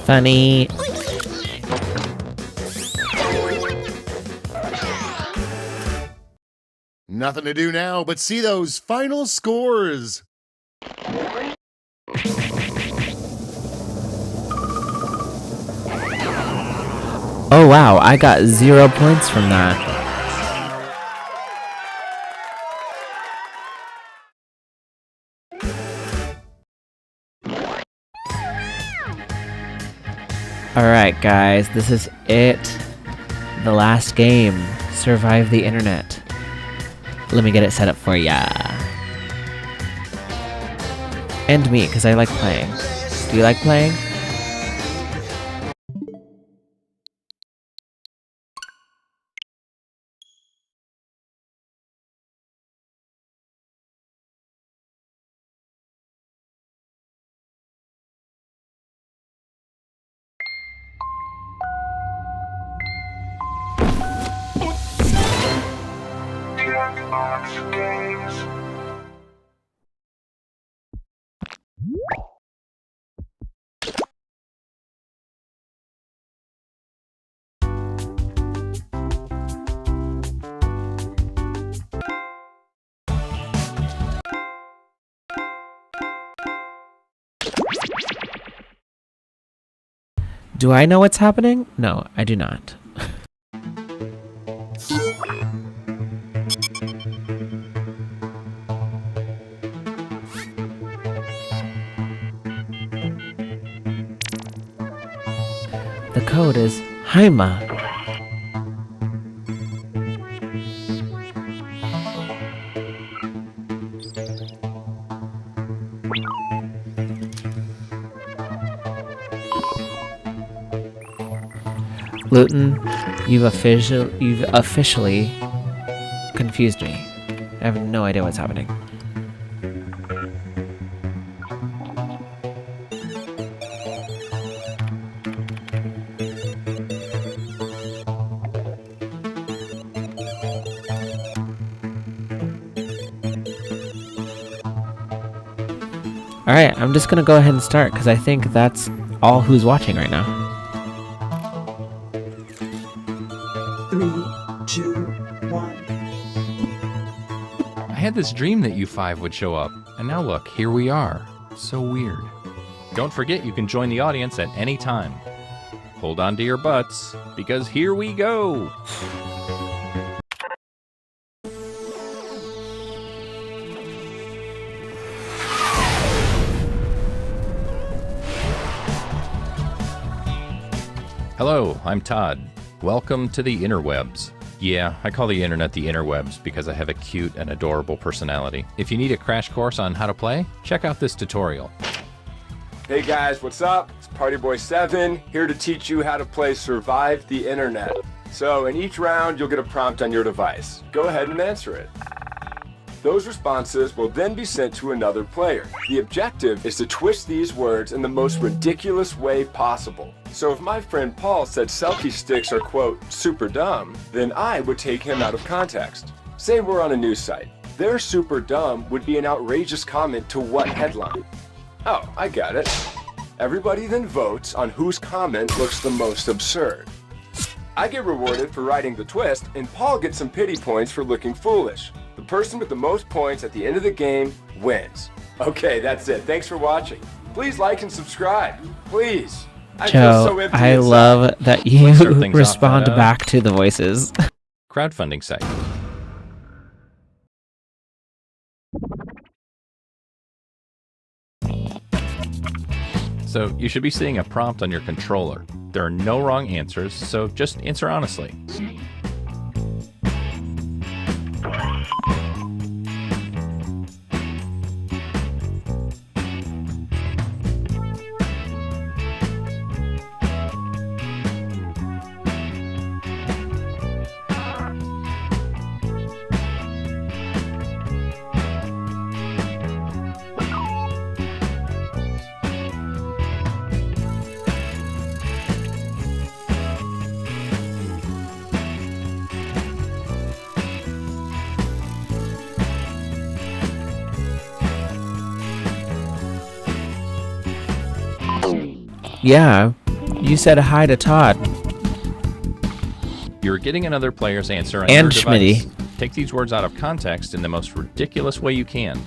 Funny. Nothing to do now but see those final scores. Oh wow, I got 0 points from that. Alright guys, this is it. The last game. Survive the internet. Let me get it set up for ya. And me, because I like playing. Do you like playing? Jackbox Games. Do I know what's happening? No, I do not. The code is Haima. Luton, you've officially confused me. I have no idea what's happening. Alright, I'm just gonna go ahead and start because I think that's all who's watching right now. 3, 2, 1. I had this dream that you 5 would show up, and now look, here we are. So weird. Don't forget you can join the audience at any time. Hold on to your butts, because here we go! Hello, I'm Todd. Welcome to the interwebs. Yeah, I call the internet the interwebs because I have a cute and adorable personality. If you need a crash course on how to play, check out this tutorial. Hey guys, what's up? It's Partyboy7 here to teach you how to play Survive the Internet. So in each round, you'll get a prompt on your device. Go ahead and answer it. Those responses will then be sent to another player. The objective is to twist these words in the most ridiculous way possible. So if my friend Paul said selfie sticks are, quote, super dumb, then I would take him out of context. Say we're on a news site. Their super dumb would be an outrageous comment to what headline? Oh, I got it. Everybody then votes on whose comment looks the most absurd. I get rewarded for writing the twist, and Paul gets some pity points for looking foolish. The person with the most points at the end of the game wins. Okay, that's it. Thanks for watching. Please like and subscribe. Please. I feel Joe, so empty I inside. love that you Let's start things off respond at, back to the voices. Crowdfunding site. So you should be seeing a prompt on your controller. There are no wrong answers, so just answer honestly. Yeah, you said hi to Todd. You're getting another player's answer on And your device. Schmitty. Take these words out of context in the most ridiculous way you can.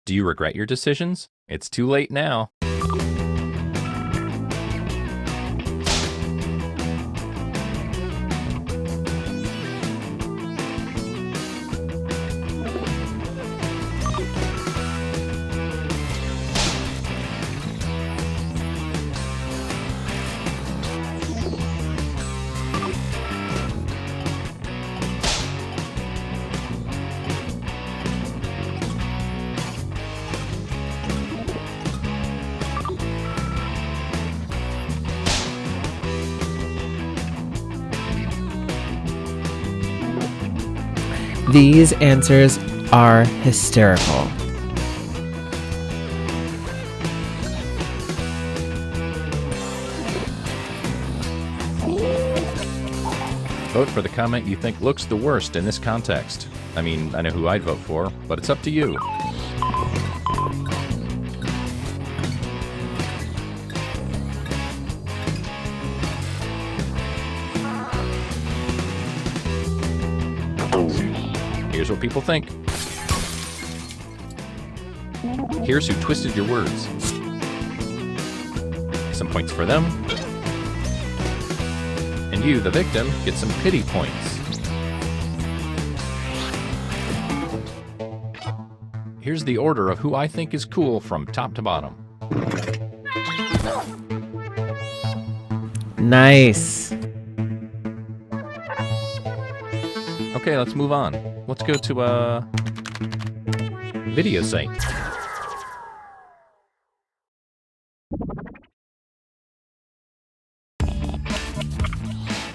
Do you regret your decisions? It's too late now. These answers are hysterical. Vote for the comment you think looks the worst in this context. I mean, I know who I'd vote for, but it's up to you. Here's what people think. Here's who twisted your words. Some points for them. And you, the victim, get some pity points. Here's the order of who I think is cool from top to bottom. Nice. Okay, let's move on. Let's go to a video site.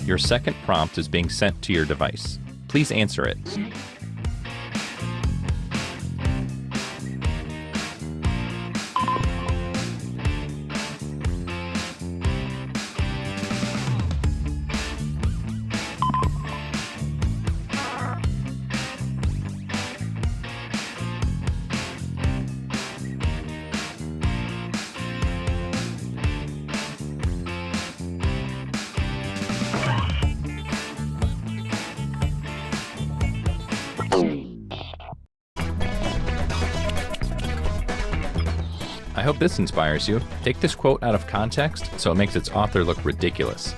Your second prompt is being sent to your device. Please answer it. I hope this inspires you. Take this quote out of context so it makes its author look ridiculous.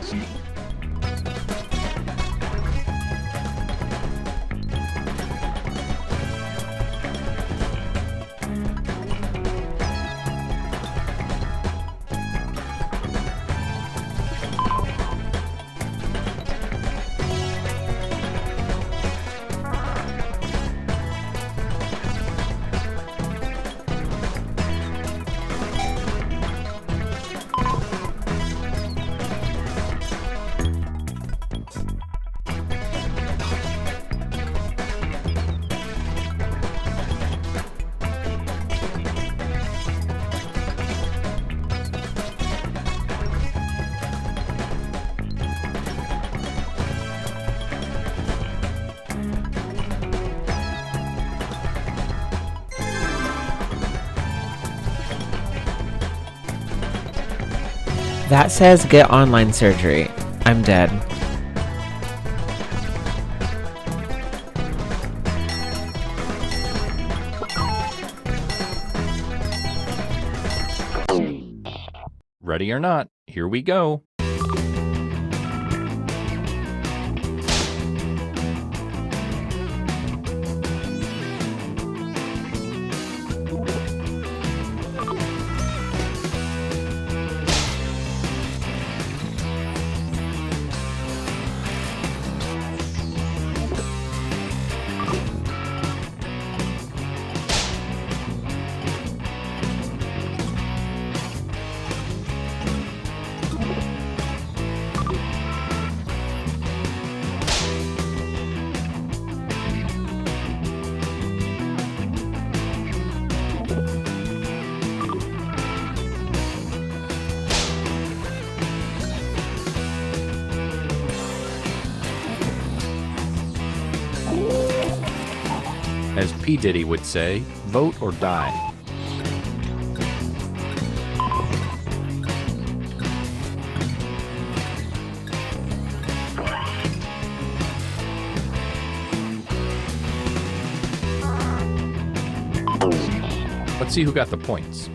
That says get online surgery. I'm dead. Ready or not, here we go. As P. Diddy would say, vote or die. Let's see who got the points.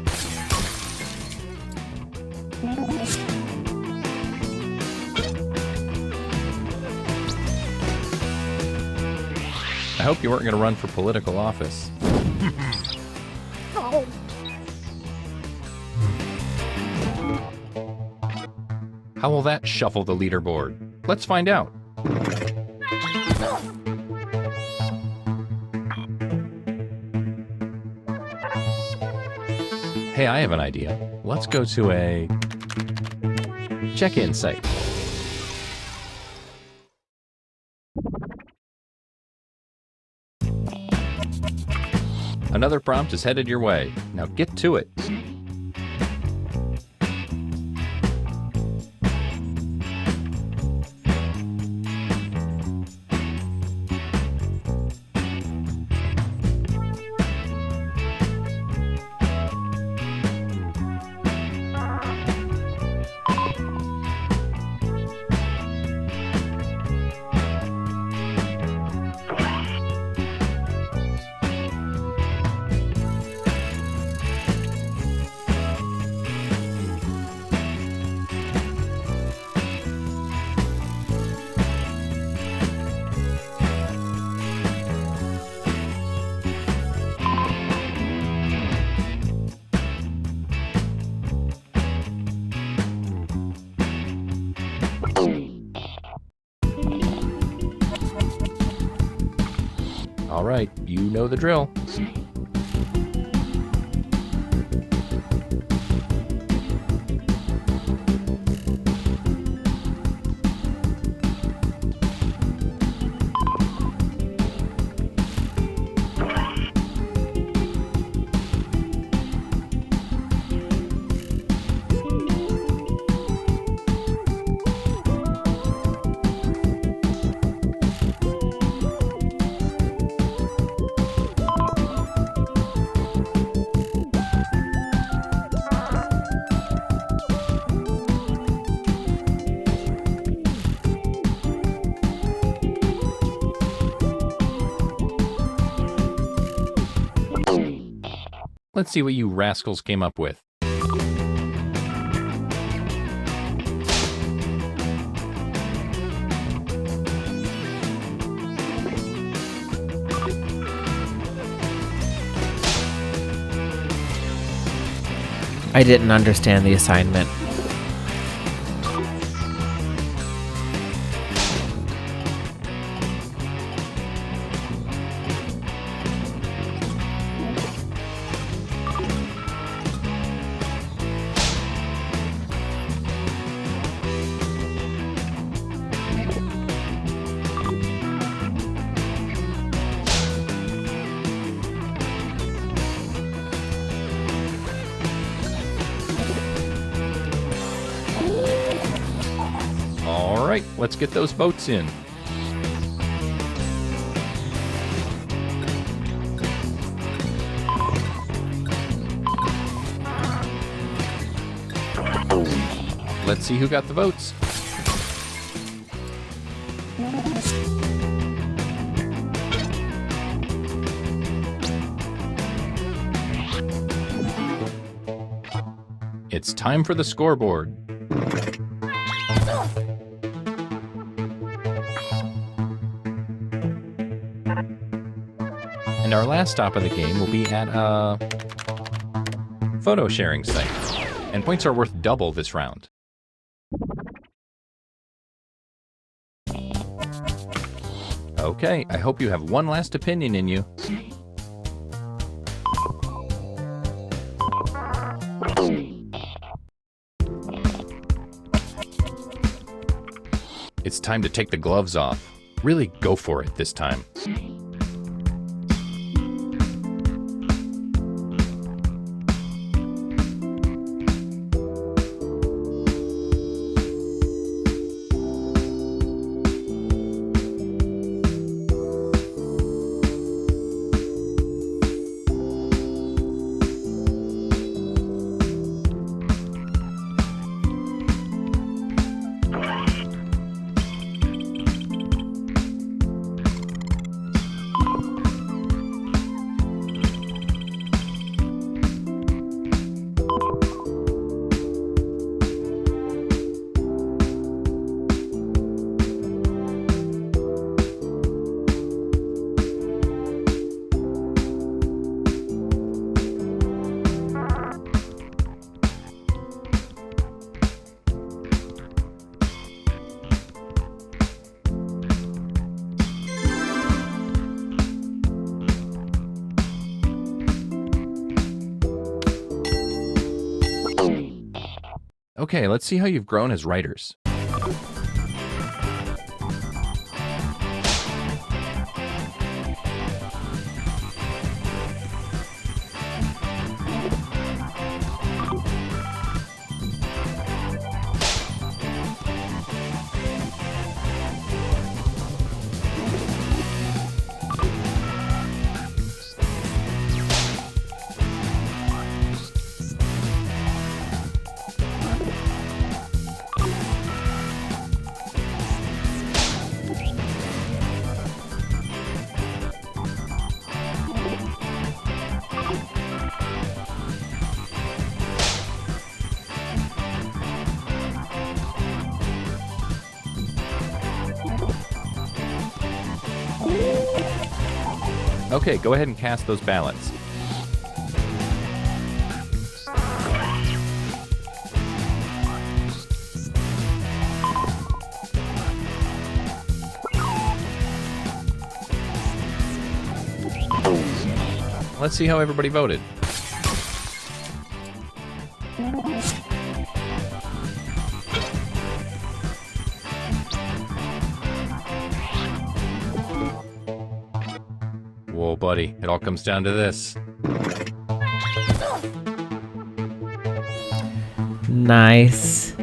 I hope you weren't going to run for political office. How will that shuffle the leaderboard? Let's find out. Hey, I have an idea. Let's go to a check-in site. Another prompt is headed your way. Now get to it. All right, you know the drill. Let's see what you rascals came up with. I didn't understand the assignment. All right, let's get those votes in. Let's see who got the votes. It's time for the scoreboard. And our last stop of the game will be at a photo sharing site. And points are worth double this round. Okay, I hope you have one last opinion in you. It's time to take the gloves off. Really go for it this time. Okay, let's see how you've grown as writers. Okay, go ahead and cast those ballots. Let's see how everybody voted. Whoa, buddy, it all comes down to this. Nice.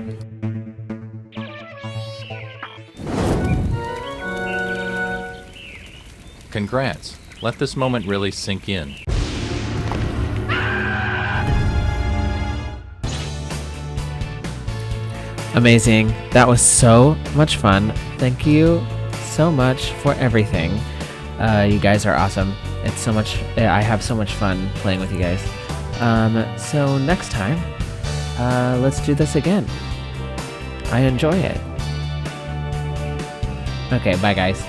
Congrats. Let this moment really sink in. Amazing. That was so much fun. Thank you so much for everything. You guys are awesome. It's so much. I have so much fun playing with you guys. So next time, let's do this again. I enjoy it. Okay, bye guys.